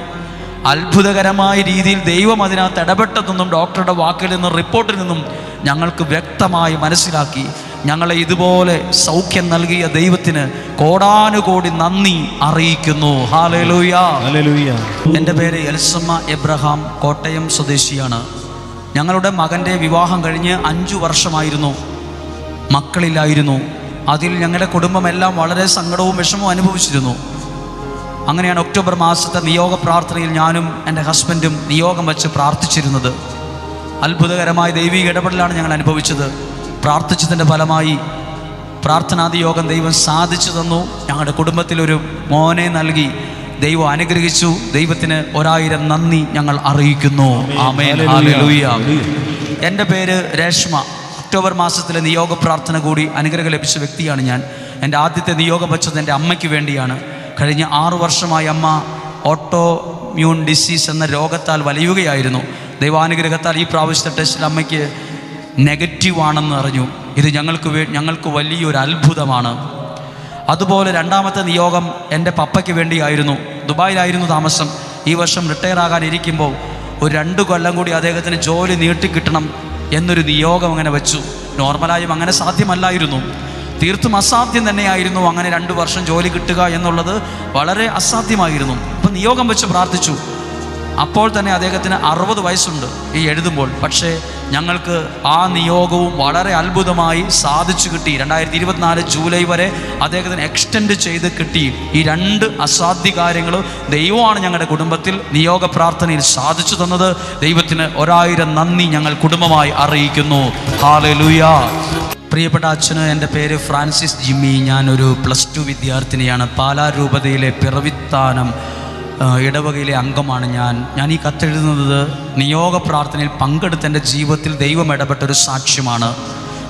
അത്ഭുതകരമായ രീതിയിൽ ദൈവം അതിനകത്ത് ഇടപെട്ടതെന്നും ഡോക്ടറുടെ വാക്കിൽ നിന്നും റിപ്പോർട്ടിൽ നിന്നും ഞങ്ങൾക്ക് വ്യക്തമായി മനസ്സിലാക്കി. ഞങ്ങളെ ഇതുപോലെ സൗഖ്യം നൽകിയ ദൈവത്തിന് കോടാനുകോടി നന്ദി അറിയിക്കുന്നു. ഹല്ലേലൂയ. എൻ്റെ പേര് എൽസമ്മ എബ്രഹാം, കോട്ടയം സ്വദേശിയാണ്. ഞങ്ങളുടെ മകൻ്റെ വിവാഹം കഴിഞ്ഞ് 5 വർഷമായിരുന്നു. മക്കളില്ലായിരുന്നു. അതിൽ ഞങ്ങളുടെ കുടുംബമെല്ലാം വളരെ സങ്കടവും വിഷമവും അനുഭവിച്ചിരുന്നു. അങ്ങനെയാണ് ഒക്ടോബർ മാസത്തെ നിയോഗ പ്രാർത്ഥനയിൽ ഞാനും എൻ്റെ ഹസ്ബൻഡും നിയോഗം വെച്ച് പ്രാർത്ഥിച്ചിരുന്നത്. അത്ഭുതകരമായ ദൈവിക ഇടപെടലാണ് ഞങ്ങൾ അനുഭവിച്ചത്. പ്രാർത്ഥിച്ചതിൻ്റെ ഫലമായി പ്രാർത്ഥനാദിയോഗം ദൈവം സാധിച്ചു തന്നു. ഞങ്ങളുടെ കുടുംബത്തിലൊരു മോനെ നൽകി ദൈവം അനുഗ്രഹിച്ചു. ദൈവത്തിന് 1000 നന്ദി ഞങ്ങൾ അറിയിക്കുന്നു. ആമേൻ. ഹല്ലേലൂയ. എൻ്റെ പേര് രേഷ്മ. ഒക്ടോബർ മാസത്തിലെ നിയോഗ പ്രാർത്ഥന കൂടി അനുഗ്രഹം ലഭിച്ച വ്യക്തിയാണ് ഞാൻ. എൻ്റെ ആദ്യത്തെ നിയോഗം വെച്ചത് എൻ്റെ അമ്മയ്ക്ക് വേണ്ടിയാണ്. കഴിഞ്ഞ 6 വർഷമായി അമ്മ ഓട്ടോമ്യൂൺ ഡിസീസ് എന്ന രോഗത്താൽ വലയുകയായിരുന്നു. ദൈവാനുഗ്രഹത്താൽ ഈ പ്രാവശ്യത്തെ ടെസ്റ്റിൽ അമ്മയ്ക്ക് നെഗറ്റീവാണെന്ന് അറിഞ്ഞു. ഇത് ഞങ്ങൾക്ക് വലിയൊരു അത്ഭുതമാണ്. അതുപോലെ രണ്ടാമത്തെ നിയോഗം എൻ്റെ പപ്പയ്ക്ക് വേണ്ടിയായിരുന്നു. ദുബായിലായിരുന്നു താമസം. ഈ വർഷം റിട്ടയർ ആകാനിരിക്കുമ്പോൾ ഒരു 2 കൊല്ലം കൂടി അദ്ദേഹത്തിന് ജോലി നീട്ടിക്കിട്ടണം എന്നൊരു നിയോഗം അങ്ങനെ വെച്ചു. നോർമലായും അങ്ങനെ സാധ്യമല്ലായിരുന്നു, തീർത്തും അസാധ്യം തന്നെയായിരുന്നു. അങ്ങനെ 2 വർഷം ജോലി കിട്ടുക എന്നുള്ളത് വളരെ അസാധ്യമായിരുന്നു. അപ്പം നിയോഗം വെച്ച് പ്രാർത്ഥിച്ചു. അപ്പോൾ തന്നെ അദ്ദേഹത്തിന് 60 വയസ്സുണ്ട് ഈ എഴുതുമ്പോൾ. പക്ഷേ ഞങ്ങൾക്ക് ആ നിയോഗവും വളരെ അത്ഭുതമായി സാധിച്ചു കിട്ടി. 2024 ജൂലൈ വരെ അദ്ദേഹത്തിന് എക്സ്റ്റെൻഡ് ചെയ്ത് കിട്ടി. ഈ 2 അസാധ്യ കാര്യങ്ങൾ ദൈവമാണ് ഞങ്ങളുടെ കുടുംബത്തിൽ നിയോഗ പ്രാർത്ഥനയിൽ സാധിച്ചു തന്നത്. ദൈവത്തിന് 1000 നന്ദി ഞങ്ങൾ കുടുംബമായി അറിയിക്കുന്നു. ഹല്ലേലൂയ. പ്രിയപ്പെട്ട അച്ഛന്, എൻ്റെ പേര് ഫ്രാൻസിസ് ജിമ്മി. ഞാനൊരു +2 വിദ്യാർത്ഥിനിയാണ്. പാലാ രൂപതയിലെ പിറവിത്താനം ഇടവകയിലെ അംഗമാണ് ഞാൻ ഈ കത്തെഴുതുന്നത് നിയോഗ പ്രാർത്ഥനയിൽ പങ്കെടുത്ത എൻ്റെ ജീവിതത്തിൽ ദൈവം ഇടപെട്ടൊരു സാക്ഷ്യമാണ്.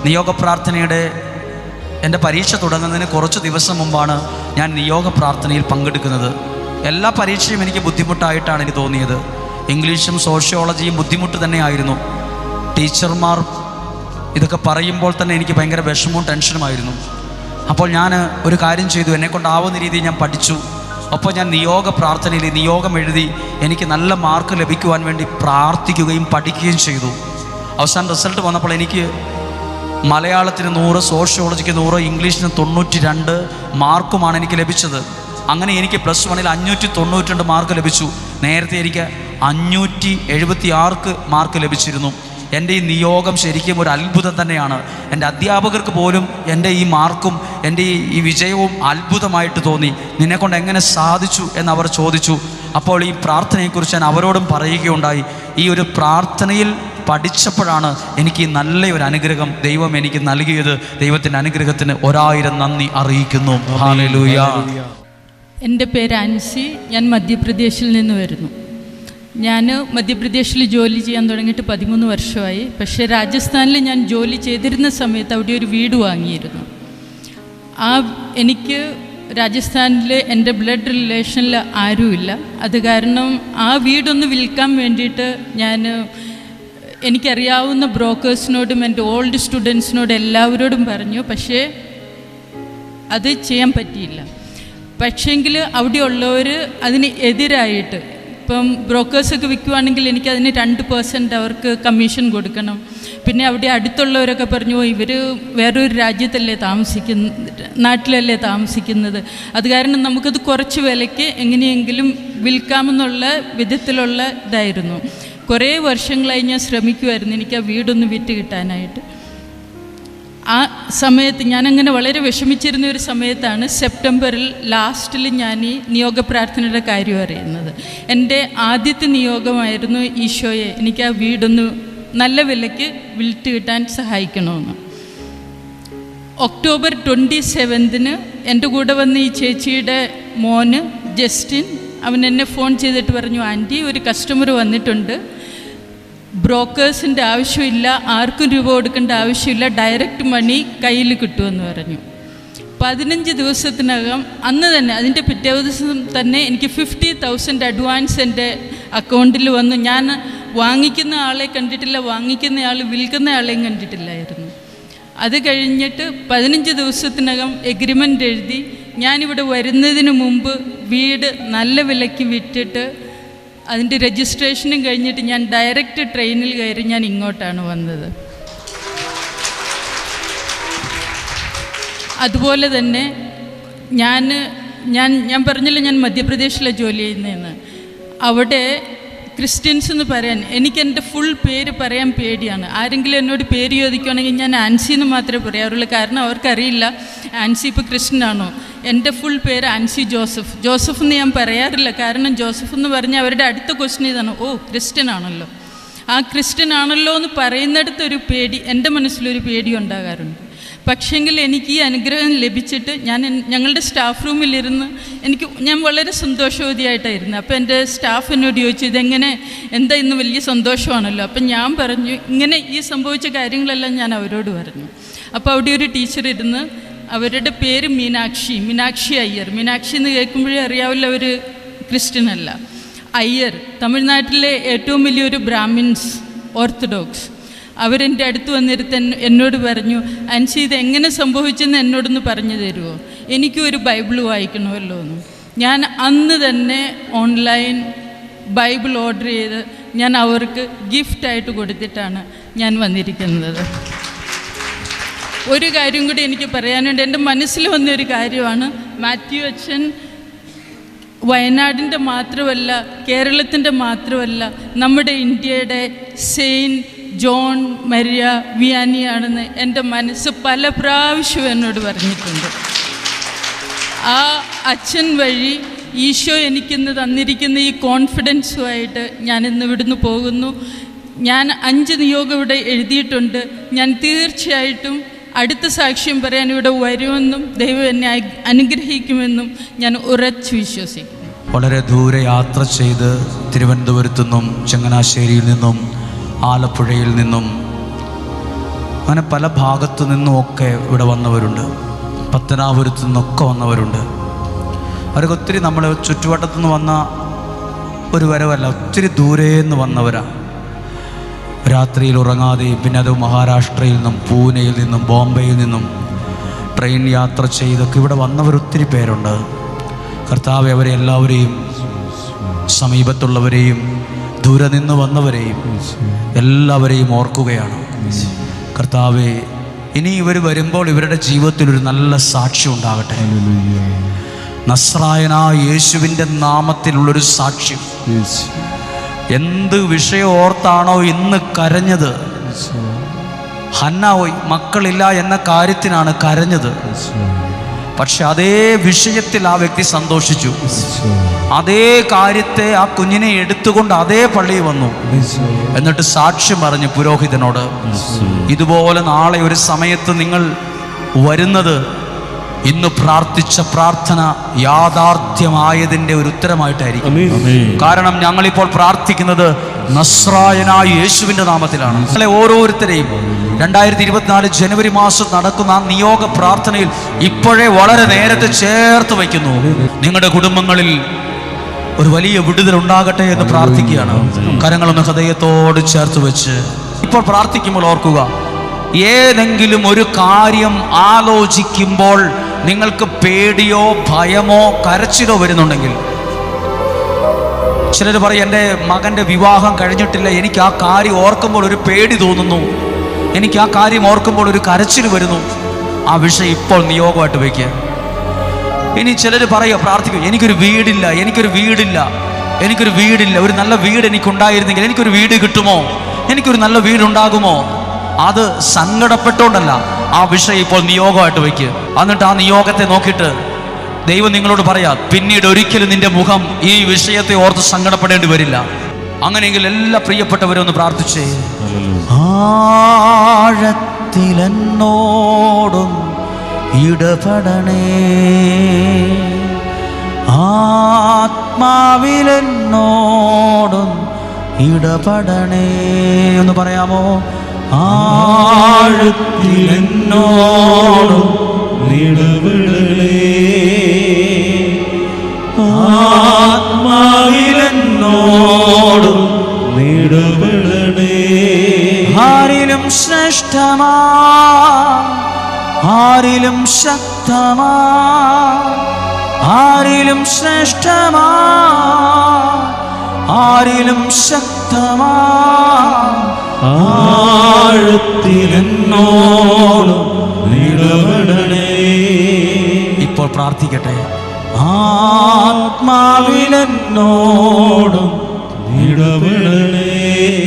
നിയോഗ പ്രാർത്ഥനയുടെ എൻ്റെ പരീക്ഷ തുടങ്ങുന്നതിന് കുറച്ച് ദിവസം മുമ്പാണ് ഞാൻ നിയോഗ പ്രാർത്ഥനയിൽ പങ്കെടുക്കുന്നത്. എല്ലാ പരീക്ഷയും എനിക്ക് ബുദ്ധിമുട്ടായിട്ടാണ് എനിക്ക് തോന്നിയത്. ഇംഗ്ലീഷും സോഷ്യോളജിയും ബുദ്ധിമുട്ട് തന്നെയായിരുന്നു. ടീച്ചർമാർ ഇതൊക്കെ പറയുമ്പോൾ തന്നെ എനിക്ക് ഭയങ്കര വിഷമവും ടെൻഷനുമായിരുന്നു. അപ്പോൾ ഞാൻ ഒരു കാര്യം ചെയ്തു, എന്നെക്കൊണ്ടാവുന്ന രീതിയിൽ ഞാൻ പഠിച്ചു. അപ്പോൾ ഞാൻ നിയോഗ പ്രാർത്ഥനയിൽ നിയോഗം എഴുതി എനിക്ക് നല്ല മാർക്ക് ലഭിക്കുവാൻ വേണ്ടി പ്രാർത്ഥിക്കുകയും പഠിക്കുകയും ചെയ്തു. അവസാനം റിസൾട്ട് വന്നപ്പോൾ എനിക്ക് മലയാളത്തിന് 100, സോഷ്യോളജിക്ക് 100, ഇംഗ്ലീഷിന് 92 മാർക്കുമാണ് എനിക്ക് ലഭിച്ചത്. അങ്ങനെ എനിക്ക് +1 592 മാർക്ക് ലഭിച്ചു. നേരത്തെ എനിക്ക് 576 മാർക്ക് ലഭിച്ചിരുന്നു. എൻ്റെ ഈ നിയോഗം ശരിക്കും ഒരു അത്ഭുതം തന്നെയാണ്. എൻ്റെ അധ്യാപകർക്ക് പോലും എൻ്റെ ഈ മാർക്കും എൻ്റെ ഈ വിജയവും അത്ഭുതമായിട്ട് തോന്നി. നിന്നെക്കൊണ്ട് എങ്ങനെ സാധിച്ചു എന്നവർ ചോദിച്ചു. അപ്പോൾ ഈ പ്രാർത്ഥനയെക്കുറിച്ച് ഞാൻ അവരോടും പറയുകയുണ്ടായി. ഈ ഒരു പ്രാർത്ഥനയിൽ പഠിച്ചപ്പോഴാണ് എനിക്ക് നല്ലൊരു അനുഗ്രഹം ദൈവം എനിക്ക് നൽകിയത്. ദൈവത്തിൻ്റെ അനുഗ്രഹത്തിന് 1000 നന്ദി അറിയിക്കുന്നു. ഹല്ലേലൂയ. എൻ്റെ പേര് ആൻസി. ഞാൻ മധ്യപ്രദേശിൽ നിന്ന് വരുന്നു. ഞാൻ മധ്യപ്രദേശിൽ ജോലി ചെയ്യാൻ തുടങ്ങിയിട്ട് 13 വർഷമായി. പക്ഷേ രാജസ്ഥാനിൽ ഞാൻ ജോലി ചെയ്തിരുന്ന സമയത്ത് അവിടെ ഒരു വീട് വാങ്ങിയിരുന്നു. എനിക്ക് രാജസ്ഥാനിൽ എൻ്റെ ബ്ലഡ് റിലേഷനിൽ ആരുമില്ല. അത് കാരണം ആ വീടൊന്ന് വിൽക്കാൻ വേണ്ടിയിട്ട് എനിക്കറിയാവുന്ന ബ്രോക്കേഴ്സിനോടും എൻ്റെ ഓൾഡ് സ്റ്റുഡൻസിനോടും എല്ലാവരോടും പറഞ്ഞു. പക്ഷേ അത് ചെയ്യാൻ പറ്റിയില്ല. പക്ഷേങ്കിൽ അവിടെയുള്ളവർ അതിന് എതിരായിട്ട്, ഇപ്പം ബ്രോക്കേഴ്സൊക്കെ വിൽക്കുവാണെങ്കിൽ എനിക്കതിന് 2% അവർക്ക് കമ്മീഷൻ കൊടുക്കണം. പിന്നെ അവിടെ അടുത്തുള്ളവരൊക്കെ പറഞ്ഞു, ഇവർ വേറൊരു രാജ്യത്തല്ലേ നാട്ടിലല്ലേ താമസിക്കുന്നത്, അത് കാരണം നമുക്കത് കുറച്ച് വിലയ്ക്ക് എങ്ങനെയെങ്കിലും വിൽക്കാമെന്നുള്ള വിധത്തിലുള്ള ഇതായിരുന്നു. കുറേ വർഷങ്ങളായി ഞാൻ ശ്രമിക്കുമായിരുന്നു എനിക്ക് ആ വീടൊന്ന് വിറ്റ് കിട്ടാനായിട്ട്. ആ സമയത്ത് ഞാനങ്ങനെ വളരെ വിഷമിച്ചിരുന്ന ഒരു സമയത്താണ് സെപ്റ്റംബറിൽ ലാസ്റ്റിൽ ഞാൻ ഈ നിയോഗ പ്രാർത്ഥനയുടെ കാര്യം അറിയുന്നത്. എൻ്റെ ആദ്യത്തെ നിയോഗമായിരുന്നു, ഈശോയെ എനിക്ക് ആ വീടൊന്ന് നല്ല വിലയ്ക്ക് വിറ്റ് കിട്ടാൻ സഹായിക്കണമെന്ന്. ഒക്ടോബർ 27 എൻ്റെ കൂടെ വന്ന ഈ ചേച്ചിയുടെ മോന് ജസ്റ്റിൻ, അവൻ എന്നെ ഫോൺ ചെയ്തിട്ട് പറഞ്ഞു, ആൻറ്റി ഒരു കസ്റ്റമർ വന്നിട്ടുണ്ട്, ബ്രോക്കേഴ്സിൻ്റെ ആവശ്യമില്ല, ആർക്കും രൂപ കൊടുക്കേണ്ട ആവശ്യമില്ല, ഡയറക്റ്റ് മണി കയ്യിൽ കിട്ടുമെന്ന് പറഞ്ഞു. 15 ദിവസത്തിനകം അന്ന് തന്നെ അതിൻ്റെ പിറ്റേ ദിവസം തന്നെ എനിക്ക് 50,000 അഡ്വാൻസ് എൻ്റെ അക്കൗണ്ടിൽ വന്നു. ഞാൻ വാങ്ങിക്കുന്ന ആളെ കണ്ടിട്ടില്ല, വാങ്ങിക്കുന്ന ആൾ വിൽക്കുന്ന ആളെയും കണ്ടിട്ടില്ലായിരുന്നു. അത് കഴിഞ്ഞിട്ട് 15 ദിവസത്തിനകം എഗ്രിമെൻ്റ് എഴുതി ഞാനിവിടെ വരുന്നതിന് മുമ്പ് വീട് നല്ല വിലയ്ക്ക് വിറ്റിട്ട് അതിൻ്റെ രജിസ്ട്രേഷനും കഴിഞ്ഞിട്ട് ഞാൻ ഡയറക്റ്റ് ട്രെയിനിൽ കയറി ഞാൻ ഇങ്ങോട്ടാണ് വന്നത്. അതുപോലെ തന്നെ ഞാൻ പറഞ്ഞില്ല ഞാൻ മധ്യപ്രദേശിലാണ് ജോലി ചെയ്യുന്നതെന്ന്. അവിടെ ക്രിസ്ത്യൻസ് എന്ന് പറയാൻ എനിക്ക് എൻ്റെ ഫുൾ പേര് പറയാൻ പേടിയാണ്. ആരെങ്കിലും എന്നോട് പേര് ചോദിക്കുകയാണെങ്കിൽ ഞാൻ ആൻസി എന്ന് മാത്രമേ പറയാറുള്ളൂ. കാരണം അവർക്കറിയില്ല ആൻസി ഇപ്പോൾ ക്രിസ്ത്യനാണോ. എൻ്റെ ഫുൾ പേര് ആൻസി ജോസഫ് എന്ന് ഞാൻ പറയാറില്ല. കാരണം ജോസഫ് എന്ന് പറഞ്ഞാൽ അവരുടെ അടുത്ത ക്വസ്റ്റ്യൻ ഇതാണ്, ഓ ക്രിസ്ത്യൻ ആണല്ലോ. ആ ക്രിസ്ത്യൻ ആണല്ലോ എന്ന് പറയുന്നിടത്തൊരു പേടി, എൻ്റെ മനസ്സിലൊരു പേടി ഉണ്ടാകാറുണ്ട്. പക്ഷേങ്കിൽ എനിക്ക് ഈ അനുഗ്രഹം ലഭിച്ചിട്ട് ഞങ്ങളുടെ സ്റ്റാഫ് റൂമിലിരുന്ന് ഞാൻ വളരെ സന്തോഷവതിയായിട്ടായിരുന്നു. അപ്പോൾ എൻ്റെ സ്റ്റാഫ് എന്നോട് ചോദിച്ചു, എന്താ ഇന്ന് വലിയ സന്തോഷമാണല്ലോ. അപ്പം ഞാൻ പറഞ്ഞു, ഇങ്ങനെ ഈ സംഭവിച്ച കാര്യങ്ങളെല്ലാം ഞാൻ അവരോട് പറഞ്ഞു. അപ്പോൾ അവിടെ ഒരു ടീച്ചർ ഇരുന്ന്, അവരുടെ പേര് മീനാക്ഷി അയ്യർ. മീനാക്ഷി എന്ന് കേൾക്കുമ്പോഴേ അറിയാവില്ല അവർ ക്രിസ്ത്യനല്ല. അയ്യർ തമിഴ്നാട്ടിലെ ഏറ്റവും വലിയൊരു ബ്രാഹ്മിൻസ് ഓർത്തഡോക്സ്. അവരെൻ്റെ അടുത്ത് വന്നിരുത്ത് എന്നോട് പറഞ്ഞു, ആൻസി ഇതെങ്ങനെ സംഭവിച്ചെന്ന് എന്നോടൊന്ന് പറഞ്ഞു തരുമോ, എനിക്കും ഒരു ബൈബിൾ വായിക്കണമല്ലോ എന്ന്. ഞാൻ അന്ന് തന്നെ ഓൺലൈൻ ബൈബിൾ ഓർഡർ ചെയ്ത് ഞാൻ അവർക്ക് ഗിഫ്റ്റായിട്ട് കൊടുത്തിട്ടാണ് ഞാൻ വന്നിരിക്കുന്നത്. ഒരു കാര്യം കൂടി എനിക്ക് പറയാനുണ്ട്. എൻ്റെ മനസ്സിൽ വന്നൊരു കാര്യമാണ്, മാത്യു അച്ഛൻ വയനാടിൻ്റെ മാത്രമല്ല, കേരളത്തിൻ്റെ മാത്രമല്ല, നമ്മുടെ ഇന്ത്യയുടെ സെയിൻറ്റ് ജോൺ മരിയ വിയാനിയാണെന്ന് എൻ്റെ മനസ്സ് പല പ്രാവശ്യവും എന്നോട് പറഞ്ഞിട്ടുണ്ട്. ആ അച്ഛൻ വഴി ഈശോ എനിക്കിന്ന് തന്നിരിക്കുന്ന ഈ കോൺഫിഡൻസുമായിട്ട് ഞാനിന്ന് ഇവിടുന്ന് പോകുന്നു. ഞാൻ 5 നിയോഗം ഇവിടെ എഴുതിയിട്ടുണ്ട്. ഞാൻ തീർച്ചയായിട്ടും അടുത്ത സാക്ഷ്യം പറയാൻ ഇവിടെ വരുമെന്നും ദൈവം എന്നെ അനുഗ്രഹിക്കുമെന്നും ഞാൻ ഉറച്ചു വിശ്വസിക്കുന്നു. വളരെ ദൂരെ യാത്ര ചെയ്ത് തിരുവനന്തപുരത്തു നിന്നും ചങ്ങനാശ്ശേരിയിൽ നിന്നും ആലപ്പുഴയിൽ നിന്നും അങ്ങനെ പല ഭാഗത്തു നിന്നുമൊക്കെ ഇവിടെ വന്നവരുണ്ട്. പത്തനാപുരത്തു നിന്നൊക്കെ വന്നവരുണ്ട്. അവരൊക്കെ ഒത്തിരി നമ്മൾ ചുറ്റുവട്ടത്തു നിന്ന് വന്ന ഒരു വരവല്ല, ഒത്തിരി ദൂരേന്ന് വന്നവരാണ്. രാത്രിയിൽ ഉറങ്ങാതെയും പിന്നെ അത് മഹാരാഷ്ട്രയിൽ നിന്നും പൂനെയിൽ നിന്നും ബോംബെയിൽ നിന്നും ട്രെയിൻ യാത്ര ചെയ്തൊക്കെ ഇവിടെ വന്നവരൊത്തിരി പേരുണ്ട്. കർത്താവെ അവരെ എല്ലാവരെയും, സമീപത്തുള്ളവരെയും ദൂരെ നിന്ന് വന്നവരെയും എല്ലാവരെയും ഓർക്കുകയാണ്. കർത്താവെ, ഇനി ഇവർ വരുമ്പോൾ ഇവരുടെ ജീവിതത്തിൽ ഒരു നല്ല സാക്ഷ്യം ഉണ്ടാകട്ടെ. നസ്രായനായ യേശുവിൻ്റെ നാമത്തിലുള്ളൊരു സാക്ഷ്യം. എന്ത് വിഷയം ഓർത്താണോ ഇന്ന് കരഞ്ഞത്? ഹന്ന മക്കളില്ല എന്ന കാര്യത്തിനാണ് കരഞ്ഞത്. പക്ഷെ അതേ വിഷയത്തിൽ ആ വ്യക്തി സന്തോഷിച്ചു. അതേ കാര്യത്തെ, ആ കുഞ്ഞിനെ എടുത്തുകൊണ്ട് അതേ പള്ളിയിൽ വന്നു. എന്നിട്ട് സാക്ഷ്യം പറഞ്ഞു പുരോഹിതനോട്. ഇതുപോലെ നാളെ ഒരു സമയത്ത് നിങ്ങൾ വരുന്നത് ഇന്ന് പ്രാർത്ഥിച്ച പ്രാർത്ഥന യാഥാർത്ഥ്യമായതിൻ്റെ ഒരു ഉത്തരമായിട്ടായിരിക്കും. കാരണം ഞങ്ങളിപ്പോൾ പ്രാർത്ഥിക്കുന്നത് നസ്രായനായ യേശുവിൻ്റെ നാമത്തിലാണ്. നിങ്ങളെ ഓരോരുത്തരെയും 2024 ജനുവരി മാസം നടക്കുന്ന ആ നിയോഗ പ്രാർത്ഥനയിൽ ഇപ്പോഴേ വളരെ നേരത്തെ ചേർത്ത് വയ്ക്കുന്നു. നിങ്ങളുടെ കുടുംബങ്ങളിൽ ഒരു വലിയ വിടുതൽ ഉണ്ടാകട്ടെ എന്ന് പ്രാർത്ഥിക്കുകയാണ്. കരങ്ങളൊന്ന് ഹൃദയത്തോട് ചേർത്ത് വെച്ച് ഇപ്പോൾ പ്രാർത്ഥിക്കുമ്പോൾ ഓർക്കുക, ഏതെങ്കിലും ഒരു കാര്യം ആലോചിക്കുമ്പോൾ നിങ്ങൾക്ക് പേടിയോ ഭയമോ കരച്ചിലോ വരുന്നുണ്ടെങ്കിൽ, ചിലർ പറയും എൻ്റെ മകൻ്റെ വിവാഹം കഴിഞ്ഞിട്ടില്ല, എനിക്ക് ആ കാര്യം ഓർക്കുമ്പോൾ ഒരു പേടി തോന്നുന്നു, എനിക്ക് ആ കാര്യം ഓർക്കുമ്പോൾ ഒരു കരച്ചിൽ വരുന്നു. ആ വിഷയം ഇപ്പോൾ നിയോഗമായിട്ട് വയ്ക്കുക. ഇനി ചിലർ പറയുക, പ്രാർത്ഥിക്കും, എനിക്കൊരു വീടില്ല, ഒരു നല്ല വീട് എനിക്കുണ്ടായിരുന്നെങ്കിൽ, എനിക്കൊരു വീട് കിട്ടുമോ, എനിക്കൊരു നല്ല വീടുണ്ടാകുമോ? അത് സങ്കടപ്പെട്ടുകൊണ്ടല്ല, ആ വിഷയം ഇപ്പോൾ നിയോഗമായിട്ട് വയ്ക്കുക. എന്നിട്ട് ആ നിയോഗത്തെ നോക്കിയിട്ട് ദൈവം നിങ്ങളോട് പറയാം, പിന്നീട് ഒരിക്കലും നിന്റെ മുഖം ഈ വിഷയത്തെ ഓർത്ത് സങ്കടപ്പെടേണ്ടി വരില്ല. അങ്ങനെയെങ്കിൽ എല്ലാ പ്രിയപ്പെട്ടവരും ഒന്ന് പ്രാർത്ഥിച്ചേ. ആഴത്തിലെന്നോടും ഇടപെടണേ, ആത്മാവിലെന്നോടും ഇടപെടണേ. ഒന്ന് പറയാമോ? ആഴത്തിലെന്നോടും ഇടപെടണേ, ആത്മാവിലെന്നോടും ഇടപെടണേ. ആരിലും ശ്രേഷ്ഠമാ, ആരിലും ശക്തമാ, ആരിലും ശ്രേഷ്ഠമാ, ആരിലും ശക്തമാ, ആഴത്തിലെന്നോടും ഇടപെടണേ. ഇപ്പോൾ പ്രാർത്ഥിക്കട്ടെ. ആത്മാവിലെന്നോടും ഇടപെടണേ.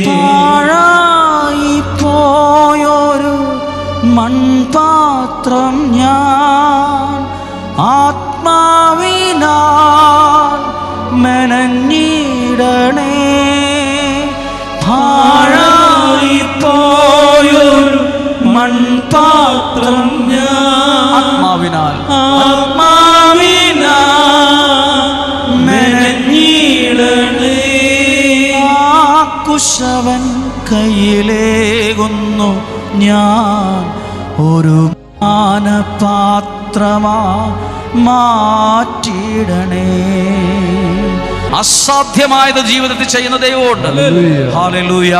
പാഴായി പോയൊരു മൺപാത്രം ഞാൻ ആത്മാവിനാൽ മെനഞ്ഞിടണേ. പാഴായി പോയൊരു മൺപാത്രം ഞാൻ ആത്മാവിനാൽ മെനഞ്ഞിടണേ. കുശവൻ കയ്യിലേകുന്നു ഞാൻ, ഒരു മാനപാത്രമാ മാറ്റിടണേ. അസാധ്യമായത് ജീവിതത്തിൽ ചെയ്യുന്ന ദൈവമുണ്ട്. ഹല്ലേലൂയ.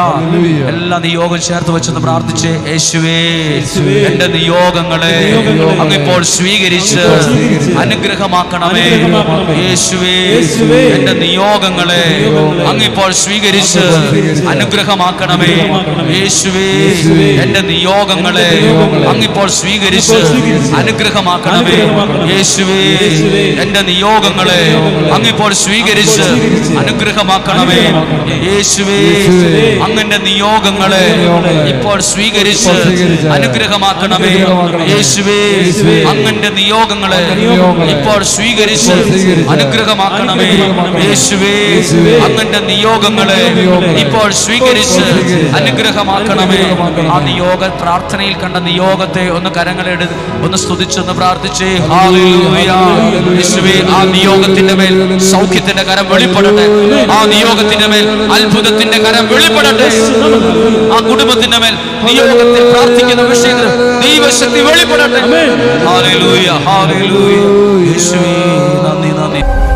എല്ലാ നിയോഗം ചേർത്ത് വെച്ചെന്ന് പ്രാർത്ഥിച്ച്, യേശുവേ എന്റെ നിയോഗങ്ങളെ അങ്ങിപ്പോൾ സ്വീകരിച്ച് അനുഗ്രഹമാക്കണമേ. യേശുവേ എന്റെ നിയോഗങ്ങളെ അങ്ങിപ്പോൾ സ്വീകരിച്ച് അനുഗ്രഹമാക്കണമേ. യേശുവേ എന്റെ നിയോഗങ്ങളെ അങ്ങിപ്പോൾ സ്വീകരിച്ച് അനുഗ്രഹമാക്കണമേ. യേശുവേ എന്റെ നിയോഗങ്ങളെ അങ്ങിപ്പോൾ സ്വീകരിച്ച് അനുഗ്രഹമാക്കണമേ. യേശുവേ അങ്ങന്റെ നിയോഗങ്ങളെ ഇപ്പോൾ സ്വീകരിച്ച് അനുഗ്രഹമാക്കണമേ. യേശുവേ അങ്ങന്റെ നിയോഗങ്ങളെ ഇപ്പോൾ സ്വീകരിച്ച് അനുഗ്രഹമാക്കണമേ. യേശുവേ അങ്ങന്റെ നിയോഗങ്ങളെ ഇപ്പോൾ സ്വീകരിച്ച് അനുഗ്രഹമാക്കണമേ. ആ നിയോഗ പ്രാർത്ഥനയിൽ കണ്ട നിയോഗത്തെ ഒന്ന് കരങ്ങളെടുത്ത് ഒന്ന് സ്തുതിച്ചൊന്ന് പ്രാർത്ഥിച്ചേ. ഹല്ലേലൂയ. യേശുവേ ആ നിയോഗത്തിന്റെ മേൽ സൗഖ്യത്തിന്റെ കരം വെളിപ്പെടട്ടെ. ആ നിയോഗത്തിന്റെ മേൽ അത്ഭുതത്തിന്റെ കരം വെളിപ്പെടട്ടെ. ആ കുടുംബത്തിന്റെ മേൽ നിയോഗത്തിൽ പ്രാർത്ഥിക്കുന്ന വിഷയത്തിൽ ദൈവശക്തി വെളിപ്പെടട്ടെ. Hallelujah, hallelujah. യേശുവേ നന്ദി, നന്ദി.